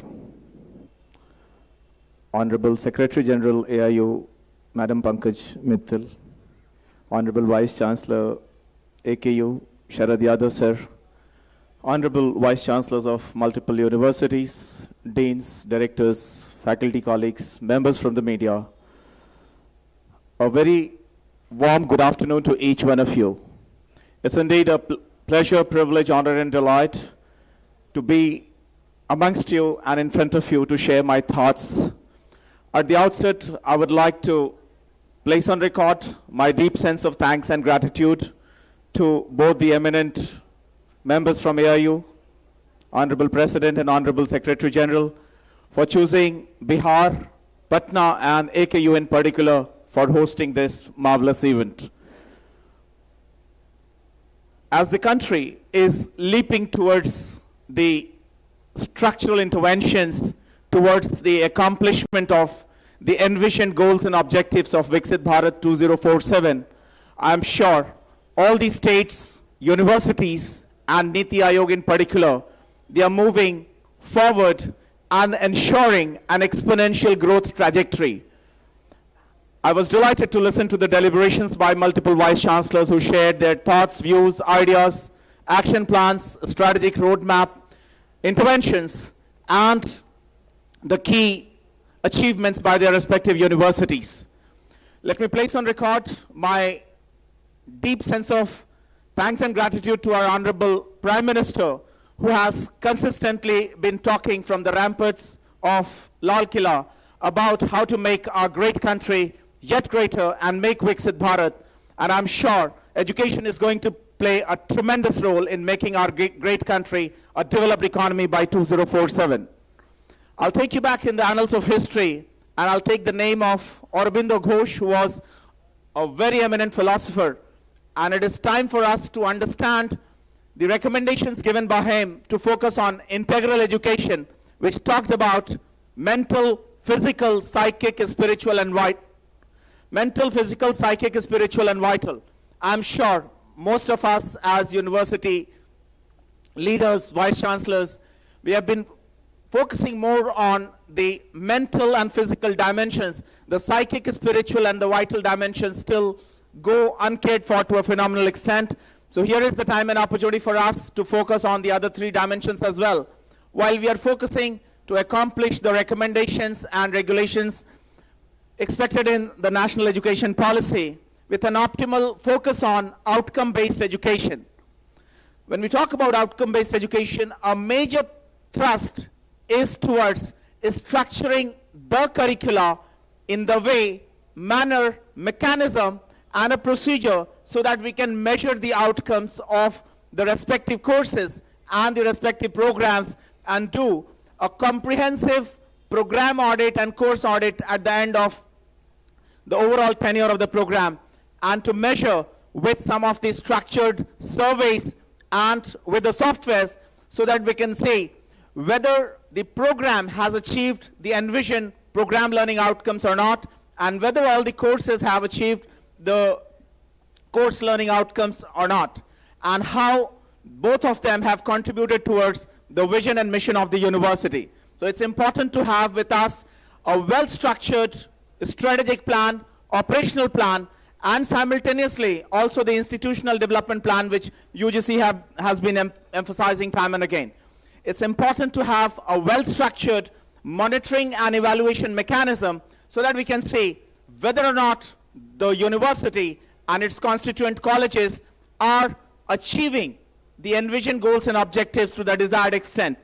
Honorable Secretary General AIU, Madam Pankaj Mittal, Honorable Vice Chancellor AKU, Sharad Yadav sir, Honorable Vice Chancellors of multiple universities, Deans, Directors, faculty colleagues, members from the media, a very warm good afternoon to each one of you. It's indeed a pleasure, privilege, honor, and delight to be amongst you and in front of you to share my thoughts. At the outset, I would like to place on record my deep sense of thanks and gratitude to both the eminent members from AIU, Honorable President and Honorable Secretary General, for choosing Bihar, Patna, and AKU in particular for hosting this marvelous event. As the country is leaping towards the structural interventions towards the accomplishment of the envisioned goals and objectives of Viksit Bharat 2047, I am sure all the states, universities, and Niti Aayog in particular, they are moving forward and ensuring an exponential growth trajectory. I was delighted to listen to the deliberations by multiple vice chancellors who shared their thoughts, views, ideas, action plans, strategic roadmap, interventions, and the key achievements by their respective universities. Let me place on record my deep sense of thanks and gratitude to our Honorable Prime Minister, who has consistently been talking from the ramparts of Lal Killa about how to make our great country yet greater and make Viksit Bharat. And I'm sure education is going to play a tremendous role in making our great country a developed economy by 2047. I'll take you back in the annals of history, and I'll take the name of Aurobindo Ghosh, who was a very eminent philosopher. And it is time for us to understand the recommendations given by him to focus on integral education, which talked about mental, physical, psychic, spiritual, and vital. Mental, physical, psychic, spiritual, and vital. I'm sure most of us as university leaders, vice chancellors, we have been focusing more on the mental and physical dimensions. The psychic, spiritual, and the vital dimensions still go uncared for to a phenomenal extent. So here is the time and opportunity for us to focus on the other three dimensions as well. While we are focusing to accomplish the recommendations and regulations expected in the National Education Policy with an optimal focus on outcome-based education. When we talk about outcome-based education, a major thrust is towards structuring the curricula in the way, manner, mechanism, and a procedure so that we can measure the outcomes of the respective courses and the respective programs and do a comprehensive program audit and course audit at the end of the overall tenure of the program, and to measure with some of the structured surveys and with the softwares so that we can say whether the program has achieved the envisioned program learning outcomes or not, and whether all the courses have achieved the course learning outcomes or not, and how both of them have contributed towards the vision and mission of the university. So it's important to have with us a well-structured strategic plan, operational plan, and simultaneously also the institutional development plan, which UGC has been emphasizing time and again. It's important to have a well-structured monitoring and evaluation mechanism so that we can see whether or not the university and its constituent colleges are achieving the envisioned goals and objectives to the desired extent.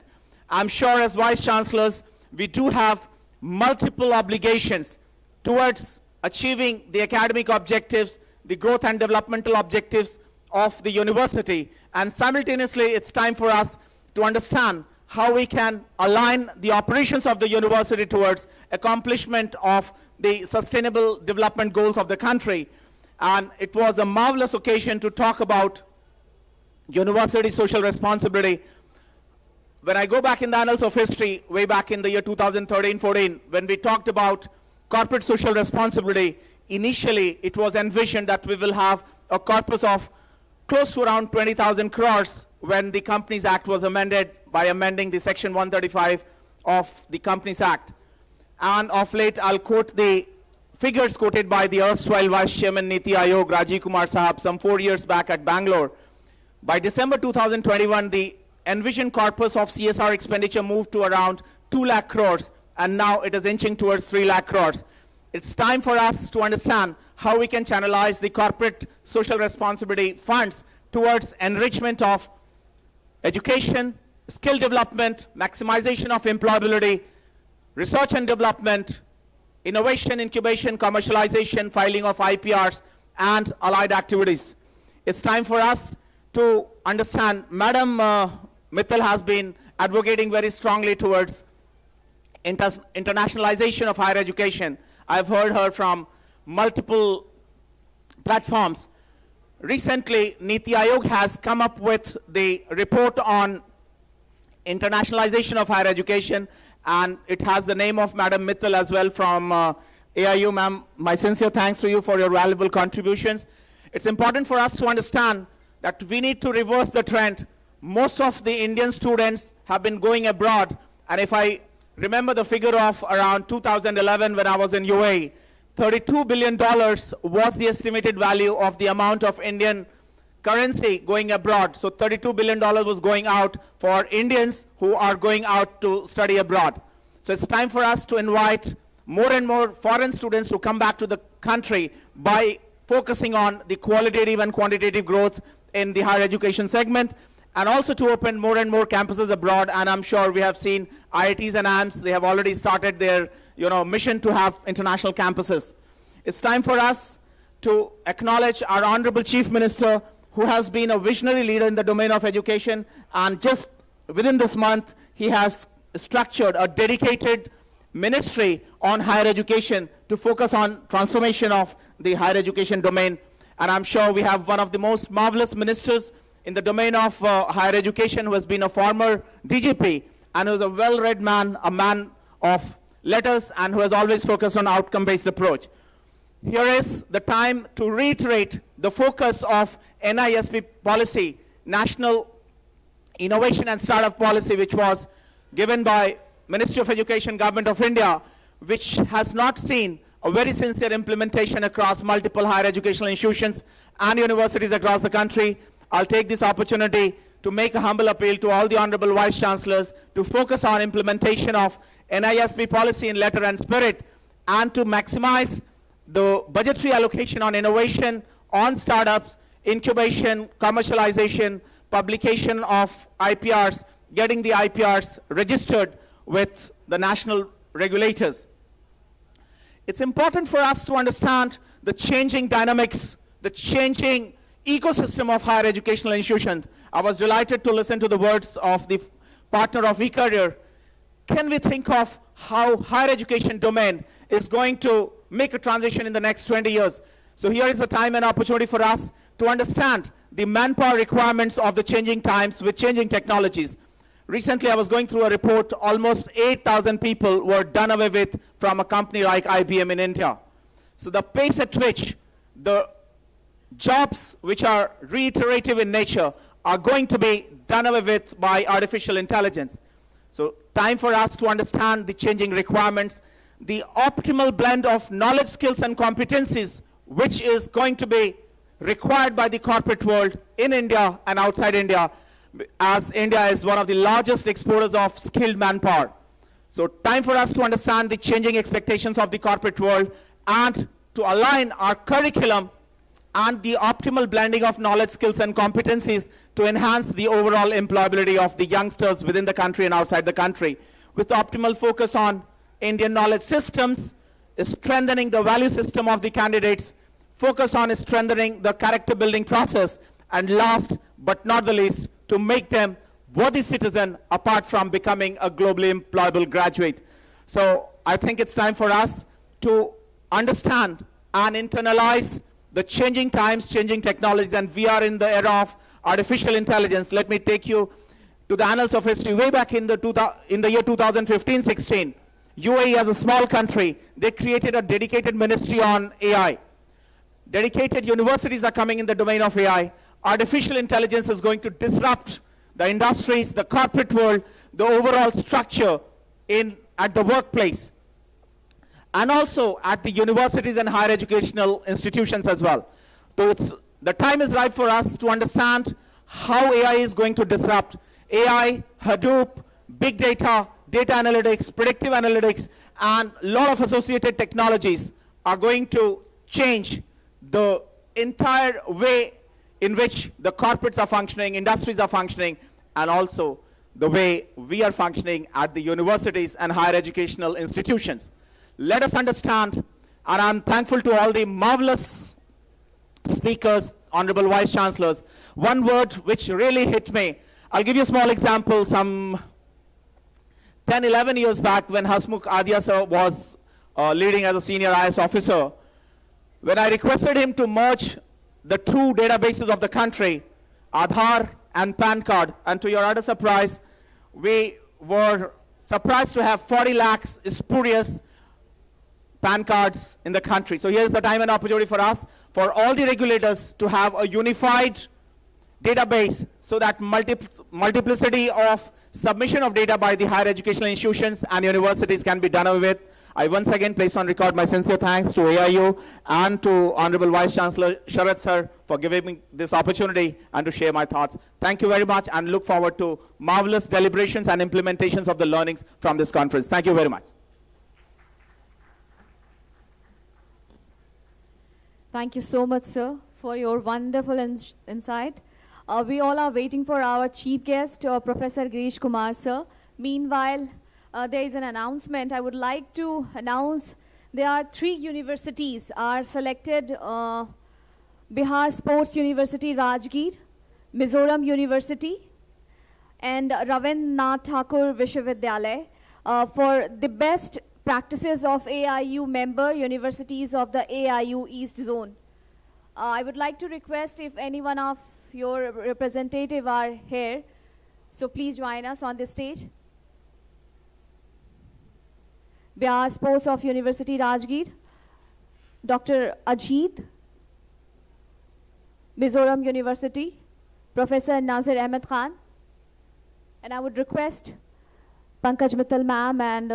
I'm sure as vice chancellors, we do have multiple obligations towards achieving the academic objectives, the growth and developmental objectives of the university. And simultaneously, it's time for us to understand how we can align the operations of the university towards accomplishment of the sustainable development goals of the country. And it was a marvelous occasion to talk about university social responsibility. When I go back in the annals of history, way back in the year 2013-14, when we talked about corporate social responsibility, initially it was envisioned that we will have a corpus of close to around 20,000 crores when the Companies Act was amended by amending the section 135 of the Companies Act. And of late, I'll quote the figures quoted by the erstwhile Vice Chairman Niti Aayog, Rajiv Kumar Sahab, some 4 years back at Bangalore. By December 2021, the envisioned corpus of CSR expenditure moved to around 2 lakh crores, and now it is inching towards 3 lakh crores. It's time for us to understand how we can channelize the corporate social responsibility funds towards enrichment of education, skill development, maximization of employability, research and development, innovation, incubation, commercialization, filing of IPRs, and allied activities. It's time for us to understand, Madam Mittal has been advocating very strongly towards internationalization of higher education. I've heard her from multiple platforms. Recently, Niti Aayog has come up with the report on internationalization of higher education, and it has the name of Madam Mittal as well from AIU. Ma'am, my sincere thanks to you for your valuable contributions. It's important for us to understand that we need to reverse the trend. Most of the Indian students have been going abroad, and if I remember the figure of around 2011 when I was in UAE. $32 billion was the estimated value of the amount of Indian currency going abroad. So $32 billion was going out for Indians who are going out to study abroad. So it's time for us to invite more and more foreign students to come back to the country by focusing on the qualitative and quantitative growth in the higher education segment, and also to open more and more campuses abroad. And I'm sure we have seen IITs and AIMS, they have already started their mission to have international campuses. It's time for us to acknowledge our Honorable Chief Minister, who has been a visionary leader in the domain of education, and just within this month, he has structured a dedicated ministry on higher education to focus on transformation of the higher education domain. And I'm sure we have one of the most marvelous ministers in the domain of higher education, who has been a former DGP and who is a well-read man, a man of letters, and who has always focused on outcome-based approach. Here is the time to reiterate the focus of NISP policy, National Innovation and Startup Policy, which was given by Ministry of Education, Government of India, which has not seen a very sincere implementation across multiple higher educational institutions and universities across the country. I'll take this opportunity to make a humble appeal to all the Honorable Vice Chancellors to focus on implementation of NISP policy in letter and spirit, and to maximize the budgetary allocation on innovation, on startups, incubation, commercialization, publication of IPRs, getting the IPRs registered with the national regulators. It's important for us to understand the changing dynamics, the changing ecosystem of higher educational institutions. I was delighted to listen to the words of the partner of eCareer. Can we think of how higher education domain is going to make a transition in the next 20 years? So here is the time and opportunity for us to understand the manpower requirements of the changing times with changing technologies. Recently, I was going through a report, almost 8,000 people were done away with from a company like IBM in India. So the pace at which the jobs which are reiterative in nature are going to be done away with by artificial intelligence. So time for us to understand the changing requirements, the optimal blend of knowledge, skills, and competencies which is going to be required by the corporate world in India and outside India, as India is one of the largest exporters of skilled manpower. So time for us to understand the changing expectations of the corporate world and to align our curriculum and the optimal blending of knowledge, skills, and competencies to enhance the overall employability of the youngsters within the country and outside the country, with optimal focus on Indian knowledge systems, strengthening the value system of the candidates, focus on strengthening the character building process, and last but not the least, to make them worthy citizen apart from becoming a globally employable graduate. So I think it's time for us to understand and internalize the changing times, changing technologies, and we are in the era of artificial intelligence. Let me take you to the annals of history. Way back in the year 2015-16, UAE, as a small country, they created a dedicated ministry on AI. Dedicated universities are coming in the domain of AI. Artificial intelligence is going to disrupt the industries, the corporate world, the overall structure at the workplace, and also at the universities and higher educational institutions as well. So the time is ripe for us to understand how AI is going to disrupt. AI, Hadoop, big data, data analytics, predictive analytics, and a lot of associated technologies are going to change the entire way in which the corporates are functioning, industries are functioning, and also the way we are functioning at the universities and higher educational institutions. Let us understand, and I'm thankful to all the marvelous speakers, Honorable Vice Chancellors. One word which really hit me, I'll give you a small example. Some 10, 11 years back when Hasmukh Adhia sir was leading as a senior IS officer, when I requested him to merge the two databases of the country, Aadhaar and PAN card, and to your utter surprise, we were surprised to have 40 lakhs spurious PAN cards in the country. So here's the time and opportunity for us, for all the regulators to have a unified database so that multiplicity of submission of data by the higher educational institutions and universities can be done away with. I once again place on record my sincere thanks to AIU and to Honorable Vice Chancellor Sharad sir for giving me this opportunity and to share my thoughts. Thank you very much and look forward to marvelous deliberations and implementations of the learnings from this conference. Thank you very much. Thank you so much, sir, for your wonderful insight. We all are waiting for our chief guest, Professor Girish Kumar, sir. Meanwhile, there is an announcement. I would like to announce there are 3 universities are selected. Bihar Sports University, Rajgir, Mizoram University, and Ravindranath Thakur Vishwavidyalaya for the best practices of AIU member universities of the AIU East Zone. I would like to request if any one of your representative are here, so please join us on the stage. Bihar Sports of University Rajgir, Dr. Ajit. Mizoram University, Professor Nazir Ahmed Khan. And I would request Pankaj Mittal ma'am and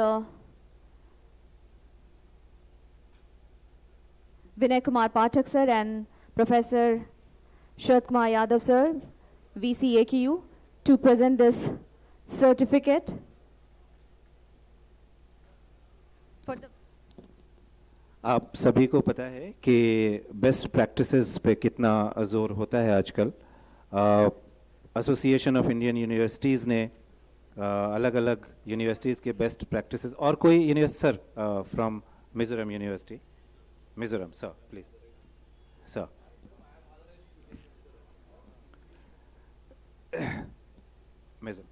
Vinay Kumar Pathak sir and Professor Sharad Kumar Yadav sir, VC AKU, to present this certificate. For the आप सभी को पता है कि best practices पे कितना जोर होता है आजकल. एसोसिएशन ऑफ इंडियन यूनिवर्सिटीज़ ने अलग अलग यूनिवर्सिटीज़ के बेस्ट प्रैक्टिसेस. और कोई university sir from Mizoram university? Mizoram sir please sir. Mizoram.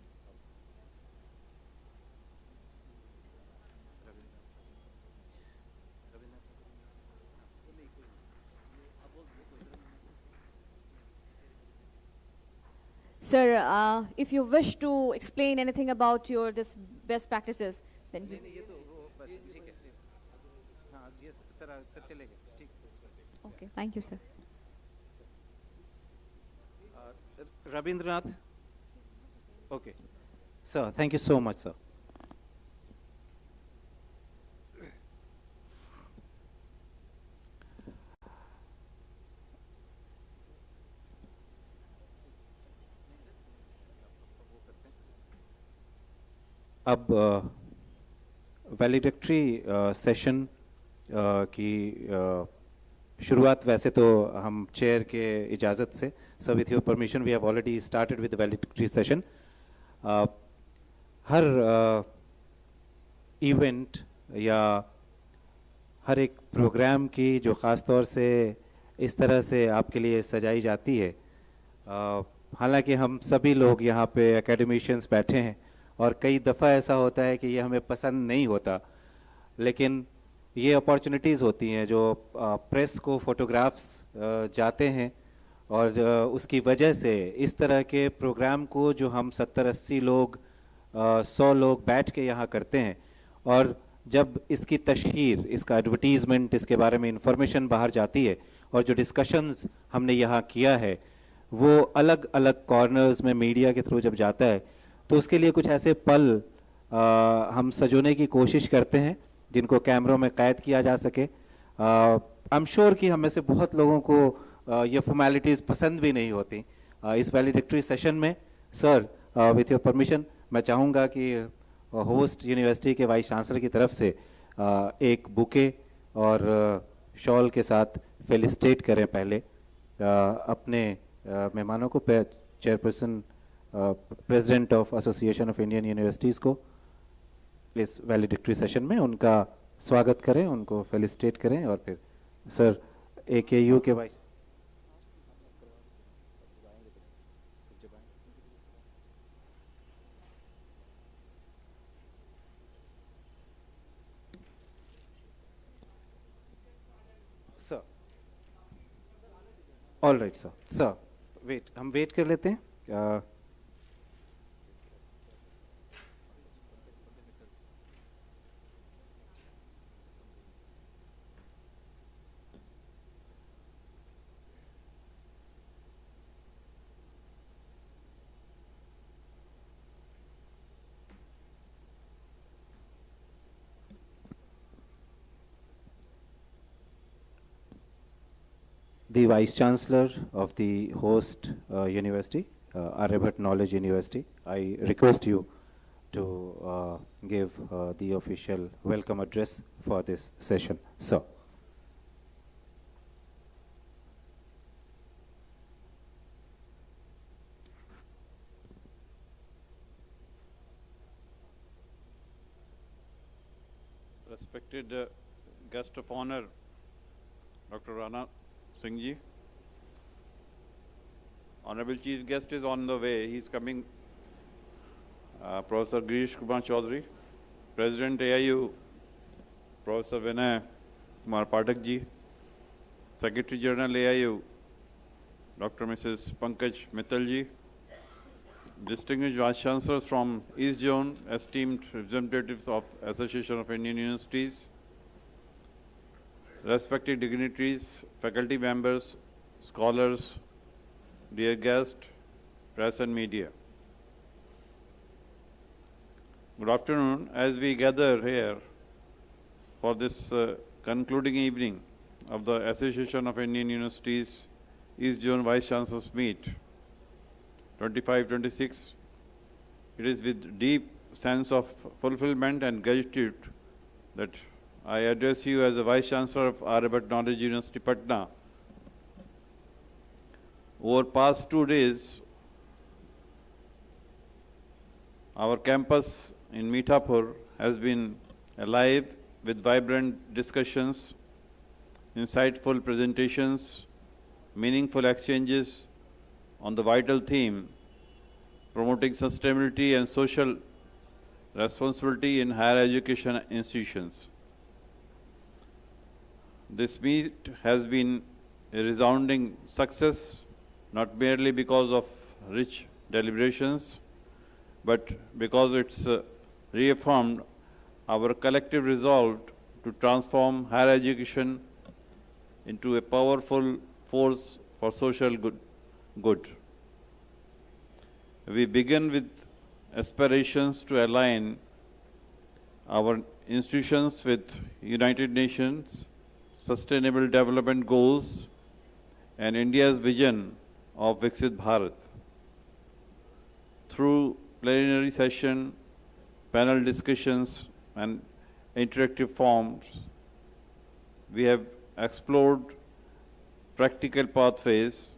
Sir, if you wish to explain anything about your this best practices, then you. Okay, thank you, sir. Rabindranath. Okay, sir. Thank you so much, sir. अब valedictory session की शुरुआत वैसे तो हम chair के इजाज़त से, sir with your permission we have already started with valedictory session. हर इवेंट या हर एक प्रोग्राम की जो ख़ास तौर से इस तरह से आपके लिए सजाई जाती है, हालांकि हम सभी लोग यहाँ पे एकेडमिशियंस बैठे हैं और कई दफ़ा ऐसा होता है कि ये हमें पसंद नहीं होता, लेकिन ये अपॉर्चुनिटीज़ होती हैं जो प्रेस को फ़ोटोग्राफ्स जाते हैं और उसकी वजह से इस तरह के प्रोग्राम को जो हम 70-80 लोग 100 लोग बैठ के यहाँ करते हैं, और जब इसकी तशहीर, इसका एडवर्टीज़मेंट, इसके बारे में इंफॉर्मेशन बाहर जाती है और जो डिस्कशंस हमने यहाँ किया है वो अलग अलग कॉर्नर्स में मीडिया के थ्रू जब जाता है, तो उसके लिए कुछ ऐसे पल हम सजोने की कोशिश करते हैं जिनको कैमरों में कैद किया जा सके. आई एम श्योर कि हम में से बहुत लोगों को ये फॉर्मेलिटीज़ पसंद भी नहीं होती. इस वैलिडिक्टरी सेशन में सर विथ योर परमिशन मैं चाहूँगा कि होस्ट यूनिवर्सिटी के वाइस चांसलर की तरफ से एक बुके और शॉल के साथ फेलिसिटेट करें पहले अपने मेहमानों को. Chairperson president of association of Indian universities को इस वैलिडिक्टरी सेशन में उनका स्वागत करें, उनको फेलिसिटेट करें, और फिर सर AKU के vice sir. All right sir. Sir wait, हम वेट कर लेते हैं. the Vice Chancellor of the host university, Aryabhatta Knowledge University. I request you to give the official welcome address for this session. Sir. Respected guest of honor, Dr. Rana Singh ji. Honorable Chief Guest is on the way. He's coming. Professor Girish Kumar Chaudhary, President AIU, Professor Vinay Kumar Pathak ji, Secretary General AIU, Dr. Mrs. Pankaj Mittal ji, distinguished Vice Chancellors from East Zone, esteemed representatives of Association of Indian Universities, respected dignitaries, faculty members, scholars, dear guests, press and media. Good afternoon. As we gather here for this concluding evening of the Association of Indian Universities East Zone Vice Chancellors Meet 25-26, it is with deep sense of fulfillment and gratitude that I address you as the Vice Chancellor of Aryabhatta Knowledge University, Patna. Over past 2 days, our campus in Mithapur has been alive with vibrant discussions, insightful presentations, meaningful exchanges on the vital theme promoting sustainability and social responsibility in higher education institutions. This meet has been a resounding success, not merely because of rich deliberations, but because it's reaffirmed our collective resolve to transform higher education into a powerful force for social good. We begin with aspirations to align our institutions with United Nations Sustainable Development Goals and India's vision of Viksit Bharat. Through plenary session, panel discussions, and interactive forums, we have explored practical pathways,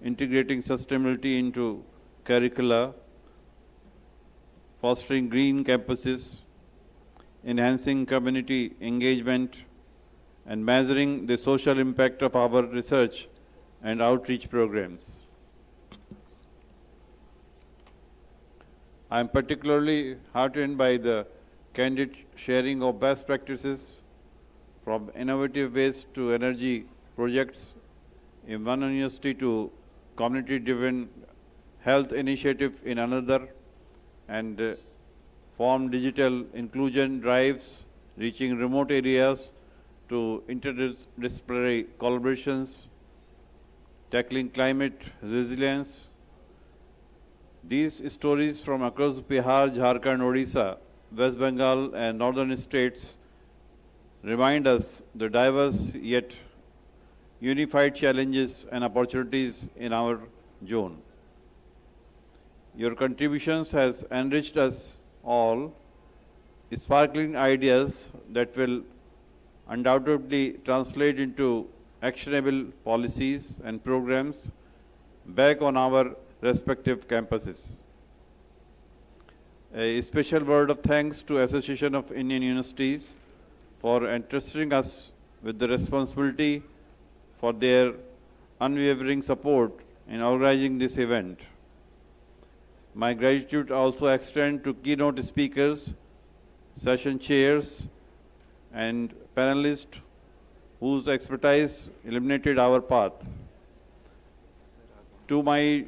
integrating sustainability into curricula, fostering green campuses, enhancing community engagement, and measuring the social impact of our research and outreach programs. I am particularly heartened by the candid sharing of best practices from innovative waste to energy projects in one university to community-driven health initiative in another, and form digital inclusion drives reaching remote areas to interdisciplinary collaborations, tackling climate resilience. These stories from across Bihar, Jharkhand, Odisha, West Bengal and northern states remind us the diverse yet unified challenges and opportunities in our zone. Your contributions has enriched us all, sparkling ideas that will undoubtedly translate into actionable policies and programs back on our respective campuses. A special word of thanks to Association of Indian Universities for entrusting us with the responsibility for their unwavering support in organizing this event. My gratitude also extends to keynote speakers, session chairs, and panelists whose expertise illuminated our path. To my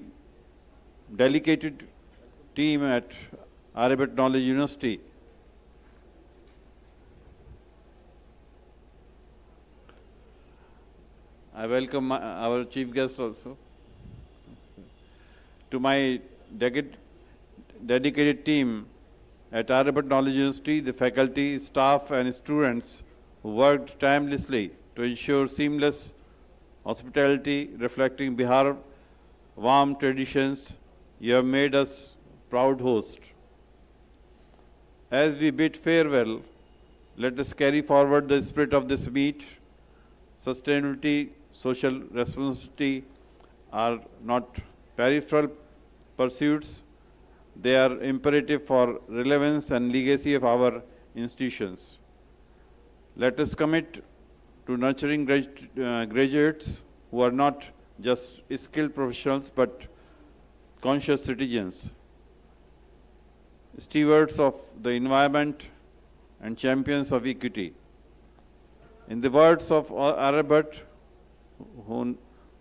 dedicated team at Aryabhatta Knowledge University, I welcome our chief guest also. To my dedicated team at Aryabhatta Knowledge University, the faculty, staff and students who worked tirelessly to ensure seamless hospitality reflecting Bihar warm traditions. You have made us proud host. As we bid farewell, let us carry forward the spirit of this meet. Sustainability, social responsibility are not peripheral pursuits. They are imperative for relevance and legacy of our institutions. Let us commit to nurturing graduates who are not just skilled professionals but conscious citizens, stewards of the environment and champions of equity. In the words of Aryabhatta,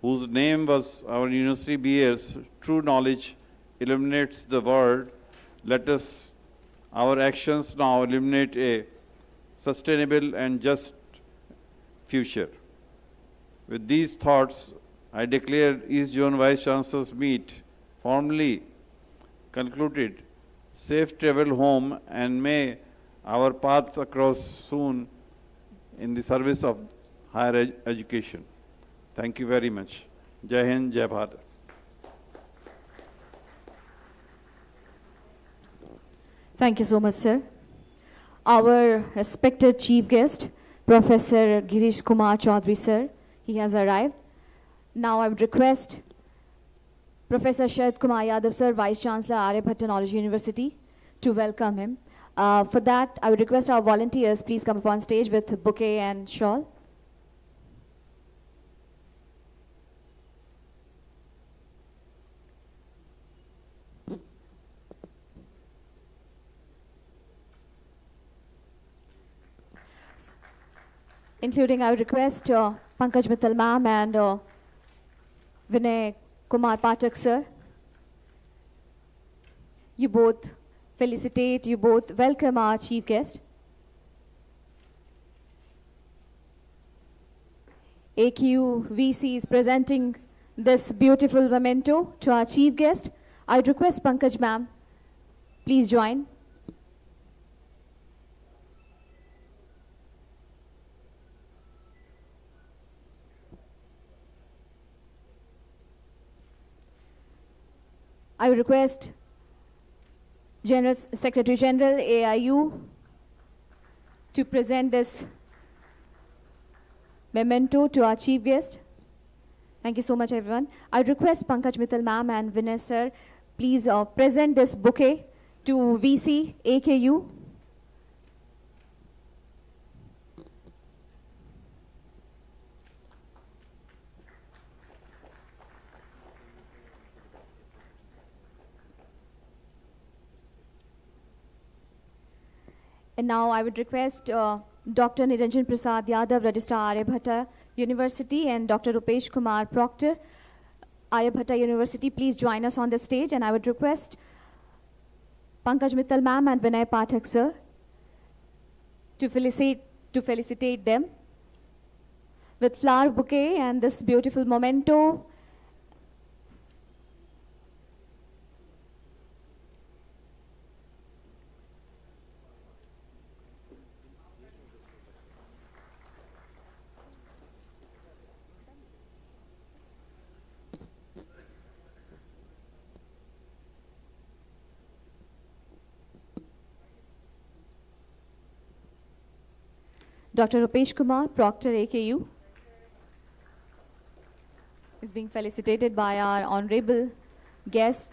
whose name was our university bears, true knowledge illuminates the world. Let us, our actions now illuminate a sustainable and just future. With these thoughts, I declare East Zone Vice Chancellors meet formally concluded. Safe travel home, and may our paths across soon in the service of higher education. Thank you very much. Jai Hind, Jai Bharat. Thank you so much, sir. Our respected chief guest, Professor Girish Kumar Chaudhary, sir, he has arrived. Now I would request Professor Sharad Kumar Yadav, sir, Vice Chancellor, Aryabhatta Knowledge University, to welcome him. For that, I would request our volunteers, please come up on stage with bouquet and shawl. Including, I would request Pankaj Mittal ma'am and Vinay Kumar Pathak sir. You both felicitate, you both welcome our chief guest. AIU VC is presenting this beautiful memento to our chief guest. I would request Pankaj ma'am, please join. I would request Secretary General AIU to present this memento to our chief guest. Thank you so much, everyone. I would request Pankaj Mittal ma'am and Vinay sir, please present this bouquet to VC AIU. And now I would request Dr. Niranjan Prasad Yadav, Registrar Aryabhatta University, and Dr. Rupesh Kumar Proctor, Aryabhatta University, please join us on the stage. And I would request Pankaj Mittal ma'am and Vinay Pathak sir to felicitate them with flower bouquet and this beautiful memento. Dr. Rupesh Kumar, Proctor AIU, is being felicitated by our honorable guest.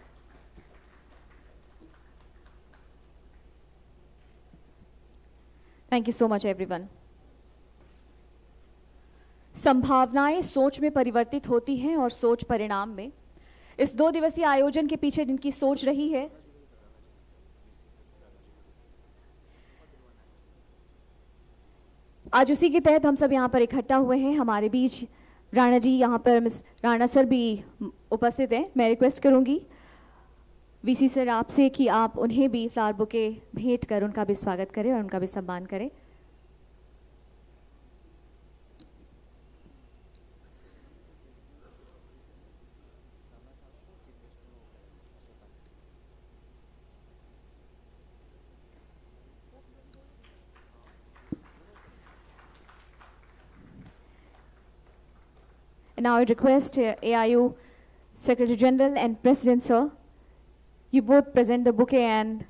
Thank you so much, everyone. संभावनाएं सोच में परिवर्तित होती हैं और सोच परिणाम में। इस 2 दिवसीय आयोजन के पीछे जिनकी सोच रही है, आज उसी के तहत हम सब यहाँ पर इकट्ठा हुए हैं। हमारे बीच राणा जी, यहाँ पर मिस राणा सर भी उपस्थित हैं। मैं रिक्वेस्ट करूँगी वीसी सर आपसे कि आप उन्हें भी फ्लावर बुके भेंट कर उनका भी स्वागत करें और उनका भी सम्मान करें। And now I request AIU Secretary General and President, sir, you both present the bouquet and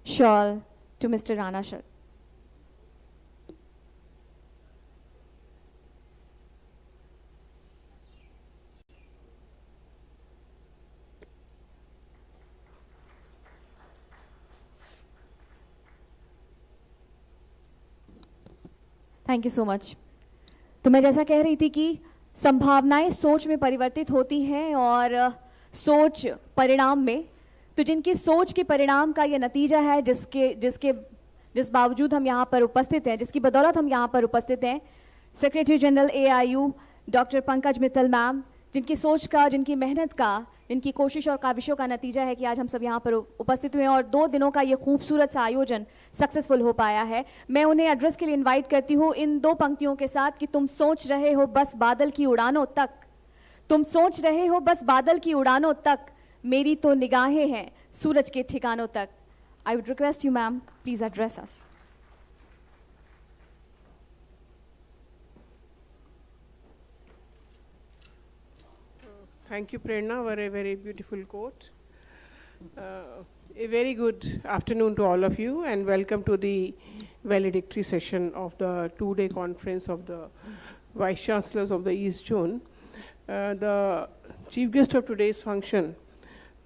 shawl to Mr. Rana, sir. Thank you so much. तो मैं जैसा कह रही थी कि संभावनाएं सोच में परिवर्तित होती हैं और सोच परिणाम में, तो जिनकी सोच के परिणाम का ये नतीजा है जिस बावजूद हम यहाँ पर उपस्थित हैं, जिसकी बदौलत हम यहाँ पर उपस्थित हैं, secretary general AIU doctor Pankaj Mittal ma'am, जिनकी सोच का, जिनकी मेहनत का, जिनकी कोशिश और काविशों का नतीजा है कि आज हम सब यहाँ पर उपस्थित हुए हैं और 2 दिनों का ये खूबसूरत सा आयोजन सक्सेसफुल हो पाया है। मैं उन्हें एड्रेस के लिए इनवाइट करती हूँ इन 2 पंक्तियों के साथ कि तुम सोच रहे हो बस बादल की उड़ानों तक, तुम सोच रहे हो बस बादल की उड़ानों तक, मेरी तो निगाहें हैं सूरज के ठिकानों तक। I would request you ma'am, please address us. Thank you, Prerna, for a very beautiful quote. A very good afternoon to all of you, and welcome to the valedictory session of the 2-day conference of the Vice Chancellors of the East Zone. The chief guest of today's function,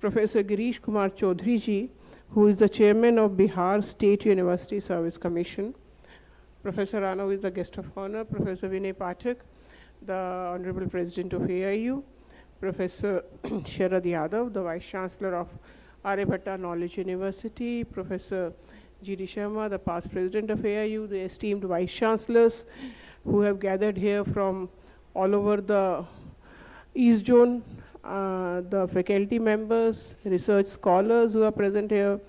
Professor Girish Kumar Chaudhary ji, who is the chairman of Bihar State University Service Commission. Professor Rana, who is the guest of honor. Professor Vinay Pathak, the Honorable President of AIU. Professor Sharad Yadav, the Vice Chancellor of Aryabhatta Knowledge University. Professor G.D. Sharma, the past President of AIU. The esteemed Vice Chancellors who have gathered here from all over the East Zone. The faculty members, research scholars who are present here.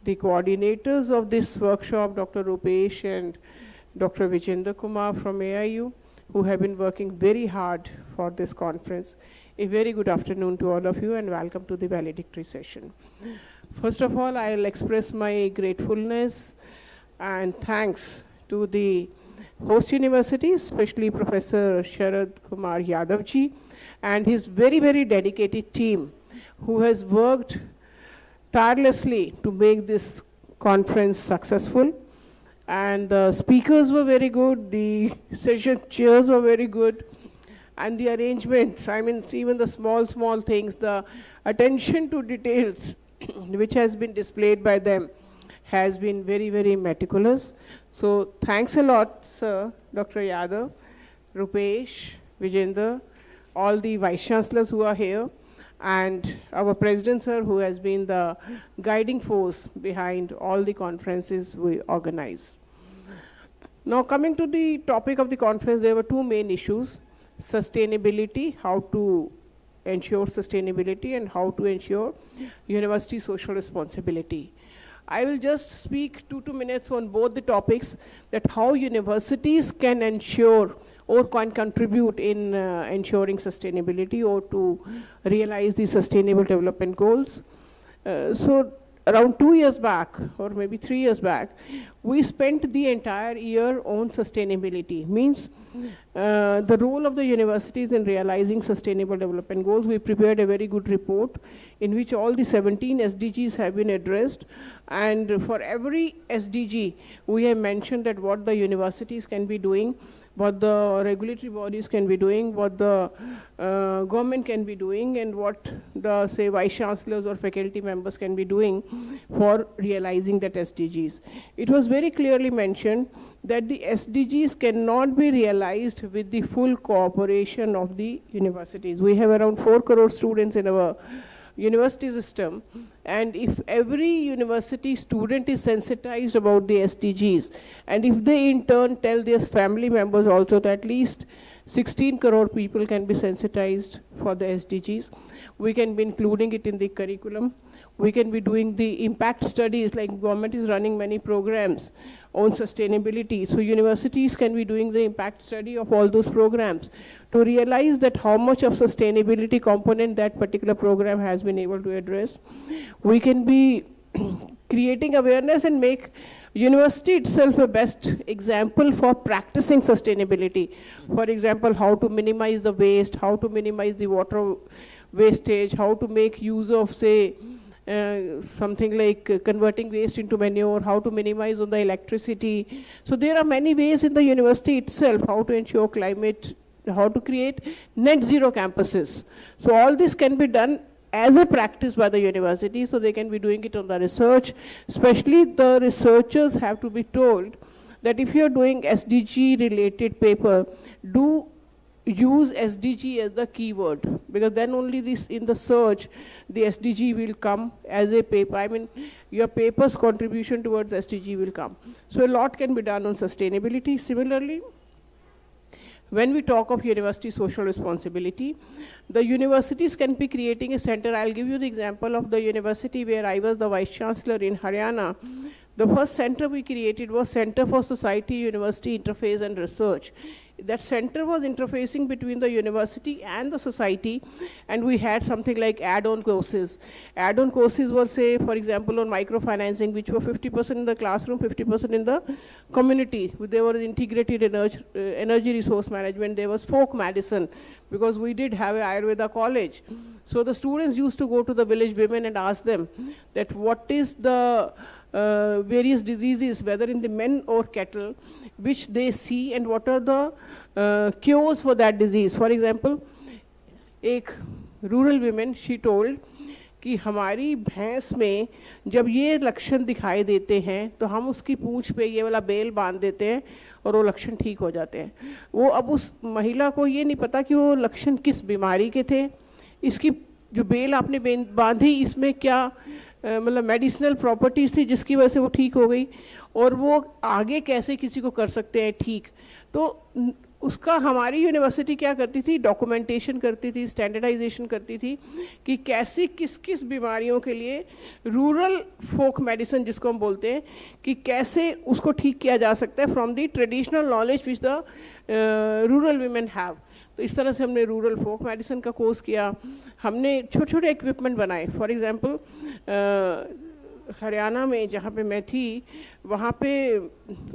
The coordinators of this workshop, Dr. Rupesh and Dr. Vijendra Kumar from AIU, who have been working very hard for this conference. A very good afternoon to all of you and welcome to the valedictory session. First of all, I'll express my gratefulness and thanks to the host university, especially Professor Sharad Kumar Yadav ji and his very, very dedicated team who has worked tirelessly to make this conference successful. And the speakers were very good, the session chairs were very good, and the arrangements, I mean, even the small things, the attention to details which has been displayed by them has been very, very meticulous. So thanks a lot, sir, Dr. Yadav, Rupesh, Vijendra, all the Vice Chancellors who are here, and our President, sir, who has been the guiding force behind all the conferences we organize. Now coming to the topic of the conference, there were 2 main issues. Sustainability, how to ensure sustainability and how to ensure university social responsibility. I will just speak 2 minutes on both the topics, that how universities can ensure or can contribute in ensuring sustainability or to realize the sustainable development goals. So around 2 years back, or maybe 3 years back, we spent the entire year on sustainability. Means the role of the universities in realizing sustainable development goals. We prepared a very good report in which all the 17 SDGs have been addressed, and for every SDG we have mentioned that what the universities can be doing, what the regulatory bodies can be doing, what the government can be doing, and what the, say, vice chancellors or faculty members can be doing for realizing that SDGs. It was very clearly mentioned that the SDGs cannot be realized with the full cooperation of the universities. We have around 4 crore students in our university system, and if every university student is sensitized about the SDGs, and if they in turn tell their family members also that at least 16 crore people can be sensitized for the SDGs, we can be including it in the curriculum. We can be doing the impact studies, like government is running many programs on sustainability. So universities can be doing the impact study of all those programs to realize that how much of sustainability component that particular program has been able to address. We can be creating awareness and make University itself a best example for practicing sustainability. For example, how to minimize the waste, how to minimize the water wastage, how to make use of, say, something like converting waste into manure, how to minimize on the electricity. So there are many ways in the university itself, how to ensure climate, how to create net zero campuses. So all this can be done as a practice by the university, so they can be doing it on the research. Especially the researchers have to be told that if you are doing SDG related paper, do use SDG as the keyword, because then only this in the search the SDG will come as a paper. I mean, your paper's contribution towards SDG will come. So a lot can be done on sustainability. Similarly, when we talk of university social responsibility, the universities can be creating a center. I'll give you the example of the university where I was the Vice Chancellor in Haryana. The first center we created was Center for Society, University Interface and Research. That center was interfacing between the university and the society, and we had something like add-on courses. Add-on courses were, say, for example, on microfinancing, which were 50% in the classroom, 50% in the community. There was integrated energy resource management. There was folk medicine, because we did have an Ayurveda college. So the students used to go to the village women and ask them that what is the various diseases, whether in the men or cattle, which they see, and what are the cures for that disease. For example, एक rural women, she told कि हमारी भैंस में जब ये लक्षण दिखाई देते हैं तो हम उसकी पूंछ पे ये वाला बेल बांध देते हैं और वो लक्षण ठीक हो जाते हैं. वो अब उस महिला को ये नहीं पता कि वो लक्षण किस बीमारी के थे, इसकी जो बेल आपने बांधी इसमें क्या मतलब मेडिसिनल प्रॉपर्टीज़ थी जिसकी वजह से वो ठीक हो गई, और वो आगे कैसे किसी को कर सकते हैं ठीक. तो उसका हमारी यूनिवर्सिटी क्या करती थी, डॉक्यूमेंटेशन करती थी, स्टैंडर्डाइजेशन करती थी कि कैसी किस किस बीमारियों के लिए रूरल फोक मेडिसिन जिसको हम बोलते हैं कि कैसे उसको ठीक किया जा सकता है from the traditional knowledge which the rural women have. तो इस तरह से हमने रूरल फोक मेडिसिन का कोर्स किया. हमने छोटे छोटे इक्विपमेंट बनाए. फॉर एग्जांपल हरियाणा में जहाँ पे मैं थी वहाँ पे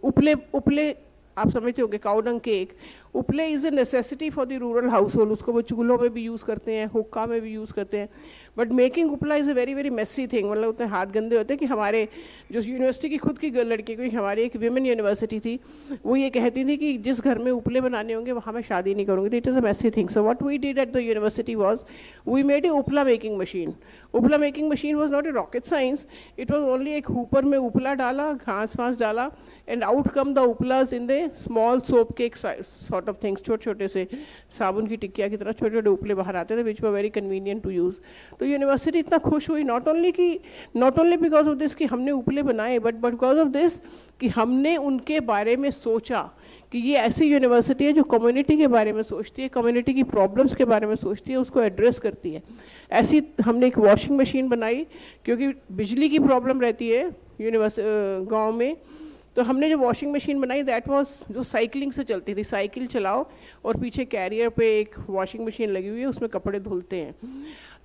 उपले आप समझते होंगे, काउडंग केक. उपले is a necessity for the rural house hold. उसको वो चूल्हों में भी यूज़ करते हैं, हुक्का में भी यूज़ करते हैं. बट मेकिंग उपला is a very very messy thing. मतलब उतने हाथ गंदे होते हैं कि हमारे जो यूनिवर्सिटी की खुद की लड़की को, हमारी एक विमेन यूनिवर्सिटी थी, वो ये कहती थी कि जिस घर में उपले बनाने होंगे वहाँ मैं शादी नहीं करूँगी. It is a messy thing. So what we did at the university was we made a upla making machine. Upla making machine was not a rocket science. It was only एक हुपर में उपला डाला, घास वास डाला, and out come the uplas in the small soap cake sort of things. छोटे छोटे से साबुन की टिक्किया की तरह छोटे छोटे उपले बाहर आते थे, which were very convenient to use. तो यूनिवर्सिटी इतना खुश हुई not only because of this कि हमने उपले बनाए, बट बिकॉज ऑफ दिस कि हमने उनके बारे में सोचा कि ये ऐसी यूनिवर्सिटी है जो कम्युनिटी के बारे में सोचती है, कम्युनिटी की प्रॉब्लम्स के बारे में सोचती है, उसको एड्रेस करती है. ऐसी हमने एक वॉशिंग मशीन बनाई क्योंकि बिजली की प्रॉब्लम रहती है गांव में. तो हमने जो वॉशिंग मशीन बनाई दैट वाज जो साइकिलिंग से चलती थी. साइकिल चलाओ और पीछे कैरियर पे एक वॉशिंग मशीन लगी हुई है, उसमें कपड़े धुलते हैं.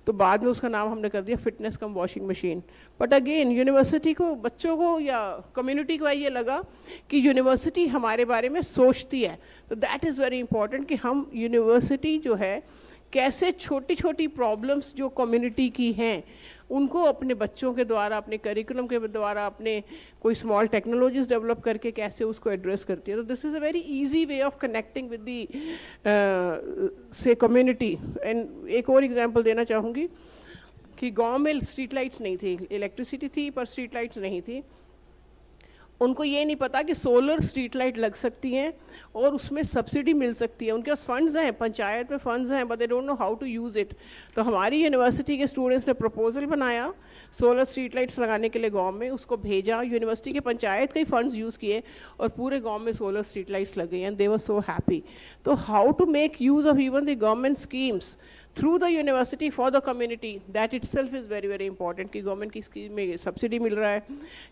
तो बाद में उसका नाम हमने कर दिया fitness come washing machine. But again university को, बच्चों को या कम्युनिटी को ये लगा कि यूनिवर्सिटी हमारे बारे में सोचती है. तो दैट इज़ वेरी इंपॉर्टेंट कि हम यूनिवर्सिटी जो है कैसे छोटी छोटी प्रॉब्लम्स जो कम्युनिटी की हैं उनको अपने बच्चों के द्वारा, अपने करिकुलम के द्वारा, अपने कोई स्मॉल टेक्नोलॉजीज डेवलप करके कैसे उसको एड्रेस करती है. तो this is a very easy way of connecting with the से कम्युनिटी. एंड एक और एग्जांपल देना चाहूँगी कि गांव में स्ट्रीट लाइट्स नहीं थी, इलेक्ट्रिसिटी थी पर स्ट्रीट लाइट्स नहीं थी. उनको ये नहीं पता कि सोलर स्ट्रीट लाइट लग सकती हैं और उसमें सब्सिडी मिल सकती है. उनके पास फंड्स हैं, पंचायत में फंड्स हैं, but they don't know how to use it. तो हमारी यूनिवर्सिटी के स्टूडेंट्स ने प्रपोजल बनाया सोलर स्ट्रीट लाइट्स लगाने के लिए गांव में, उसको भेजा, यूनिवर्सिटी के पंचायत के ही फंड्स यूज़ किए और पूरे गांव में सोलर स्ट्रीट लाइट्स लग गई and they were so happy. तो how to make use of even the government schemes. through the university for the community, that itself is very very important. कि government की स्कीम में subsidy मिल रहा है,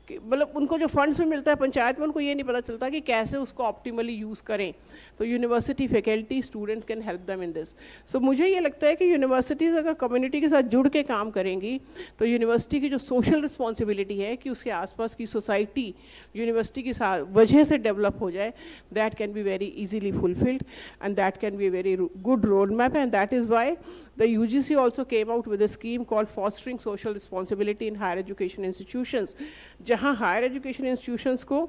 कि मतलब उनको जो फंड्स में मिलता है पंचायत में, उनको ये नहीं पता चलता कि कैसे उसको ऑप्टिमली यूज़ करें. तो university faculty student can help them in this. So मुझे ये लगता है कि यूनिवर्सिटीज़ अगर कम्युनिटी के साथ जुड़ के काम करेंगी तो यूनिवर्सिटी की जो सोशल रिस्पॉन्सिबिलिटी है कि उसके आसपास की सोसाइटी यूनिवर्सिटी की वजह से डेवलप हो जाए, that can be very easily fulfilled and that can be very good road map. And that is why the UGC also came out with a scheme called Fostering Social Responsibility in Higher Education Institutions, जहाँ higher education institutions को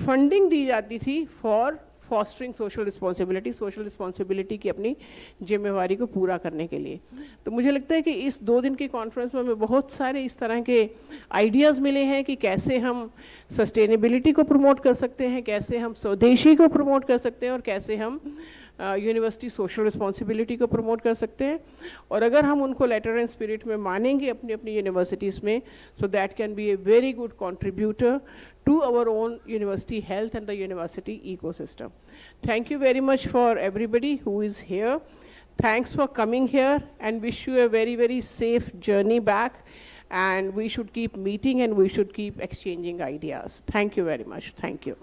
funding दी जाती थी for fostering social responsibility की अपनी जिम्मेवारी को पूरा करने के लिए. तो मुझे लगता है कि इस 2 दिन की कॉन्फ्रेंस में हमें बहुत सारे इस तरह के आइडियाज़ मिले हैं कि कैसे हम सस्टेनेबिलिटी को प्रमोट कर सकते हैं, कैसे हम स्वदेशी को प्रमोट कर सकते हैं और कैसे हम यूनिवर्सिटी सोशल रिस्पॉन्सिबिलिटी को प्रमोट कर सकते हैं. और अगर हम उनको लेटर एंड स्पिरिट में मानेंगे अपनी अपनी यूनिवर्सिटीज़ में, so that can be a very good contributor to our own university health and the university ecosystem. Thank you very much for everybody who is here. Thanks for coming here and wish you a very, very safe journey back. And we should keep meeting and we should keep exchanging ideas. Thank you very much. Thank you.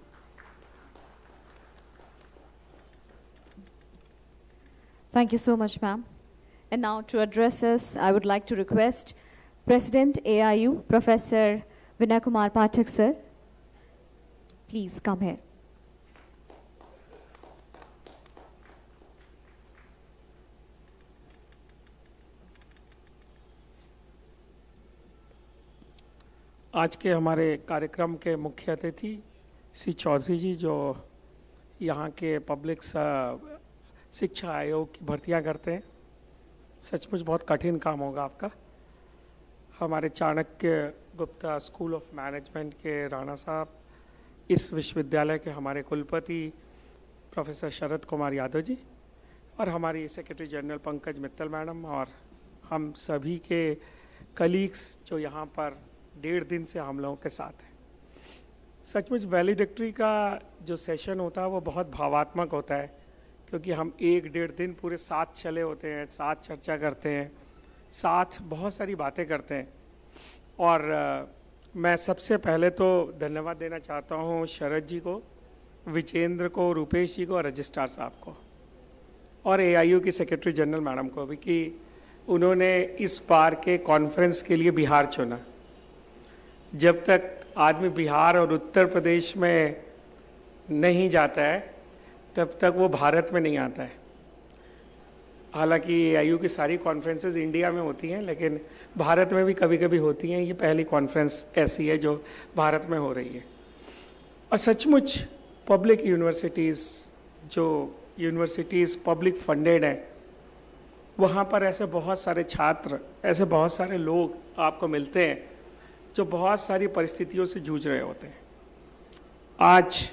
Thank you so much, ma'am. And now to address us, I would like to request President AIU, Professor Vinay Kumar Pathak, sir. Please come here. आज के हमारे कार्यक्रम के मुख्य अतिथि श्री चौधरी जी, जो यहाँ के पब्लिक शिक्षा आयोग की भर्तियाँ करते हैं. सचमुच बहुत कठिन काम होगा आपका. हमारे Chanakya Gupta school of management के राणा साहब, इस विश्वविद्यालय के हमारे कुलपति प्रोफेसर शरद कुमार यादव जी, और हमारी secretary general Pankaj Mittal madam, और हम सभी के कलीग्स जो यहाँ पर 1.5 दिन से हम लोगों के साथ हैं. सचमुच वैलिडिक्टरी का जो सेशन होता है वो बहुत भावात्मक होता है, क्योंकि हम 1-1.5 दिन पूरे साथ चले होते हैं, साथ चर्चा करते हैं, साथ बहुत सारी बातें करते हैं. और मैं सबसे पहले तो धन्यवाद देना चाहता हूँ शरद जी को, विजेंद्र को, रूपेश जी को और रजिस्ट्रार साहब को, और AIU की सेक्रेटरी जनरल मैडम को भी, कि उन्होंने इस बार के कॉन्फ्रेंस के लिए बिहार चुना. जब तक आदमी बिहार और उत्तर प्रदेश में नहीं जाता है तब तक वो भारत में नहीं आता है. हालांकि AIU की सारी कॉन्फ्रेंसेस इंडिया में होती हैं, लेकिन भारत में भी कभी कभी होती हैं. ये पहली कॉन्फ्रेंस ऐसी है जो भारत में हो रही है. और सचमुच पब्लिक यूनिवर्सिटीज़, जो यूनिवर्सिटीज़ पब्लिक फंडेड हैं, वहाँ पर ऐसे बहुत सारे छात्र, ऐसे बहुत सारे लोग आपको मिलते हैं जो बहुत सारी परिस्थितियों से जूझ रहे होते हैं आज.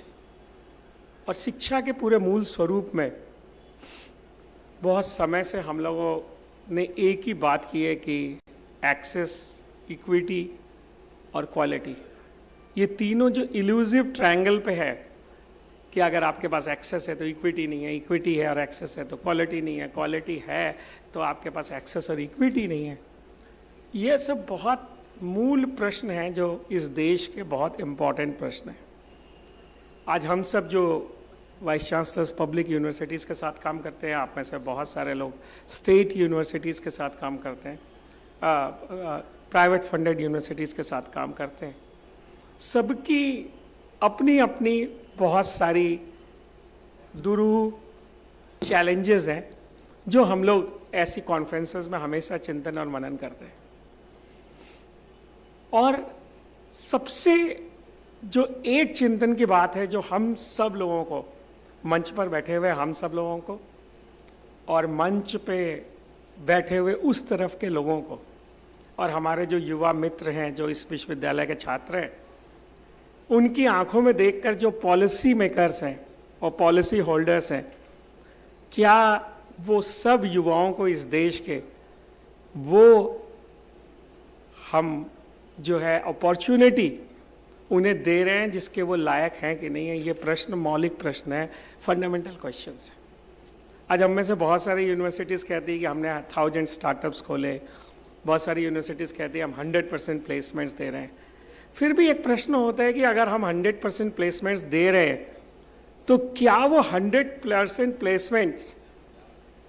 और शिक्षा के पूरे मूल स्वरूप में बहुत समय से हम लोगों ने एक ही बात की है कि एक्सेस, इक्विटी और क्वालिटी, ये तीनों जो इल्यूसिव ट्रायंगल पे है, कि अगर आपके पास एक्सेस है तो इक्विटी नहीं है, इक्विटी है और एक्सेस है तो क्वालिटी नहीं है, क्वालिटी है तो आपके पास एक्सेस और इक्विटी नहीं है. ये सब बहुत मूल प्रश्न हैं जो इस देश के बहुत इम्पॉर्टेंट प्रश्न हैं. आज हम सब जो वाइस चांसलर्स पब्लिक यूनिवर्सिटीज़ के साथ काम करते हैं, आप में से बहुत सारे लोग स्टेट यूनिवर्सिटीज़ के साथ काम करते हैं, प्राइवेट फंडेड यूनिवर्सिटीज़ के साथ काम करते हैं. सबकी अपनी अपनी बहुत सारी दुरूह चैलेंजेस हैं जो हम लोग ऐसी कॉन्फ्रेंसेस में हमेशा चिंतन और मनन करते हैं. और सबसे जो एक चिंतन की बात है जो हम सब लोगों को, मंच पर बैठे हुए हम सब लोगों को और मंच पे बैठे हुए उस तरफ के लोगों को, और हमारे जो युवा मित्र हैं जो इस विश्वविद्यालय के छात्र हैं, उनकी आंखों में देखकर जो पॉलिसी मेकर्स हैं और पॉलिसी होल्डर्स हैं, क्या वो सब युवाओं को इस देश के वो हम जो है अपॉर्चुनिटी उन्हें दे रहे हैं जिसके वो लायक हैं कि नहीं है. ये प्रश्न मौलिक प्रश्न है, फंडामेंटल क्वेश्चंस है. आज हम में से बहुत सारी यूनिवर्सिटीज़ कहती है कि हमने 1000 स्टार्टअप्स खोले, बहुत सारी यूनिवर्सिटीज़ कहती है हम 100% प्लेसमेंट्स दे रहे हैं। फिर भी एक प्रश्न होता है कि अगर हम 100% प्लेसमेंट्स दे रहे हैं तो क्या वो 100% प्लेसमेंट्स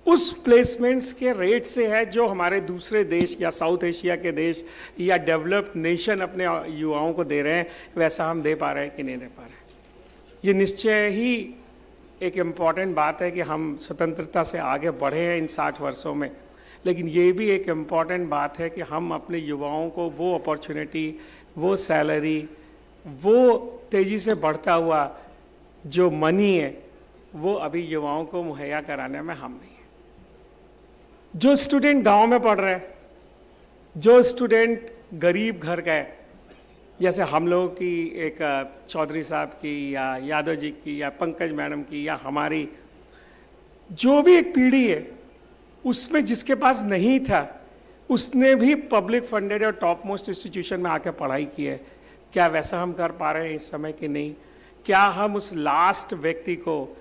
उस प्लेसमेंट्स के रेट से है जो हमारे दूसरे देश या साउथ एशिया के देश या डेवलप्ड नेशन अपने युवाओं को दे रहे हैं, वैसा हम दे पा रहे हैं कि नहीं दे पा रहे हैं? ये निश्चय ही एक इम्पॉर्टेंट बात है कि हम स्वतंत्रता से आगे बढ़े हैं इन 60 वर्षों में, लेकिन ये भी एक इम्पॉर्टेंट बात है कि हम अपने युवाओं को वो अपॉर्चुनिटी, वो सैलरी, वो तेज़ी से बढ़ता हुआ जो मनी है, वो अभी युवाओं को मुहैया कराने में हम नहीं हैं। जो स्टूडेंट गांव में पढ़ रहे हैं, जो स्टूडेंट गरीब घर गए, जैसे हम लोगों की एक चौधरी साहब की या यादव जी की या पंकज मैडम की या हमारी जो भी एक पीढ़ी है, उसमें जिसके पास नहीं था उसने भी पब्लिक फंडेड और टॉप मोस्ट इंस्टीट्यूशन में आकर पढ़ाई की है। क्या वैसा हम कर पा रहे हैं इस समय कि नहीं? क्या हम उस लास्ट व्यक्ति को,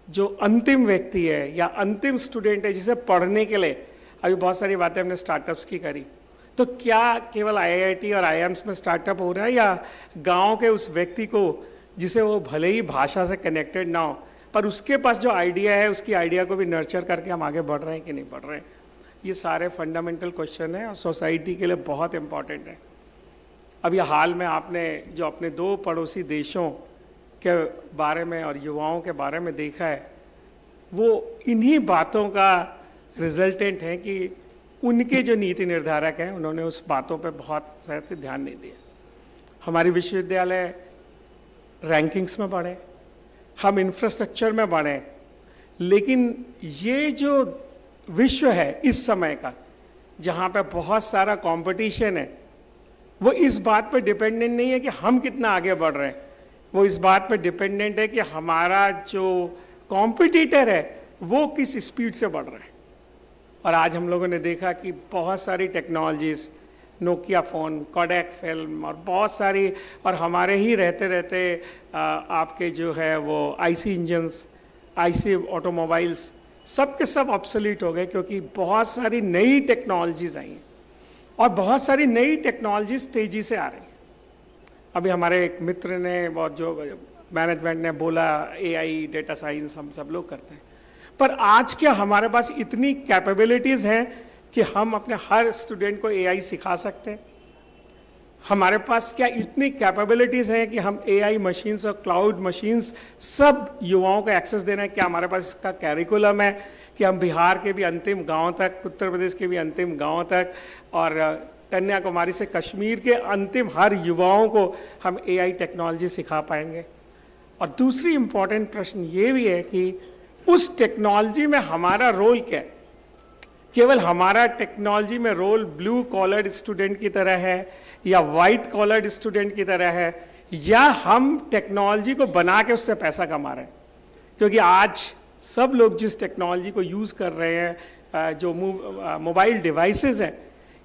जो अंतिम व्यक्ति है या अंतिम स्टूडेंट है जिसे पढ़ने के लिए, अभी बहुत सारी बातें हमने स्टार्टअप्स की करी, तो क्या केवल आईआईटी और आईआईएम्स में स्टार्टअप हो रहा है या गांव के उस व्यक्ति को जिसे वो भले ही भाषा से कनेक्टेड ना हो पर उसके पास जो आइडिया है उसकी आइडिया को भी नर्चर करके हम आगे बढ़ रहे हैं कि नहीं बढ़ रहे हैं? ये सारे फंडामेंटल क्वेश्चन हैं और सोसाइटी के लिए बहुत इंपॉर्टेंट है। अभी हाल में आपने जो अपने 2 पड़ोसी देशों के बारे में और युवाओं के बारे में देखा है, वो इन्हीं बातों का रिजल्टेंट है कि उनके जो नीति निर्धारक हैं उन्होंने उस बातों पे बहुत से ध्यान नहीं दिया। हमारी विश्वविद्यालय रैंकिंग्स में बढ़े, हम इंफ्रास्ट्रक्चर में बढ़े, लेकिन ये जो विश्व है इस समय का, जहाँ पे बहुत सारा कंपटीशन है, वो इस बात पे डिपेंडेंट नहीं है कि हम कितना आगे बढ़ रहे हैं, वो इस बात पे डिपेंडेंट है कि हमारा जो कॉम्पिटिटर है वो किस स्पीड से बढ़ रहा है। और आज हम लोगों ने देखा कि बहुत सारी technologies, Nokia phone, Kodak film और बहुत सारी, और हमारे ही रहते रहते आपके जो है वो आईसी इंजन्स, आईसी ऑटोमोबाइल्स, सब के सब ऑब्सोलीट हो गए क्योंकि बहुत सारी नई टेक्नोलॉजीज़ आई हैं और बहुत सारी नई टेक्नोलॉजीज़ तेज़ी से आ रही हैं। अभी हमारे एक मित्र ने और जो मैनेजमेंट ने बोला एआई, डेटा साइंस हम सब लोग करते हैं, पर आज क्या हमारे पास इतनी कैपेबिलिटीज़ हैं कि हम अपने हर स्टूडेंट को एआई सिखा सकते हैं? हमारे पास क्या इतनी कैपेबिलिटीज़ हैं कि हम एआई मशीन्स और क्लाउड मशीन्स सब युवाओं को एक्सेस देना है? क्या हमारे पास इसका कैरिकुलम है कि हम बिहार के भी अंतिम गांव तक, उत्तर प्रदेश के भी अंतिम गांव तक और कन्याकुमारी से कश्मीर के अंतिम हर युवाओं को हम एआई टेक्नोलॉजी सिखा पाएंगे? और दूसरी इम्पॉर्टेंट प्रश्न ये भी है कि उस टेक्नोलॉजी में हमारा रोल क्या है? केवल हमारा टेक्नोलॉजी में रोल ब्लू कॉलर्ड स्टूडेंट की तरह है या वाइट कॉलर्ड स्टूडेंट की तरह है, या हम टेक्नोलॉजी को बना के उससे पैसा कमा रहे हैं? क्योंकि आज सब लोग जिस टेक्नोलॉजी को यूज़ कर रहे हैं, जो मोबाइल डिवाइसेस हैं,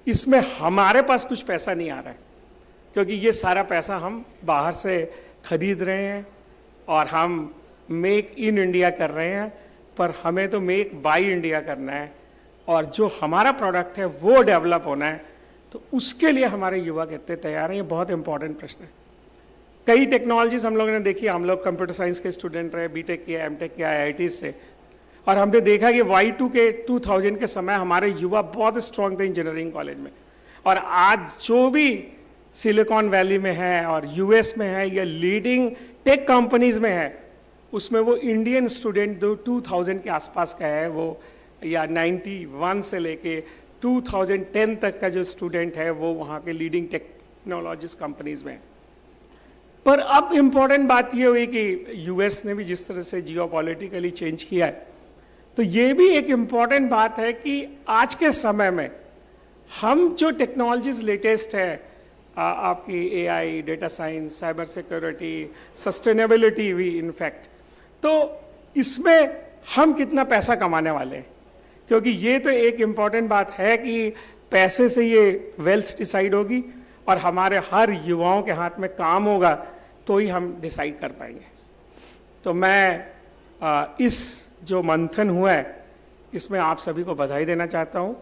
इसमें हमारे पास कुछ पैसा नहीं आ रहा है क्योंकि ये सारा पैसा हम बाहर से खरीद रहे हैं और हम मेक इन इंडिया कर रहे हैं, पर हमें तो मेक बाय इंडिया करना है और जो हमारा प्रोडक्ट है वो डेवलप होना है। तो उसके लिए हमारे युवा कितने तैयार हैं, ये बहुत इंपॉर्टेंट प्रश्न है। कई टेक्नोलॉजीज हम लोगों ने देखी, हम लोग कंप्यूटर साइंस के स्टूडेंट रहे, बीटेक किया, एमटेक किया आईआईटी से, और हमने देखा कि Y2 के 2000 के समय हमारे युवा बहुत स्ट्रांग थे इंजीनियरिंग कॉलेज में, और आज जो भी सिलिकॉन वैली में है और यूएस में है या लीडिंग टेक कंपनीज में है, उसमें वो इंडियन स्टूडेंट जो 2000 के आसपास का है, वो या 91 से लेके 2010 तक का जो स्टूडेंट है वो वहाँ के लीडिंग टेक्नोलॉजीज कंपनीज में है। पर अब इम्पॉर्टेंट बात ये हुई कि यूएस ने भी जिस तरह से जियोपॉलिटिकली चेंज किया है, तो ये भी एक इम्पॉर्टेंट बात है कि आज के समय में हम जो टेक्नोलॉजीज लेटेस्ट है, आपकी AI, data science, cyber security, sustainability भी इनफैक्ट, तो इसमें हम कितना पैसा कमाने वाले हैं? क्योंकि ये तो एक इम्पॉर्टेंट बात है कि पैसे से ये वेल्थ डिसाइड होगी और हमारे हर युवाओं के हाथ में काम होगा तो ही हम डिसाइड कर पाएंगे। तो मैं इस जो मंथन हुआ है इसमें आप सभी को बधाई देना चाहता हूँ।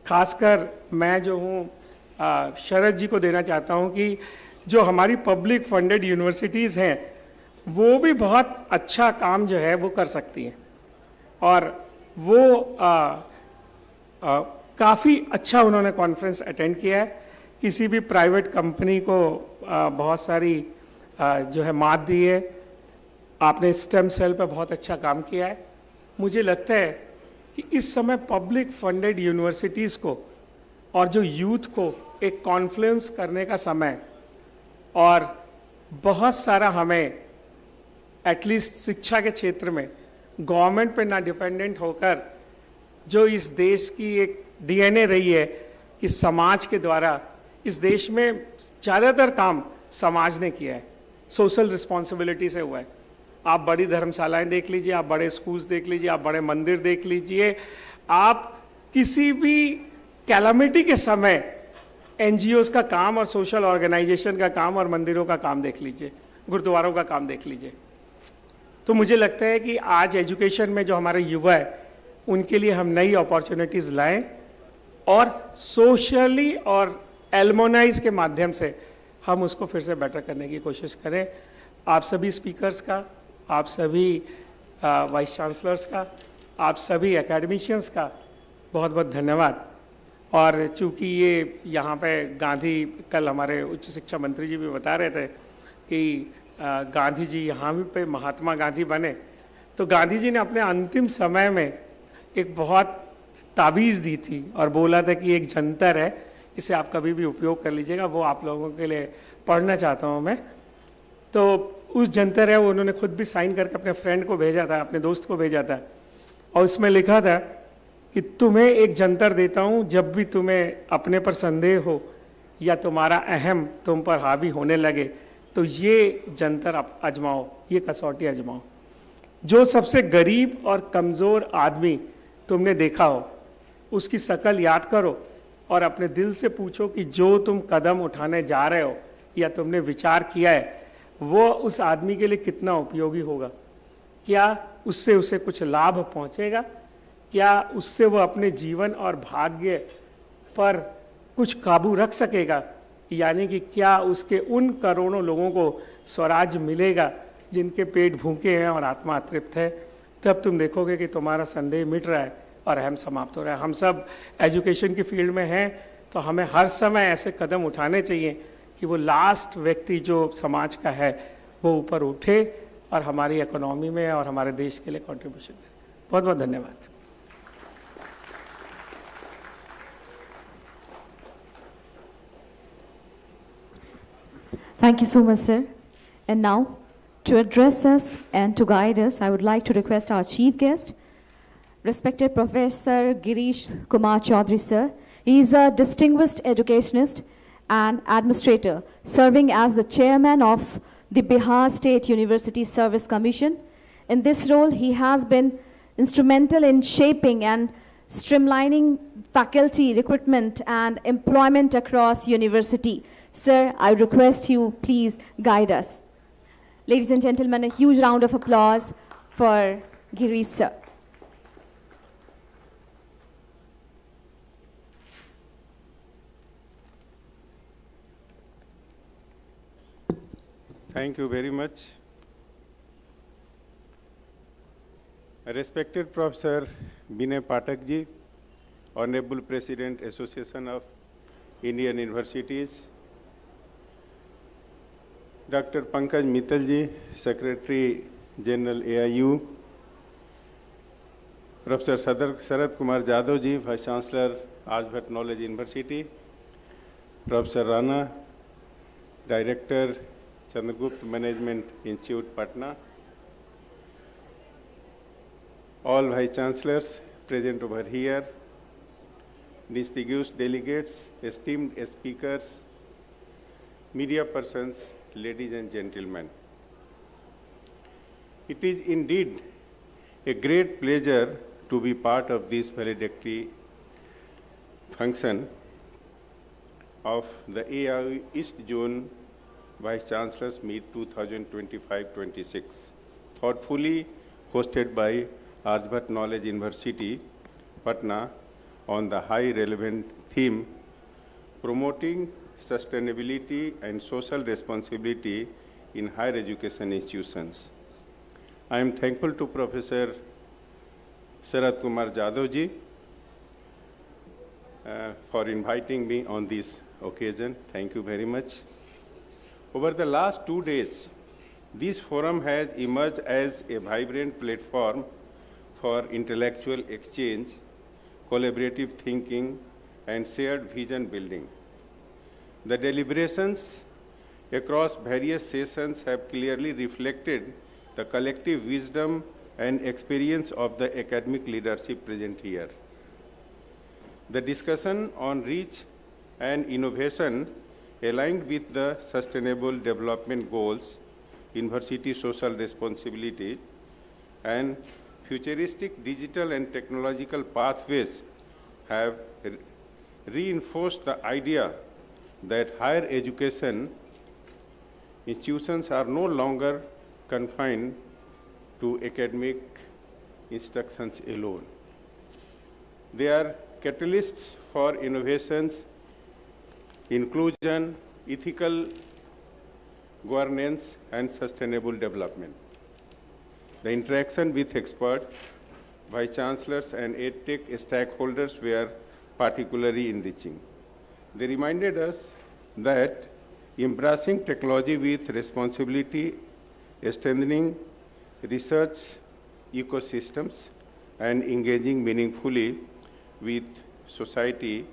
खासकर मैं जो हूँ शरद जी को देना चाहता हूँ कि जो हमारी पब्लिक फंडेड यूनिवर्सिटीज़ हैं वो भी बहुत अच्छा काम जो है वो कर सकती हैं और वो काफ़ी अच्छा उन्होंने कॉन्फ्रेंस अटेंड किया है। किसी भी प्राइवेट कंपनी को बहुत सारी जो है मात दी है। आपने स्टेम सेल पर बहुत अच्छा काम किया है। मुझे लगता है कि इस समय पब्लिक फंडेड यूनिवर्सिटीज़ को और जो यूथ को एक कॉन्फ्लुएंस करने का समय और बहुत सारा हमें एटलीस्ट शिक्षा के क्षेत्र में गवर्नमेंट पे ना डिपेंडेंट होकर जो इस देश की एक डीएनए रही है कि समाज के द्वारा इस देश में ज़्यादातर काम समाज ने किया है, सोशल रिस्पॉन्सिबिलिटी से हुआ है। आप बड़ी धर्मशालाएं देख लीजिए, आप बड़े स्कूल्स देख लीजिए, आप बड़े मंदिर देख लीजिए, आप किसी भी कैलामिटी के समय एनजीओज का काम और सोशल ऑर्गेनाइजेशन का काम और मंदिरों का काम देख लीजिए, गुरुद्वारों का काम देख लीजिए। तो मुझे लगता है कि आज एजुकेशन में जो हमारे युवा है उनके लिए हम नई अपॉर्चुनिटीज़ लाएं और सोशली और एल्मोनाइज के माध्यम से हम उसको फिर से बेटर करने की कोशिश करें। आप सभी स्पीकर्स का, आप सभी वाइस चांसलर्स का, आप सभी एकेडमिशियंस का बहुत बहुत धन्यवाद। और चूँकि ये यहाँ पे गांधी, कल हमारे उच्च शिक्षा मंत्री जी भी बता रहे थे कि गांधी जी यहाँ भी पे महात्मा गांधी बने, तो गांधी जी ने अपने अंतिम समय में एक बहुत ताबीज़ दी थी और बोला था कि एक जंतर है, इसे आप कभी भी उपयोग कर लीजिएगा। वो आप लोगों के लिए पढ़ना चाहता हूँ मैं। तो उस जंतर है वो उन्होंने खुद भी साइन करके अपने फ्रेंड को भेजा था, अपने दोस्त को भेजा था, और उसमें लिखा था कि तुम्हें एक जंतर देता हूँ, जब भी तुम्हें अपने पर संदेह हो या तुम्हारा अहम तुम पर हावी होने लगे तो ये जंतर आप आजमाओ, ये कसौटी आजमाओ। जो सबसे गरीब और कमज़ोर आदमी तुमने देखा हो उसकी शक्ल याद करो और अपने दिल से पूछो कि जो तुम कदम उठाने जा रहे हो या तुमने विचार किया है वो उस आदमी के लिए कितना उपयोगी होगा। क्या उससे उसे कुछ लाभ पहुंचेगा? क्या उससे वो अपने जीवन और भाग्य पर कुछ काबू रख सकेगा? यानी कि क्या उसके उन करोड़ों लोगों को स्वराज्य मिलेगा जिनके पेट भूखे हैं और आत्मा अतृप्त है? तब तुम देखोगे कि तुम्हारा संदेह मिट रहा है और अहम समाप्त हो रहा है। हम सब एजुकेशन की फील्ड में हैं तो हमें हर समय ऐसे कदम उठाने चाहिए कि वो लास्ट व्यक्ति जो समाज का है वो ऊपर उठे और हमारी इकोनॉमी में और हमारे देश के लिए कंट्रीब्यूशन करे। बहुत बहुत धन्यवाद। Thank you so much, sir. And now, to address us and to guide us, I would like to request our chief guest, respected Professor Girish Kumar Chaudhary, sir. He is a distinguished educationist and administrator, serving as the chairman of the Bihar State University Service Commission. In this role, he has been instrumental in shaping and streamlining faculty recruitment and employment across university. Sir, I request you please guide us. Ladies and gentlemen, a huge round of applause for Girish, sir. Thank you very much. Respected Professor Binay Pathak ji, Honorable President, Association of Indian Universities, Dr. Pankaj Mittal ji, Secretary General AIU, Professor Sharad Kumar Jadhav ji, Vice Chancellor, Aryabhatta Knowledge University, Professor Rana, Director, Chandragupta Management Institute, Patna, all Vice Chancellors present over here, distinguished delegates, esteemed speakers, media persons, ladies and gentlemen. It is indeed a great pleasure to be part of this valedictory function of the AIU East Zone Vice Chancellors Meet 2025-26, thoughtfully hosted by Aryabhatta Knowledge University, Patna, on the high relevant theme, promoting sustainability and social responsibility in higher education institutions. I am thankful to Professor Sarath Kumar Jadhav ji for inviting me on this occasion. Thank you very much. Over the last 2 days, this forum has emerged as a vibrant platform for intellectual exchange, collaborative thinking, and shared vision building. The deliberations across various sessions have clearly reflected the collective wisdom and experience of the academic leadership present here. The discussion on reach and innovation aligned with the Sustainable Development Goals, university social responsibility, and futuristic digital and technological pathways have reinforced the idea that higher education institutions are no longer confined to academic instructions alone. They are catalysts for innovations, inclusion, ethical governance, and sustainable development. The interaction with experts, vice chancellors, and EdTech stakeholders were particularly enriching. They reminded us that embracing technology with responsibility, strengthening research ecosystems, and engaging meaningfully with society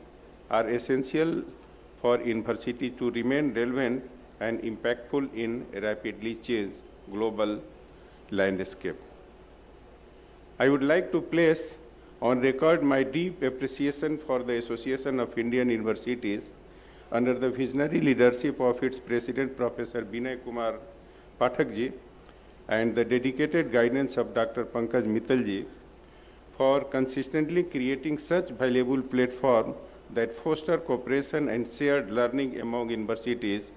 are essential for university to remain relevant and impactful in a rapidly changed global landscape. I would like to place on record my deep appreciation for the Association of Indian Universities under the visionary leadership of its President, Professor Binay Kumar Pathak ji, and the dedicated guidance of Dr. Pankaj Mittal ji for consistently creating such valuable platform that foster cooperation and shared learning among universities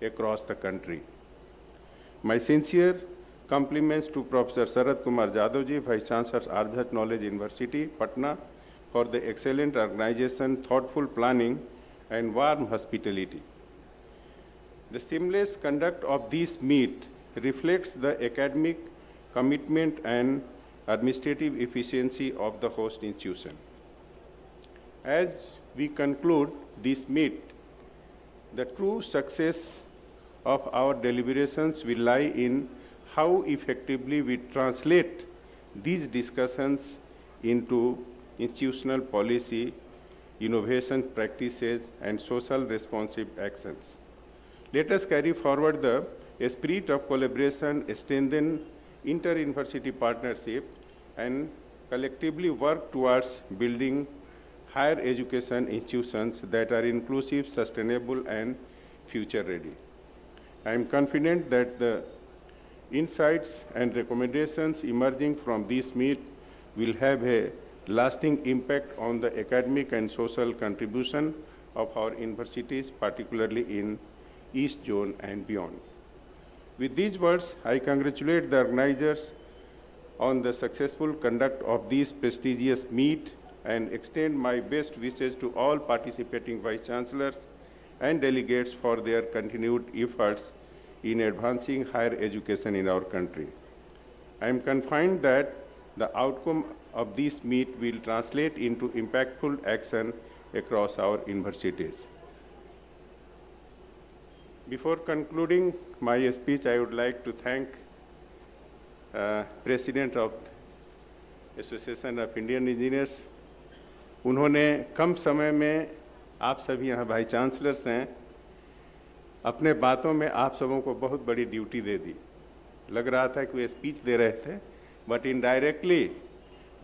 across the country. My sincere compliments to Professor Sarath Kumar Jadhav ji, Vice Chancellor, Aryabhatta Knowledge University, Patna, for the excellent organization, thoughtful planning, and warm hospitality. The seamless conduct of this meet reflects the academic commitment and administrative efficiency of the host institution. As we conclude this meet, the true success of our deliberations will lie in how effectively we translate these discussions into institutional policy, innovation practices, and social responsive actions. Let us carry forward the spirit of collaboration, strengthen inter-university partnership, and collectively work towards building higher education institutions that are inclusive, sustainable, and future-ready. I am confident that the insights and recommendations emerging from this meet will have a lasting impact on the academic and social contribution of our universities, particularly in East Zone and beyond. With these words, I congratulate the organizers on the successful conduct of this prestigious meet and extend my best wishes to all participating vice chancellors and delegates for their continued efforts in advancing higher education in our country. I am confident that the outcome of this meet will translate into impactful action across our universities. Before concluding my speech, I would like to thank President of Association of Indian Engineers. उन्होंने कम समय में, आप सभी यहाँ vice chancellors हैं, अपने बातों में आप सबों को बहुत बड़ी ड्यूटी दे दी. लग रहा था कि वे स्पीच दे रहे थे, बट इनडायरेक्टली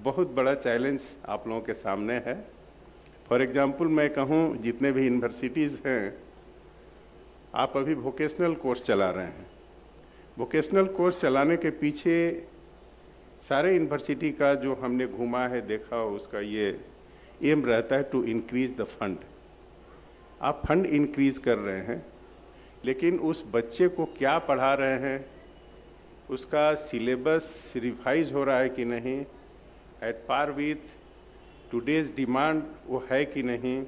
बहुत बड़ा चैलेंज आप लोगों के सामने है. फॉर एग्जांपल मैं कहूँ, जितने भी यूनिवर्सिटीज़ हैं, आप अभी वोकेशनल कोर्स चला रहे हैं. वोकेशनल कोर्स चलाने के पीछे सारे यूनिवर्सिटी का जो हमने घूमा है, देखा, उसका ये एम रहता है टू इंक्रीज द फंड. आप फंड इंक्रीज कर रहे हैं, लेकिन उस बच्चे को क्या पढ़ा रहे हैं, उसका सिलेबस रिवाइज हो रहा है कि नहीं, at par with today's demand वो है कि नहीं,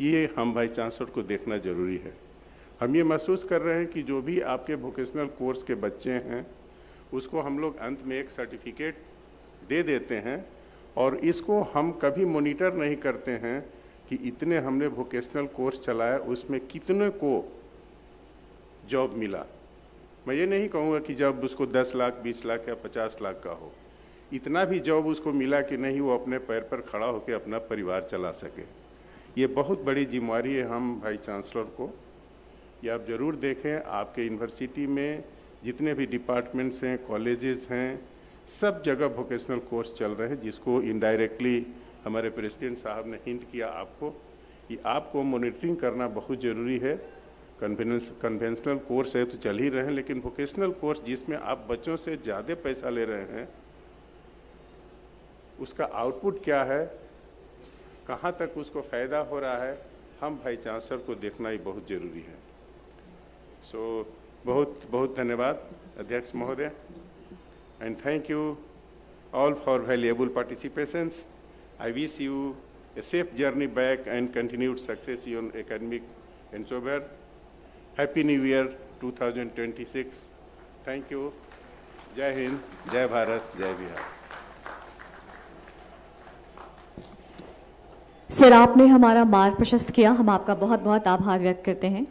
ये हम वाइस चांसलर को देखना ज़रूरी है। हम ये महसूस कर रहे हैं कि जो भी आपके वोकेशनल कोर्स के बच्चे हैं उसको हम लोग अंत में एक सर्टिफिकेट दे देते हैं और इसको हम कभी मॉनिटर नहीं करते हैं कि इतने हमने वोकेशनल कोर्स चलाया उसमें कितने को जॉब मिला। मैं ये नहीं कहूँगा कि जब उसको 10 लाख 20 लाख या 50 लाख का हो, इतना भी जॉब उसको मिला कि नहीं वो अपने पैर पर खड़ा होकर अपना परिवार चला सके। ये बहुत बड़ी जिम्मेदारी है हम वाइस चांसलर को। ये आप ज़रूर देखें, आपके यूनिवर्सिटी में जितने भी डिपार्टमेंट्स हैं, कॉलेजेस हैं, सब जगह वोकेशनल कोर्स चल रहे हैं, जिसको इनडायरेक्टली हमारे प्रेसिडेंट साहब ने हिंट किया आपको कि आपको मॉनिटरिंग करना बहुत ज़रूरी है। कन्वेंशनल कोर्स है तो चल ही रहे हैं, लेकिन वोकेशनल कोर्स जिसमें आप बच्चों से ज़्यादा पैसा ले रहे हैं उसका आउटपुट क्या है, कहाँ तक उसको फ़ायदा हो रहा है, हम वाइस चांसलर को देखना ही बहुत ज़रूरी है। सो बहुत बहुत धन्यवाद अध्यक्ष महोदय, and thank you all for valuable participations. I wish you a safe journey back and continued success in your academic endeavor. Happy New Year 2026. Thank you. Jai Hind, Jai Bharat, Jai Bihar. Sir, आपने हमारा मार्ग प्रशस्त किया, हम आपका बहुत बहुत आभार व्यक्त करते हैं।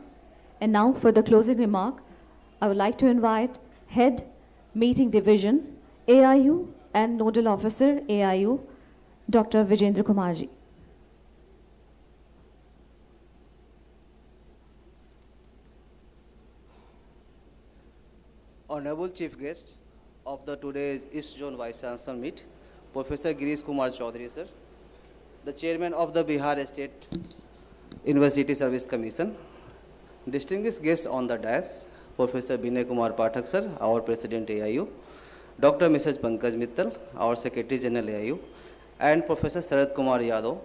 And now for the closing remark I would like to invite head meeting division AIU and Nodal Officer AIU, Dr. Vijendra Kumar ji. Honorable Chief Guest of the today's East Zone Vice Chancellor meet, Professor Girish Kumar Chaudhary sir, the Chairman of the Bihar State University Service Commission, distinguished guests on the dais, Professor Binay Kumar Pathak sir, our President AIU, Dr. Mrs. Pankaj Mittal, our Secretary General AIU, and Professor Sharad Kumar Yadav,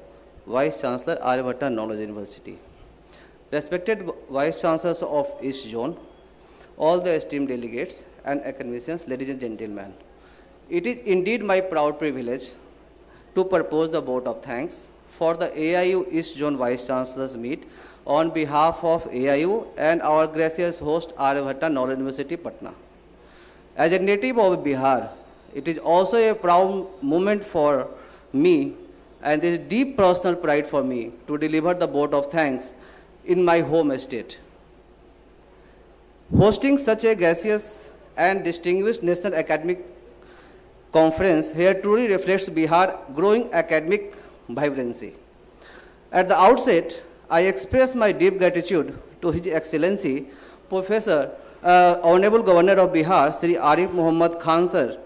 Vice Chancellor Aryabhatta Knowledge University. Respected Vice Chancellors of East Zone, all the esteemed delegates and academicians, ladies and gentlemen, it is indeed my proud privilege to propose the vote of thanks for the AIU East Zone Vice Chancellors meet on behalf of AIU and our gracious host Aryabhatta Knowledge University, Patna. As a native of Bihar, it is also a proud moment for me and a deep personal pride for me to deliver the vote of thanks in my home state. Hosting such a gracious and distinguished national academic conference here truly reflects Bihar's growing academic vibrancy. At the outset, I express my deep gratitude to His Excellency, Professor Honorable Governor of Bihar, Sri Arif Muhammad Khan sir,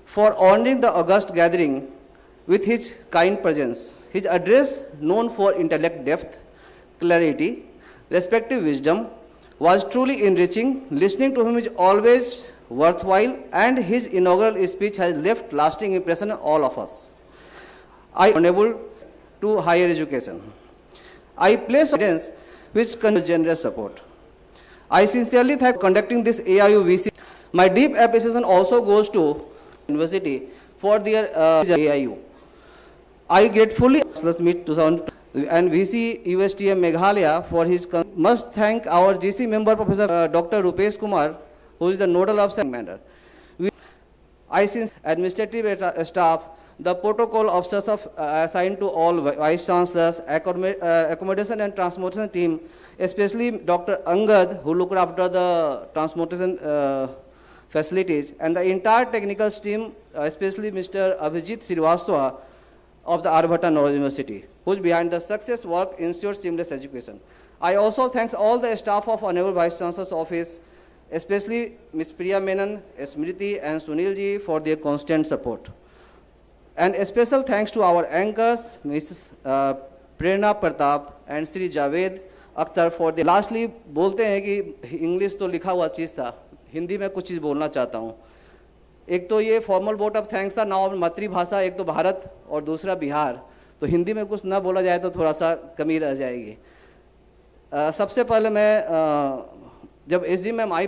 for honoring the august gathering with his kind presence. His address, known for intellect depth, clarity, respective wisdom, was truly enriching. Listening to him is always worthwhile, and his inaugural speech has left lasting impression on all of us. I am honorable to higher education. I place confidence which conveys generous support. I sincerely thank conducting this AIU VC. My deep appreciation also goes to University for their AIU. I gratefully meet 2000 and VC USTM Meghalaya for his must thank our GC member Professor Dr. Rupesh Kumar, who is the nodal officer commander. I since administrative staff, the protocol officers of assigned to all vice chancellors, accommodation and transportation team, especially Dr. Angad, who looked after the transportation facilities, and the entire technical team, especially Mr. Abhijit Srivastava of the Aryabhatta Knowledge University, who's behind the success work ensures seamless education. I also thank all the staff of Honorable Vice Chancellor's Office, especially Ms. Priya Menon, Smriti and Sunil ji for their constant support. And a special thanks to our anchors, Mrs. Prerna Pratap and Sri Javed Akhtar for the lastly बोलते हैं कि English तो लिखा हुआ चीज़ था, हिंदी में कुछ चीज़ बोलना चाहता हूँ। एक तो ये फॉर्मल वोट ऑफ थैंक्स था, नाउ मातृभाषा एक तो भारत और दूसरा बिहार, तो हिंदी में कुछ ना बोला जाए तो थोड़ा सा कमी रह जाएगी। सबसे पहले मैं जब एसजी मैम आई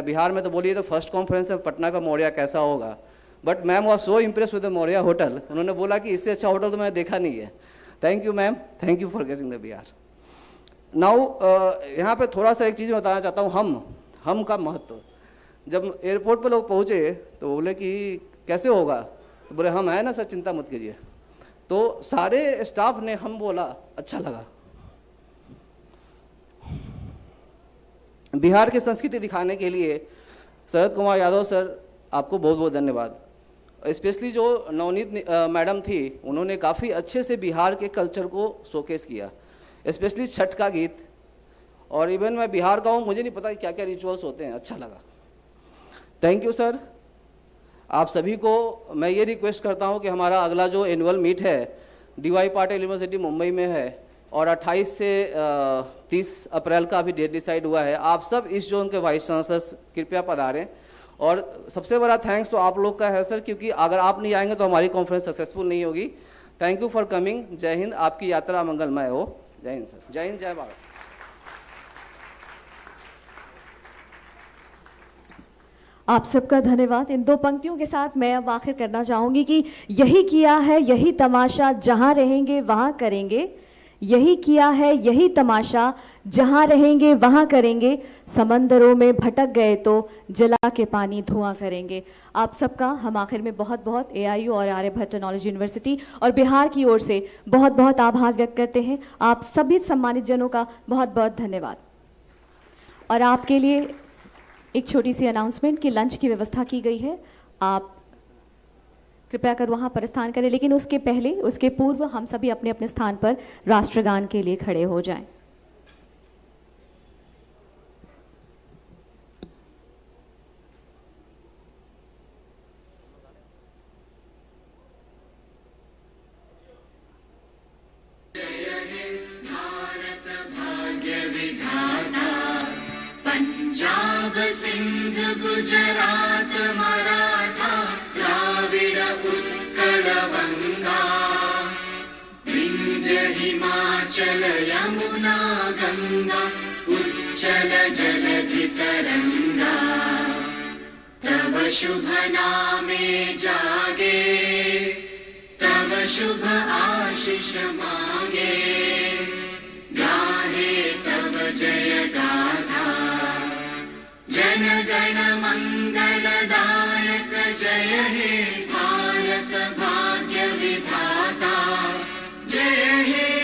बिहार में तो बोलिए तो फर्स्ट कॉन्फ्रेंस में पटना का मोड़िया कैसा होगा, but ma'am was so impress with the Maurya hotel, उन्होंने बोला कि इससे अच्छा होटल तो मैंने देखा नहीं है. Thank you ma'am, thank you for गेसिंग द बिहार. नाउ यहाँ पे थोड़ा सा एक चीज़ बताना चाहता हूँ, हम का महत्व. जब एयरपोर्ट पे लोग पहुँचे तो बोले कि कैसे होगा, तो बोले हम है ना सर, चिंता मत कीजिए. तो सारे स्टाफ ने हम बोला अच्छा लगा. बिहार की संस्कृति दिखाने के लिए शरद कुमार यादव सर आपको बहुत बहुत धन्यवाद. स्पेशली जो नवनीत मैडम थी, उन्होंने काफ़ी अच्छे से बिहार के कल्चर को शोकेस किया, स्पेशली छठ का गीत. और इवन मैं बिहार का हूँ, मुझे नहीं पता क्या क्या रिचुअल्स होते हैं, अच्छा लगा. Thank you sir. आप सभी को मैं ये रिक्वेस्ट करता हूँ कि हमारा अगला जो एनुअल मीट है DY पाटिल यूनिवर्सिटी मुंबई में है और 28 से 30 अप्रैल का अभी डेट डिसाइड हुआ है. आप सब इस जोन के वाइस चांसलर्स कृपया पधारें. और सबसे बड़ा थैंक्स तो आप लोग का है सर, क्योंकि अगर आप नहीं आएंगे तो हमारी कॉन्फ्रेंस सक्सेसफुल नहीं होगी. Thank you for coming. जय हिंद, आपकी यात्रा मंगलमय हो. जय हिंद सर. जय हिंद, जय भारत. आप सबका धन्यवाद. इन 2 पंक्तियों के साथ मैं अब आखिर करना चाहूँगी कि यही किया है यही तमाशा, जहाँ रहेंगे वहाँ करेंगे. यही किया है यही तमाशा, जहाँ रहेंगे वहाँ करेंगे. समंदरों में भटक गए तो जला के पानी धुआं करेंगे. आप सबका हम आखिर में बहुत बहुत AIU और आर्यभट्ट नॉलेज यूनिवर्सिटी और बिहार की ओर से बहुत बहुत आभार व्यक्त करते हैं. आप सभी सम्मानित जनों का बहुत बहुत धन्यवाद. और आपके लिए एक छोटी सी अनाउंसमेंट कि लंच की व्यवस्था की गई है, आप कृपया कर वहाँ प्रस्थान करें. लेकिन उसके पहले, उसके पूर्व हम सभी अपने अपने स्थान पर राष्ट्रगान के लिए खड़े हो जाएं. पंजाब सिंध गुजरात मराठा द्राविड उत्कल गंगा विंध्य हिमाचल यमुना गंगा उच्चल जलधि तरंगा. तव शुभ नामे जागे, तव शुभ आशीष मांगे. गाहे तव जय गाथा, जन गण मंगलदायक. जय हे भारत भाग्य विधाता, जय हे